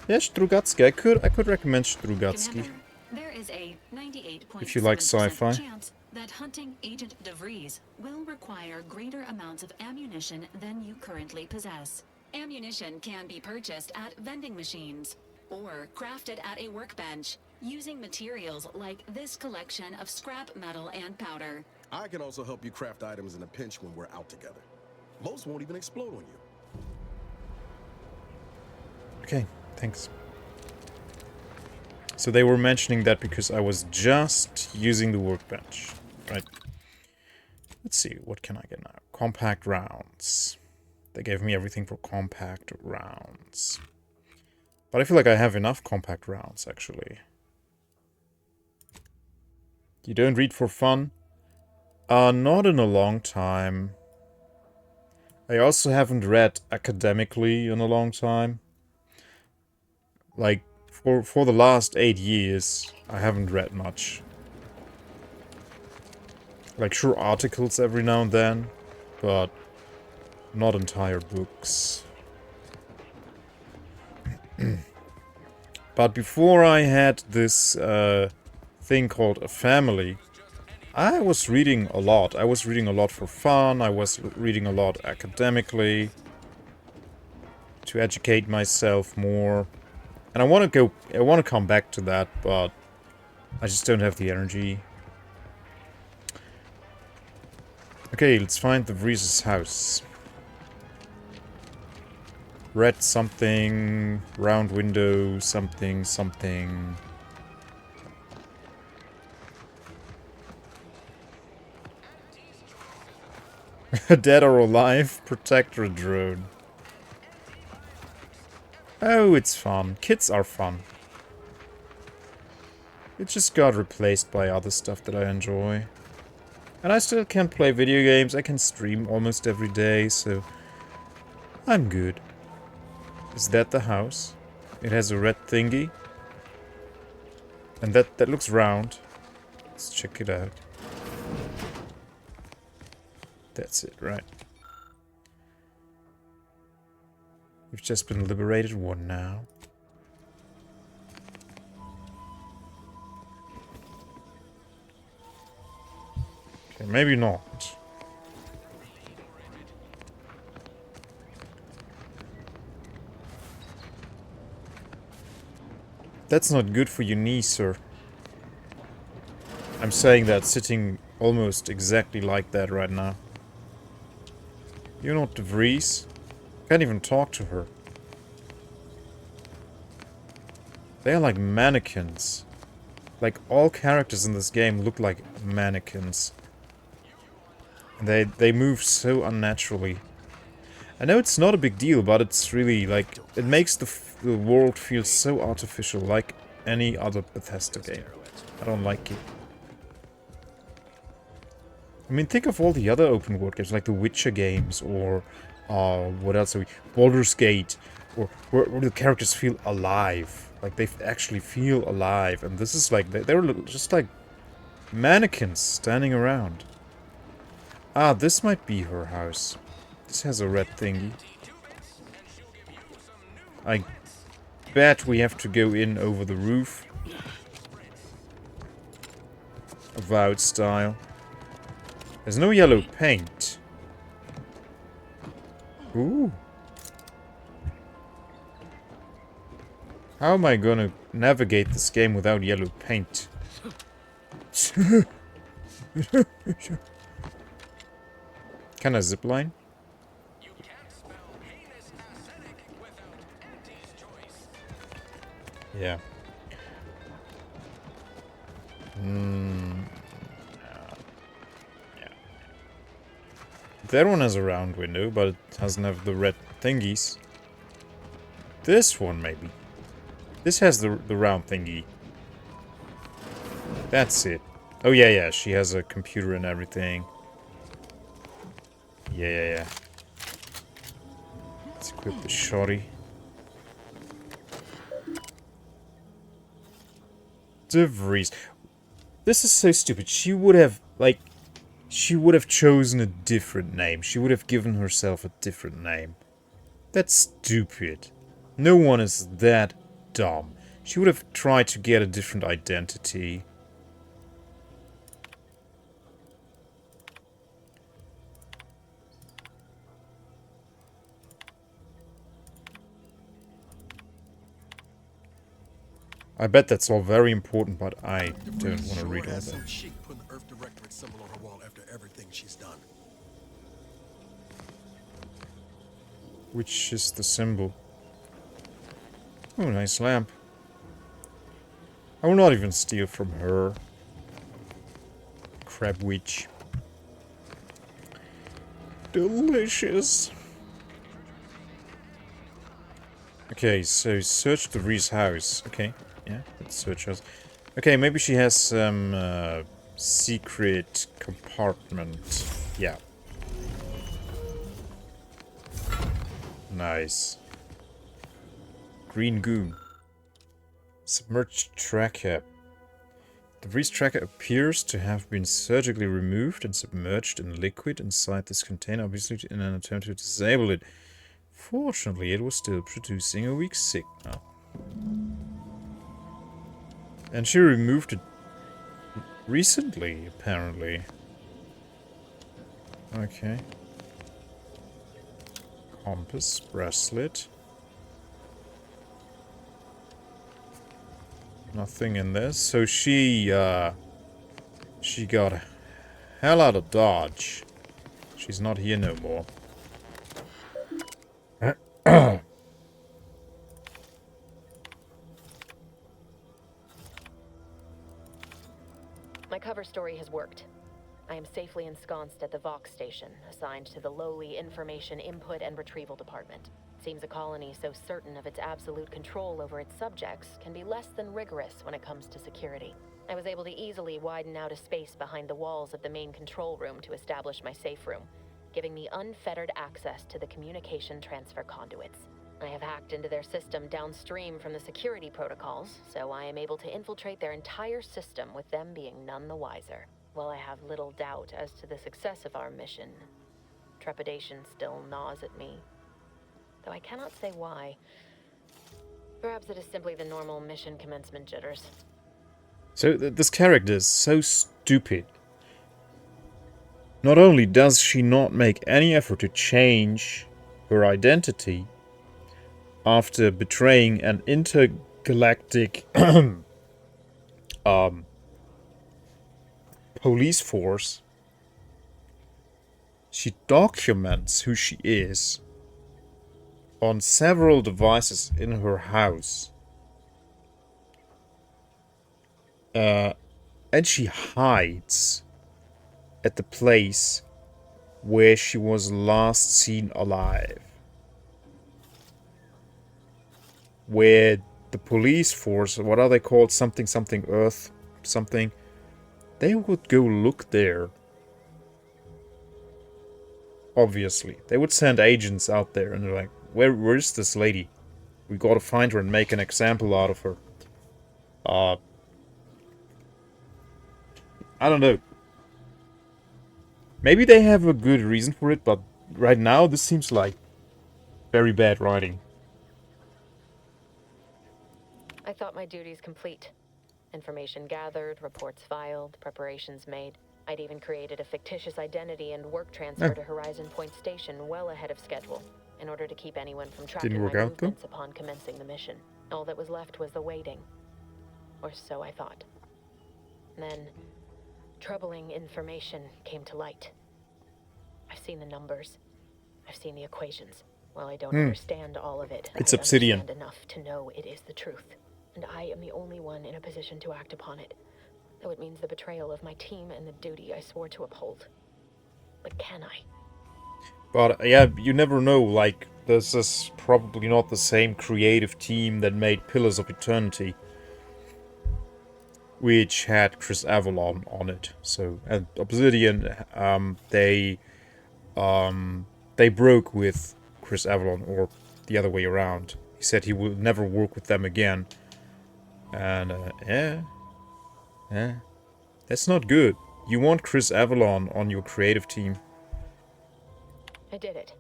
Speaker 1: Yeah, Strugatsky. I could recommend Strugatsky.
Speaker 10: There is a 98.7%
Speaker 1: if you like sci-fi.
Speaker 10: chance that hunting Agent DeVries will require greater amounts of ammunition than you currently possess. Ammunition can be purchased at vending machines or crafted at a workbench using materials like this collection of scrap metal and powder.
Speaker 9: I can also help you craft items in a pinch when we're out together. Most won't even explode on you.
Speaker 1: Okay, thanks. So they were mentioning that because I was just using the workbench, right? Let's see, what can I get now? Compact rounds. They gave me everything for compact rounds. But I feel like I have enough compact rounds, actually. You don't read for fun? Not in a long time. I also haven't read academically in a long time. Like, for the last 8 years, I haven't read much. Like, sure, articles every now and then, but not entire books. But before I had this thing called a family, I was reading a lot. I was reading a lot for fun. I was reading a lot academically to educate myself more. And I want to come back to that, but I just don't have the energy. Okay, let's find the Vries' house. Red something, round window, something, something. Dead or alive, protector drone. Oh, it's fun. Kids are fun. It just got replaced by other stuff that I enjoy. And I still can play video games. I can stream almost every day, so I'm good. Is that the house? It has a red thingy. And that looks round. Let's check it out. That's it, right? We've just been liberated. One now. Okay, maybe not. That's not good for your knee, sir. I'm saying that sitting almost exactly like that right now. You're not De Vries. Can't even talk to her. They are like mannequins. Like, all characters in this game look like mannequins. And they move so unnaturally. I know it's not a big deal, but it's really, like, it makes the world feel so artificial, like any other Bethesda game. I don't like it. I mean, think of all the other open world games, like the Witcher games, or what else are we? Baldur's Gate, or where the characters feel alive, like they actually feel alive. And this is like they're just like mannequins standing around. Ah, this might be her house. This has a red thingy. I bet we have to go in over the roof. Avowed style. There's no yellow paint. Ooh. How am I gonna navigate this game without yellow paint? Can I zipline? Yeah. That one has a round window, but it doesn't have the red thingies. This one, maybe. This has the round thingy. That's it. Oh, yeah, she has a computer and everything. Yeah. Let's equip the shotty. De Vries. This is so stupid. She would have, like... She would have chosen a different name. She would have given herself a different name. That's stupid. No one is that dumb. She would have tried to get a different identity. I bet that's all very important, but I don't want to read all that.
Speaker 9: Put the Earth Directorate symbol on her wall after everything she's done.
Speaker 1: Which is the symbol? Oh, nice lamp. I will not even steal from her. Crab witch. Delicious. Okay, so search De Vries' house. Okay, yeah, let's search her. Okay, maybe she has some secret compartment. Yeah. Nice. Green goo. Submerged tracker. The Vries tracker appears to have been surgically removed and submerged in liquid inside this container, obviously in an attempt to disable it. Fortunately, it was still producing a weak signal. And she removed it recently, apparently. Okay. Compass, bracelet. Nothing in there. So she got hell out of Dodge. She's not here no more.
Speaker 14: My cover story has worked. I am safely ensconced at the Vox station, assigned to the lowly Information Input and Retrieval Department. seems a colony so certain of its absolute control over its subjects can be less than rigorous when it comes to security. I was able to easily widen out a space behind the walls of the main control room to establish my safe room, giving me unfettered access to the communication transfer conduits. I have hacked into their system downstream from the security protocols, so I am able to infiltrate their entire system with them being none the wiser. While I have little doubt as to the success of our mission, trepidation still gnaws at me. Though I cannot say why. Perhaps it is simply the normal mission commencement jitters.
Speaker 1: So this character is so stupid. Not only does she not make any effort to change her identity after betraying an intergalactic police force, she documents who she is on several devices in her house. And she hides at the place where she was last seen alive. Where the police force, what are they called? Something Earth, something. They would go look there. Obviously. They would send agents out there and they're like, where is this lady? We gotta find her and make an example out of her. I don't know. Maybe they have a good reason for it, but right now this seems like very bad writing.
Speaker 14: I thought my duties complete. Information gathered, reports filed, preparations made. I'd even created a fictitious identity and work transfer to Horizon Point Station well ahead of schedule, in order to keep anyone from tracking my movements upon commencing the mission. All that was left was the waiting. Or so I thought. Then, troubling information came to light. I've seen the numbers. I've seen the equations. While I don't understand all of it,
Speaker 1: it's
Speaker 14: I
Speaker 1: Obsidian.
Speaker 14: understand enough to know it is the truth. And I am the only one in a position to act upon it. Though it means the betrayal of my team and the duty I swore to uphold. But can I?
Speaker 1: But yeah, you never know, like, this is probably not the same creative team that made Pillars of Eternity, which had Chris Avalon on it. So, and Obsidian, they broke with Chris Avalon, or the other way around. He said he would never work with them again. And, yeah, that's not good. You want Chris Avalon on your creative team.
Speaker 14: I did it.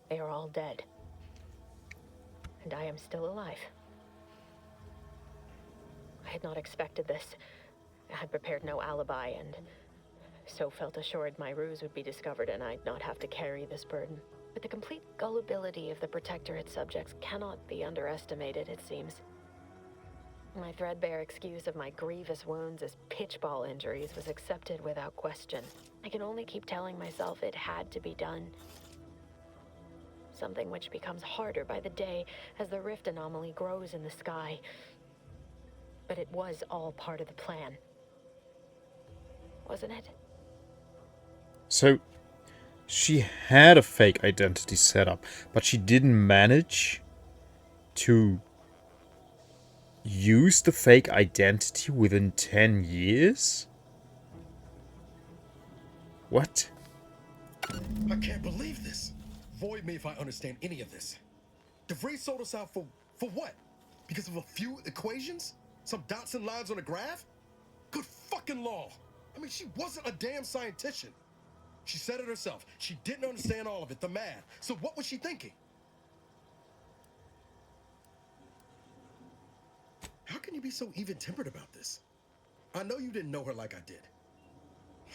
Speaker 14: They are all dead. And I am still alive. I had not expected this. I had prepared no alibi, and so felt assured my ruse would be discovered and I'd not have to carry this burden. But the complete gullibility of the Protectorate subjects cannot be underestimated, it seems. My threadbare excuse of my grievous wounds as pitchball injuries was accepted without question. I can only keep telling myself it had to be done. Something which becomes harder by the day as the rift anomaly grows in the sky. But it was all part of the plan. Wasn't it?
Speaker 1: So, she had a fake identity set up, but she didn't manage to use the fake identity within 10 years? What?
Speaker 9: I can't believe this. Void me if I understand any of this. DeVries sold us out for what? Because of a few equations? Some dots and lines on a graph? Good fucking law. I mean, she wasn't a damn scientist. She said it herself. She didn't understand all of it, the math. So what was she thinking? How can you be so even-tempered about this? I know you didn't know her like I did.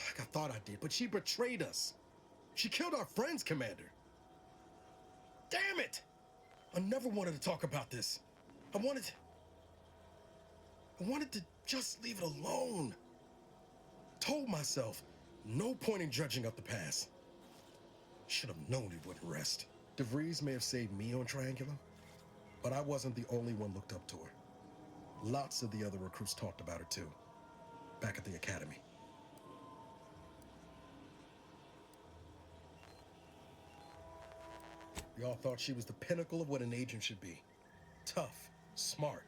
Speaker 9: Like I thought I did, but she betrayed us. She killed our friends, Commander. Damn it! I never wanted to talk about this. I wanted to just leave it alone. Told myself, no point in dredging up the past. Should have known it wouldn't rest. DeVries may have saved me on Triangulum, but I wasn't the only one looked up to her. Lots of the other recruits talked about her too, back at the academy. Y'all thought she was the pinnacle of what an agent should be. Tough, smart.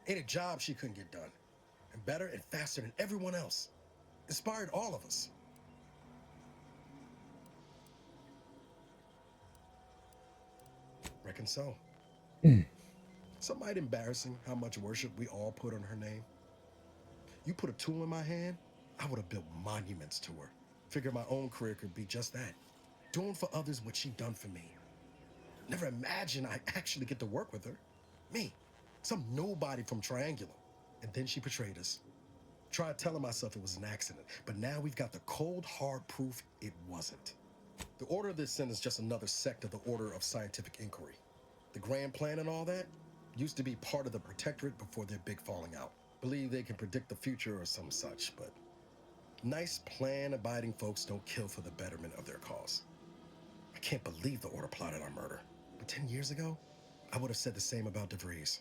Speaker 9: Ain't a job she couldn't get done. And better and faster than everyone else. Inspired all of us. Reckon so. Some might embarrassing how much worship we all put on her name. You put a tool in my hand, I would have built monuments to her. Figured my own career could be just that. Doing for others what she done for me. Never imagined I'd actually get to work with her. Me, some nobody from Triangulum. And then she betrayed us. Tried telling myself it was an accident, but now we've got the cold, hard proof it wasn't. The Order of the Ascent is just another sect of the Order of Scientific Inquiry. The grand plan and all that used to be part of the Protectorate before their big falling out. Believe they can predict the future or some such, but nice plan-abiding folks don't kill for the betterment of their cause. I can't believe the Order plotted our murder. But 10 years ago, I would have said the same about DeVries.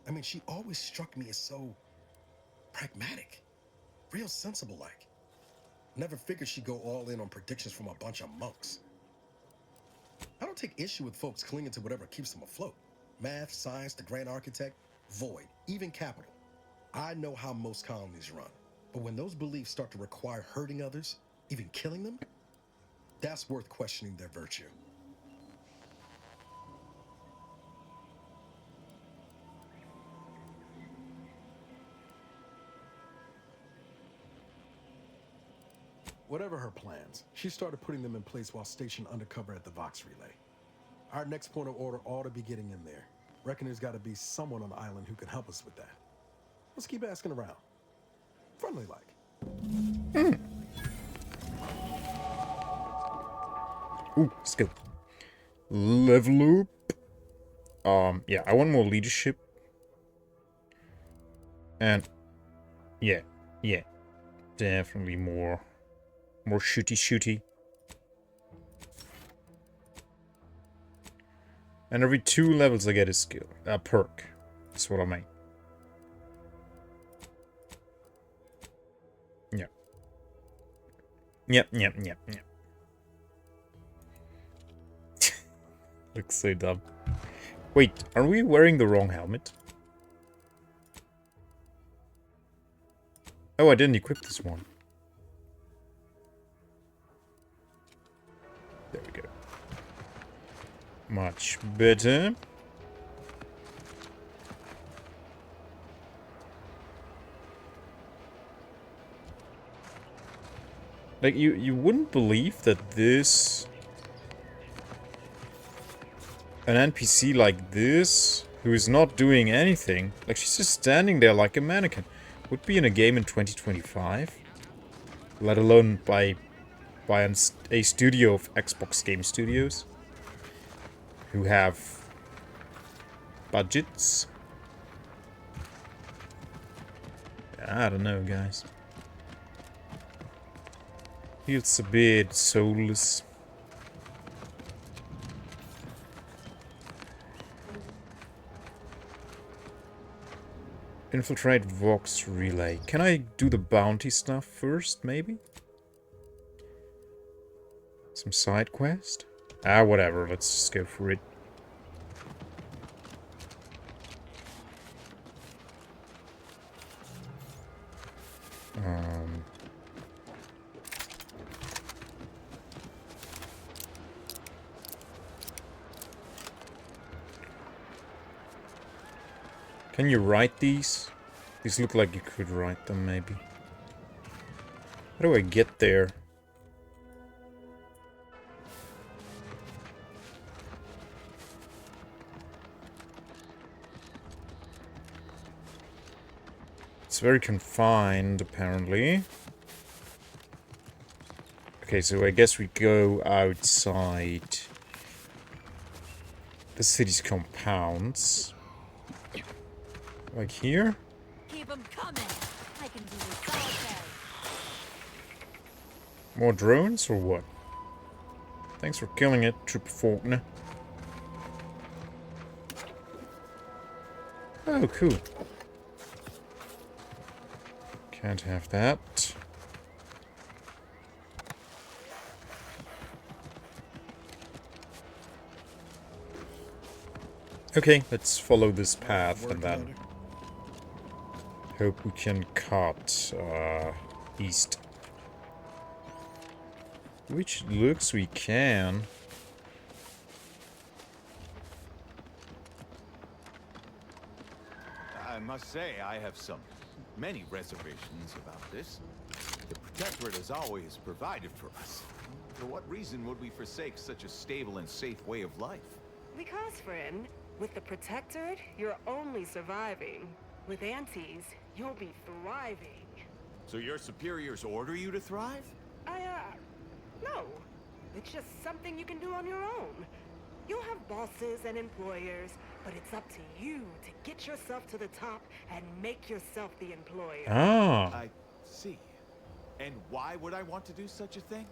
Speaker 9: I mean, she always struck me as so pragmatic, real sensible-like. Never figured she'd go all in on predictions from a bunch of monks. I don't take issue with folks clinging to whatever keeps them afloat. Math, science, the grand architect, void, even capital. I know how most colonies run. But when those beliefs start to require hurting others, even killing them, that's worth questioning their virtue. Whatever her plans, she started putting them in place while stationed undercover at the Vox Relay. Our next point of order ought to be getting in there. Reckon there's got to be someone on the island who can help us with that. Let's keep asking around. Friendly like.
Speaker 1: Ooh, skill. Level up. Yeah, I want more leadership. And yeah. Definitely more shooty. And every 2 levels I get a skill. A perk. That's what I mean. Yep. Looks so dumb. Wait, are we wearing the wrong helmet? Oh, I didn't equip this one. There we go. Much better. Like, you wouldn't believe that this... An NPC like this, who is not doing anything, like she's just standing there like a mannequin, would be in a game in 2025. Let alone by a studio of Xbox Game Studios. Who have budgets. I don't know, guys. Feels a bit soulless. Infiltrate Vox Relay. Can I do the bounty stuff first, maybe? Some side quest? Ah, whatever. Let's just go for it. Can you write these? These look like you could write them, maybe. How do I get there? It's very confined, apparently. Okay, so I guess we go outside the city's compounds. Like here?
Speaker 19: Keep 'em coming. I can do this all day.
Speaker 1: More drones or what? Thanks for killing it, Trooper Faulkner. Oh, cool. Can't have that. Okay, let's follow this path and then hope we can cut east. Which looks we can.
Speaker 6: I must say, I have many reservations about this. The Protectorate has always provided for us. For what reason would we forsake such a stable and safe way of life?
Speaker 7: Because, friend, with the Protectorate, you're only surviving. With Antes, you'll be thriving.
Speaker 6: So your superiors order you to thrive?
Speaker 7: No. It's just something you can do on your own. You'll have bosses and employers, but it's up to you to get yourself to the top and make yourself the employer.
Speaker 1: Ah.
Speaker 6: I see. And why would I want to do such a thing?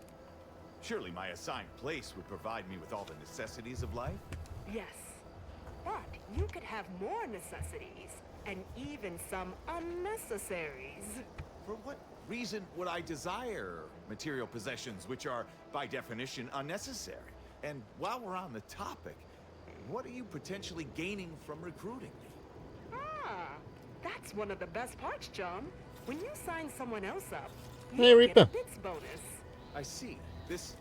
Speaker 6: Surely my assigned place would provide me with all the necessities of life?
Speaker 7: Yes. But you could have more necessities, and even some unnecessaries.
Speaker 6: For what reason would I desire material possessions which are, by definition, unnecessary? And while we're on the topic, what are you potentially gaining from recruiting me?
Speaker 7: That's one of the best parts, John. When you sign someone else up,
Speaker 1: Hey,
Speaker 7: you
Speaker 1: Reaper.
Speaker 7: get a bits bonus.
Speaker 6: I see. This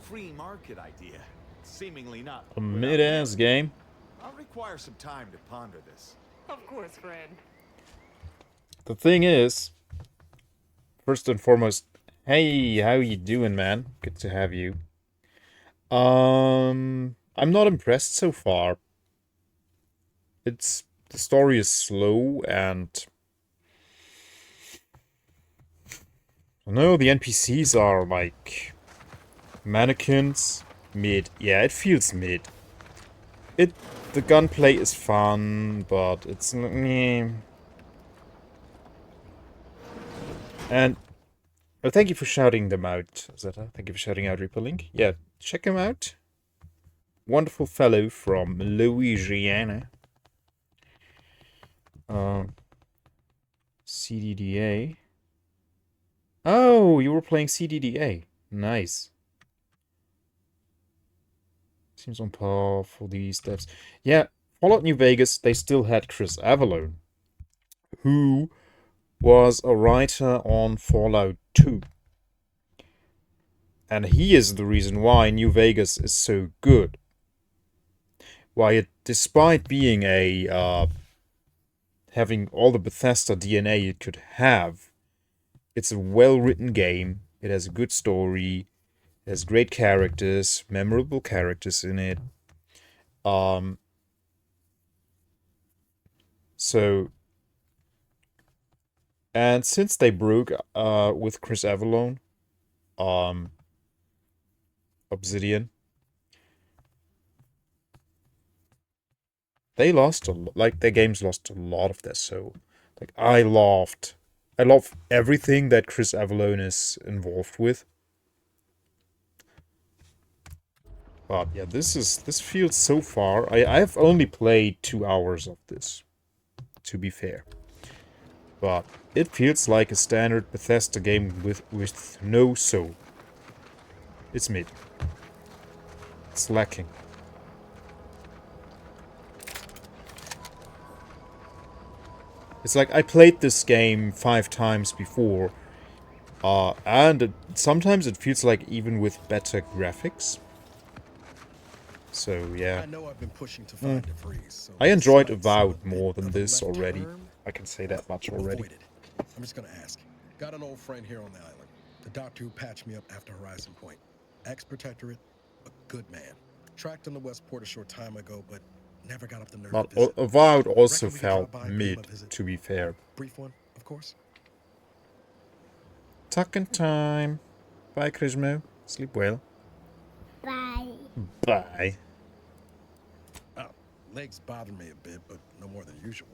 Speaker 6: free market idea, seemingly not
Speaker 1: A mid-ass game.
Speaker 6: I'll require some time to ponder this.
Speaker 7: Of course, friend.
Speaker 1: The thing is, first and foremost, hey, how you doing, man? Good to have you. I'm not impressed so far. The story is slow and no, the NPCs are like mannequins. Mid. Yeah, it feels mid. The gunplay is fun, but it's meh. And thank you for shouting them out, Zeta. Thank you for shouting out Reaper Link. Yeah, check him out. Wonderful fellow from Louisiana. CDDA. Oh, you were playing CDDA. Nice. Seems on par for these devs. Yeah, Fallout New Vegas, they still had Chris Avellone, who was a writer on Fallout 2. And he is the reason why New Vegas is so good. Why it, despite being a having all the Bethesda DNA it could have, it's a well-written game. It has a good story. It has great characters, memorable characters in it. And since they broke with Chris Avellone, Obsidian, they lost their games lost a lot of their soul. Like I love everything that Chris Avellone is involved with. But yeah, this feels so far. I've only played 2 hours of this, to be fair. But it feels like a standard Bethesda game with no soul. It's mid. It's lacking. It's like I played this game 5 times before, and sometimes it feels like even with better graphics. So yeah.
Speaker 9: I know I've been pushing to find DeVries, so
Speaker 1: I enjoyed Avowed more than this already. I can say that much already.
Speaker 9: I'm just gonna ask. Got an old friend here on the island. The doctor who patched me up after Horizon Point. Ex-Protectorate, a good man. Tracked him to Westport a short time ago, but never got up the nerve
Speaker 1: But
Speaker 9: to visit.
Speaker 1: Avowed also
Speaker 9: Reckon we could
Speaker 1: felt
Speaker 9: drop by and pay him
Speaker 1: mid,
Speaker 9: a visit.
Speaker 1: to be fair.
Speaker 9: Brief one, of course.
Speaker 1: Tucking time. Bye, Krishmo. Sleep well.
Speaker 8: Bye.
Speaker 1: Bye.
Speaker 9: Oh, legs bother me a bit, but no more than usual.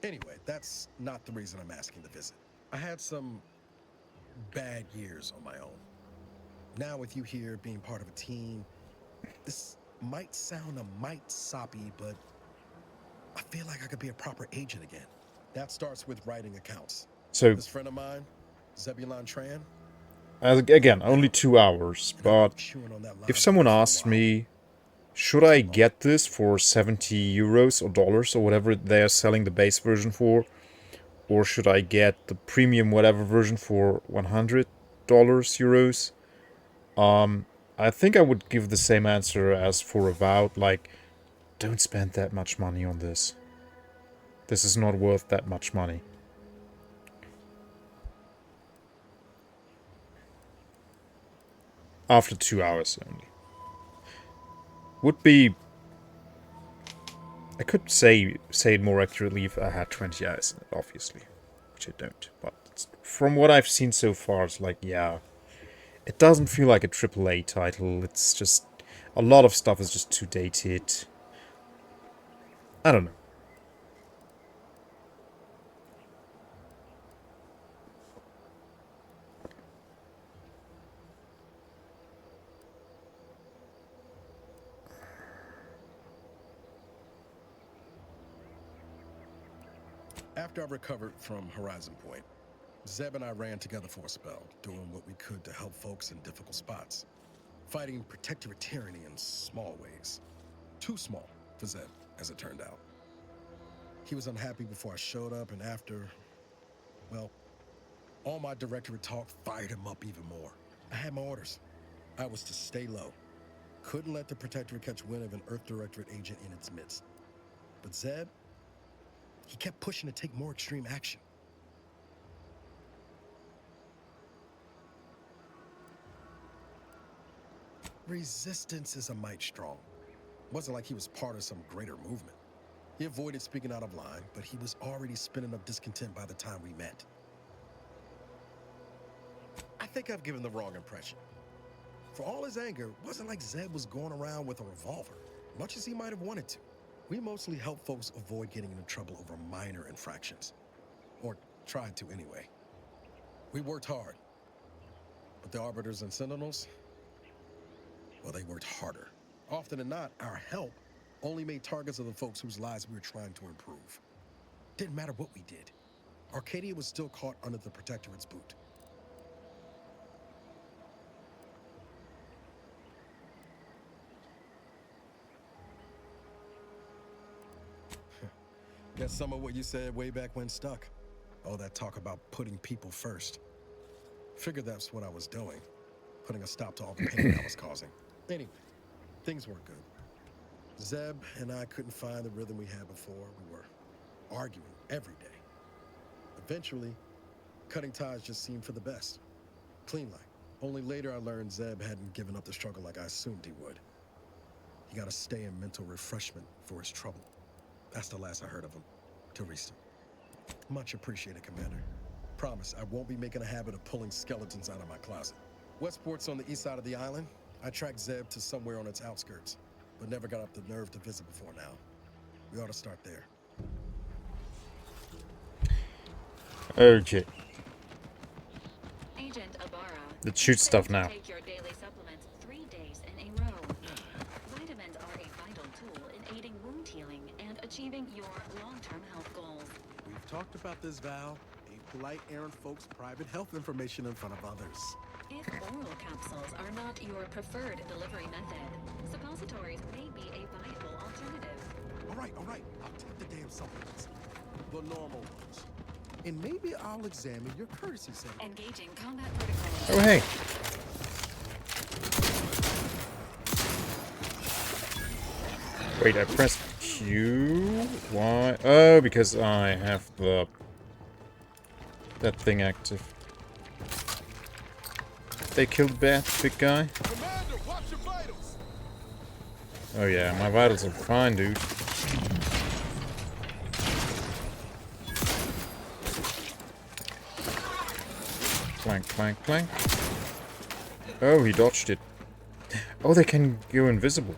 Speaker 9: Anyway, that's not the reason I'm asking the visit. I had some bad years on my own. Now with you here being part of a team, this might sound a mite soppy, but I feel like I could be a proper agent again. That starts with writing accounts.
Speaker 1: So
Speaker 9: This friend of mine, Zebulon Tran,
Speaker 1: again, only 2 hours, but if someone asked me Should I get this for 70 euros or dollars or whatever they are selling the base version for? Or should I get the premium whatever version for $100 euros? I think I would give the same answer as for Avowed, like, don't spend that much money on this. This is not worth that much money. After 2 hours only. Would be... I could say it more accurately if I had 20 hours, obviously. Which I don't. But from what I've seen so far, it's like, yeah... It doesn't feel like a AAA title. It's just... A lot of stuff is just too dated. I don't know.
Speaker 9: After I recovered from Horizon Point, Zeb and I ran together for a spell, doing what we could to help folks in difficult spots. Fighting protectorate tyranny in small ways. Too small for Zeb, as it turned out. He was unhappy before I showed up, and after, well, all my directorate talk fired him up even more. I had my orders. I was to stay low. Couldn't let the protectorate catch wind of an Earth Directorate agent in its midst. But Zeb, he kept pushing to take more extreme action. Resistance is a mite strong. Wasn't like he was part of some greater movement. He avoided speaking out of line, but he was already spinning up discontent by the time we met. I think I've given the wrong impression. For all his anger, it wasn't like Zeb was going around with a revolver, much as he might have wanted to. We mostly help folks avoid getting into trouble over minor infractions. Or tried to anyway. We worked hard. But the Arbiters and Sentinels, well, they worked harder. Often than not, our help only made targets of the folks whose lives we were trying to improve. Didn't matter what we did. Arcadia was still caught under the Protectorate's boot. Guess some of what you said way back when stuck. All that talk about putting people first. Figured that's what I was doing. Putting a stop to all the pain I was causing. Anyway, things weren't good. Zeb and I couldn't find the rhythm we had before. We were arguing every day. Eventually, cutting ties just seemed for the best. Clean like. Only later I learned Zeb hadn't given up the struggle like I assumed he would. He got to stay in mental refreshment for his trouble. That's the last I heard of him. Till recent. Much appreciated, Commander. Promise, I won't be making a habit of pulling skeletons out of my closet. Westport's on the east side of the island. I tracked Zeb to somewhere on its outskirts, but never got up the nerve to visit before now. We ought to start there.
Speaker 1: Okay.
Speaker 10: Agent Ibarra.
Speaker 1: Let's shoot stuff now.
Speaker 10: Take your daily supplements 3 days in a row. Vitamins are a vital tool in aiding wound healing and achieving your long-term health goals.
Speaker 9: We've talked about this, Val. Ain't polite airing folks' private health information in front of others.
Speaker 10: If oral capsules are not your preferred delivery method, suppositories may be a viable alternative.
Speaker 9: All right. I'll take the damn supplements. The normal ones. And maybe I'll examine your courtesy setting.
Speaker 10: Engaging combat protocols.
Speaker 1: Oh, hey. Wait, I pressed Q? Why? Oh, because I have that thing active. They killed big guy?
Speaker 16: Commander, watch your vitals.
Speaker 1: Oh yeah, my vitals are fine, dude. Clank, clank, clank. Oh, he dodged it. Oh, they can go invisible.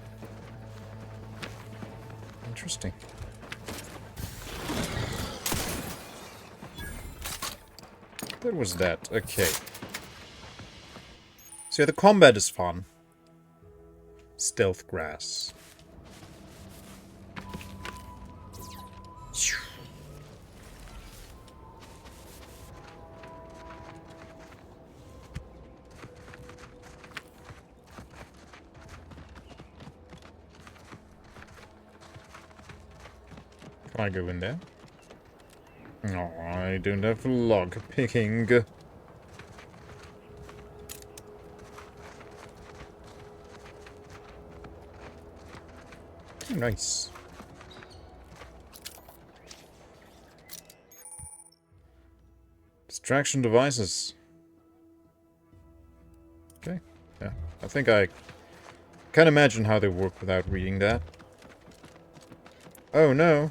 Speaker 1: Interesting. What was that? Okay. So yeah, the combat is fun. Stealth grass. I go in there? No, I don't have log picking. Nice. Distraction devices. Okay, yeah. I think I can imagine how they work without reading that. Oh no.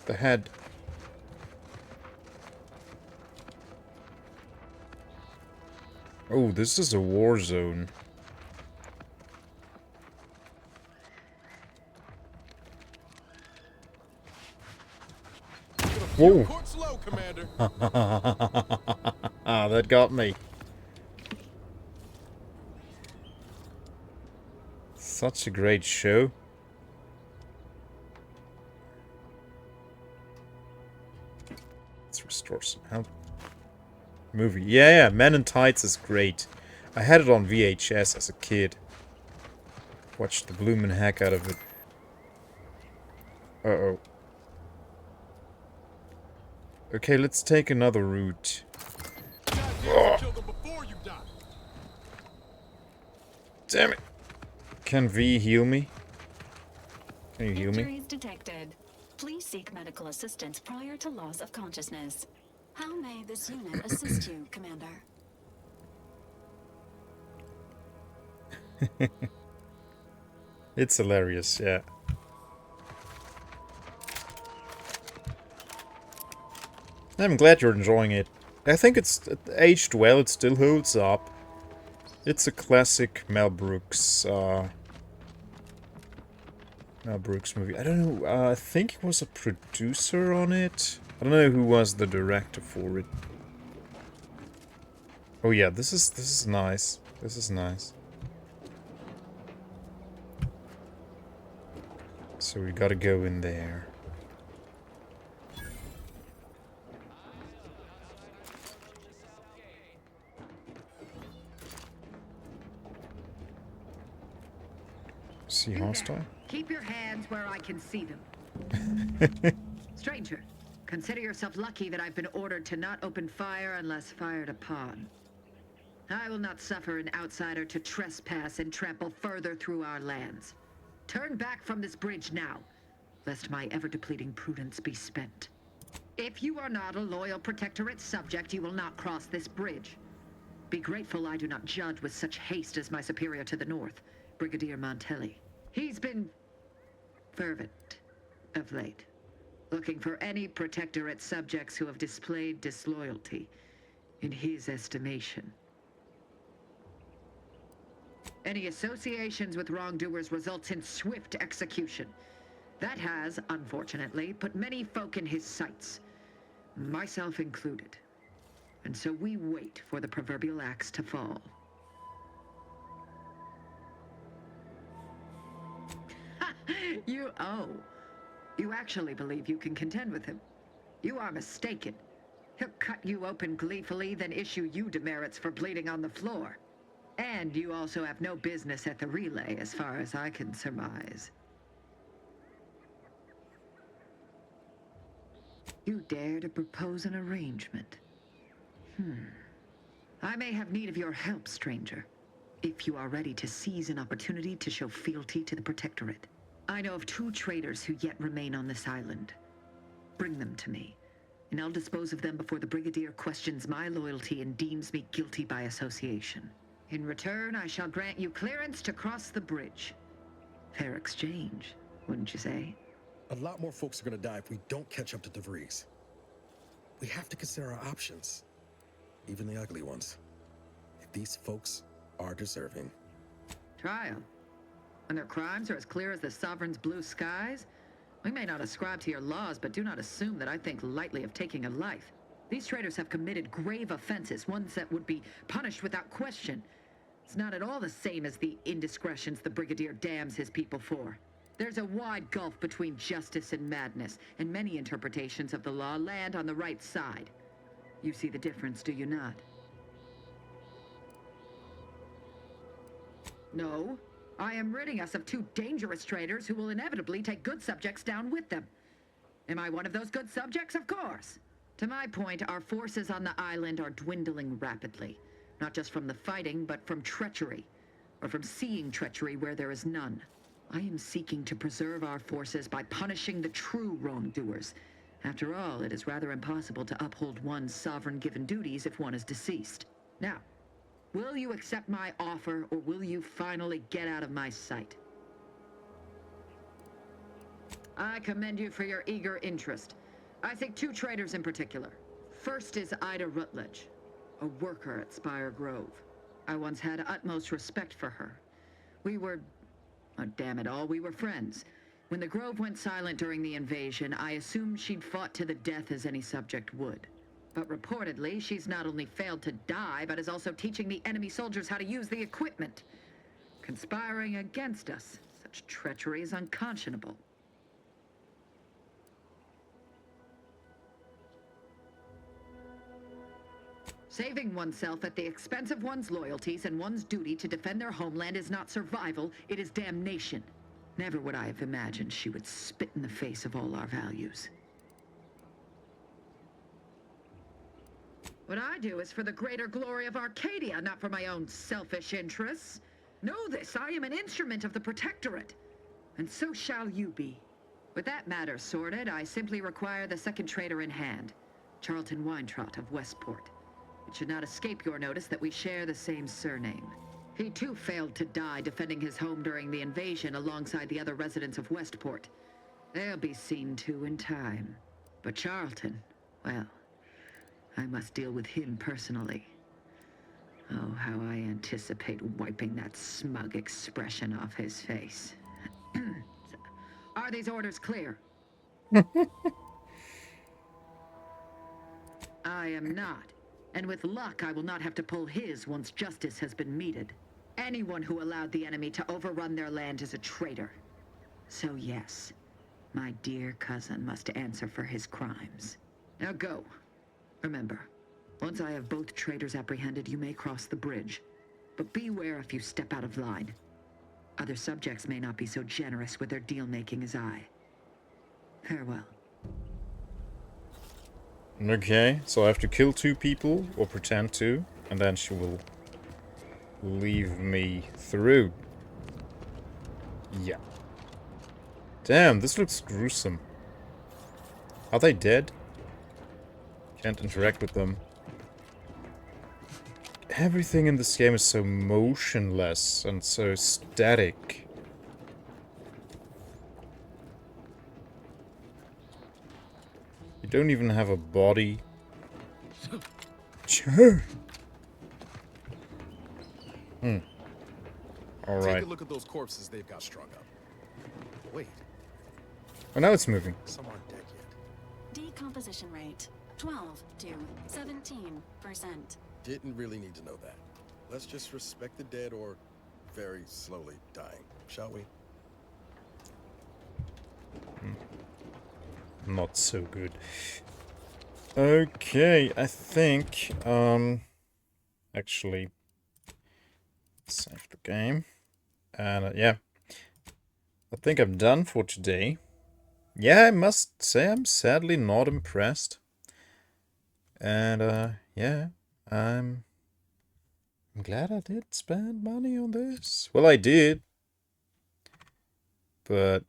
Speaker 1: The head. Oh, this is a war zone. Whoa! Ah, that got me. Such a great show. Let's restore some health. Movie. Yeah, Men in Tights is great. I had it on VHS as a kid. Watched the bloomin' heck out of it. Uh-oh. Okay, let's take another route. Oh. Damn it! Can V heal me? Can you heal me?
Speaker 10: Injuries detected. Please seek medical assistance prior to loss of consciousness. How may this unit assist you, Commander?
Speaker 1: It's hilarious, yeah. I'm glad you're enjoying it. I think it's aged well, it still holds up. It's a classic Mel Brooks movie. I don't know, I think he was a producer on it. I don't know who was the director for it. Oh yeah, this is nice. This is nice. So we gotta go in there. See hostile?
Speaker 12: Keep your hands where I can see them. Stranger, consider yourself lucky that I've been ordered to not open fire unless fired upon. I will not suffer an outsider to trespass and trample further through our lands. Turn back from this bridge now, lest my ever-depleting prudence be spent. If you are not a loyal Protectorate subject, you will not cross this bridge. Be grateful I do not judge with such haste as my superior to the north, Brigadier Montelli. He's been fervent of late, looking for any Protectorate subjects who have displayed disloyalty in his estimation. Any associations with wrongdoers results in swift execution. That has, unfortunately, put many folk in his sights, myself included. And so we wait for the proverbial axe to fall. You actually believe you can contend with him. You are mistaken. He'll cut you open gleefully, then issue you demerits for bleeding on the floor. And you also have no business at the relay, as far as I can surmise. You dare to propose an arrangement? I may have need of your help, stranger, if you are ready to seize an opportunity to show fealty to the Protectorate. I know of 2 traitors who yet remain on this island. Bring them to me, and I'll dispose of them before the Brigadier questions my loyalty and deems me guilty by association. In return, I shall grant you clearance to cross the bridge. Fair exchange, wouldn't you say?
Speaker 9: A lot more folks are gonna die if we don't catch up to DeVries. We have to consider our options, even the ugly ones. If these folks are deserving.
Speaker 12: Trial. And their crimes are as clear as the Sovereign's blue skies? We may not ascribe to your laws, but do not assume that I think lightly of taking a life. These traitors have committed grave offenses, ones that would be punished without question. It's not at all the same as the indiscretions the Brigadier damns his people for. There's a wide gulf between justice and madness, and many interpretations of the law land on the right side. You see the difference, do you not? No? I am ridding us of 2 dangerous traitors who will inevitably take good subjects down with them. Am I one of those good subjects? Of course. To my point, our forces on the island are dwindling rapidly. Not just from the fighting, but from treachery. Or from seeing treachery where there is none. I am seeking to preserve our forces by punishing the true wrongdoers. After all, it is rather impossible to uphold one's sovereign-given duties if one is deceased. Now, will you accept my offer, or will you finally get out of my sight? I commend you for your eager interest. I think 2 traitors in particular. First is Ida Rutledge, a worker at Spire Grove. I once had utmost respect for her. We were... oh, damn it all, we were friends. When the Grove went silent during the invasion, I assumed she'd fought to the death as any subject would. But reportedly, she's not only failed to die, but is also teaching the enemy soldiers how to use the equipment. Conspiring against us. Such treachery is unconscionable. Saving oneself at the expense of one's loyalties and one's duty to defend their homeland is not survival, it is damnation. Never would I have imagined she would spit in the face of all our values. What I do is for the greater glory of Arcadia, not for my own selfish interests. Know this, I am an instrument of the Protectorate, and so shall you be. With that matter sorted, I simply require the second traitor in hand, Charlton Weintraut of Westport. It should not escape your notice that we share the same surname. He too failed to die defending his home during the invasion alongside the other residents of Westport. They'll be seen to in time. But Charlton, well, I must deal with him personally. Oh, how I anticipate wiping that smug expression off his face. Are these orders clear? I am not. And with luck, I will not have to pull his once justice has been meted. Anyone who allowed the enemy to overrun their land is a traitor. So yes, my dear cousin must answer for his crimes. Now go. Remember, once I have both traitors apprehended, you may cross the bridge. But beware if you step out of line. Other subjects may not be so generous with their deal-making as I. Farewell.
Speaker 1: Okay, so I have to kill 2 people, or pretend to, and then she will leave me through. Yeah. Damn, this looks gruesome. Are they dead? Can't interact with them. Everything in this game is so motionless and so static. You don't even have a body. Sure. Alright.
Speaker 9: Take a look at those corpses they've got strung up. Wait.
Speaker 1: Oh, now it's moving.
Speaker 9: Some aren't dead yet.
Speaker 10: Decomposition rate 12 to 17%.
Speaker 9: Didn't really need to know that. Let's just respect the dead or very slowly dying, shall we?
Speaker 1: Not so good. Okay, I think, actually, save the game. And, yeah. I think I'm done for today. Yeah, I must say I'm sadly not impressed. And, yeah, I'm glad I did spend money on this. Well, I did. But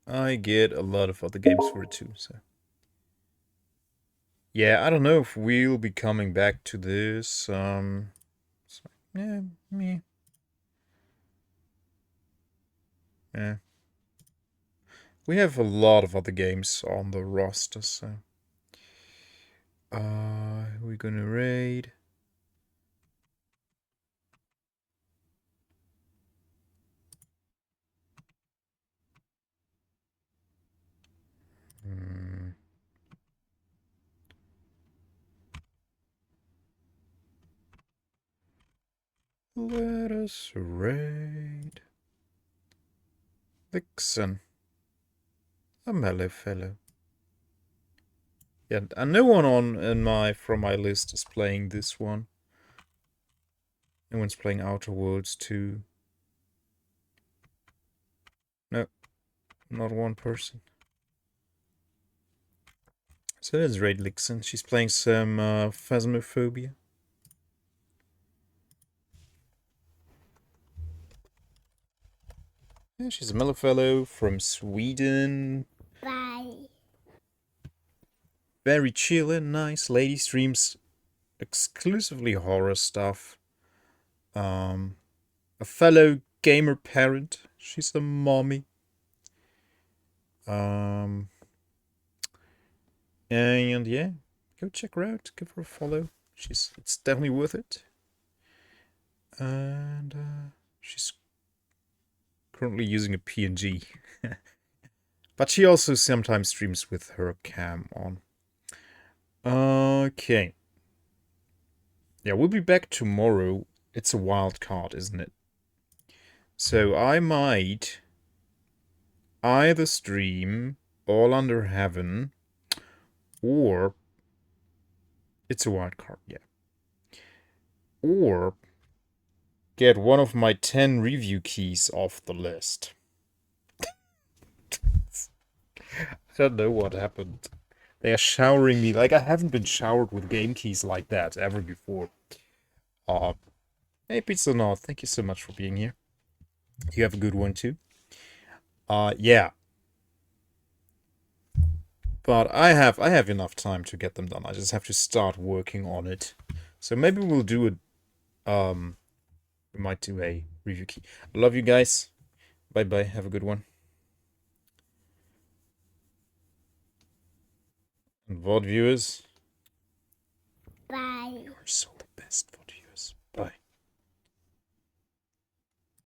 Speaker 1: I get a lot of other games for it too, so. Yeah, I don't know if we'll be coming back to this. So, yeah, me. Yeah. We have a lot of other games on the roster, so. We're gonna raid. Let us raid Vixen, a mellow fellow. Yeah, and no one from my list is playing this one. No one's playing Outer Worlds 2. No, not one person. So there's Raid Lixen. She's playing some Phasmophobia. Yeah, she's a mellow fellow from Sweden.
Speaker 8: Bye.
Speaker 1: Very chill and nice lady, streams exclusively horror stuff. A fellow gamer parent. She's a mommy. And yeah, go check her out. Give her a follow. It's definitely worth it. And she's currently using a PNG. But she also sometimes streams with her cam on. Okay. Yeah, we'll be back tomorrow. It's a wild card, isn't it? So I might either stream All Under Heaven or it's a wild card, yeah. Or get one of my 10 review keys off the list. I don't know what happened. They are showering me. Like, I haven't been showered with game keys like that ever before. Hey, Pizza North, thank you so much for being here. You have a good one, too. Yeah. But I have enough time to get them done. I just have to start working on it. So maybe we'll do we might do a review key. I love you guys. Bye-bye. Have a good one. And VOD viewers.
Speaker 8: Bye.
Speaker 1: You're so the best.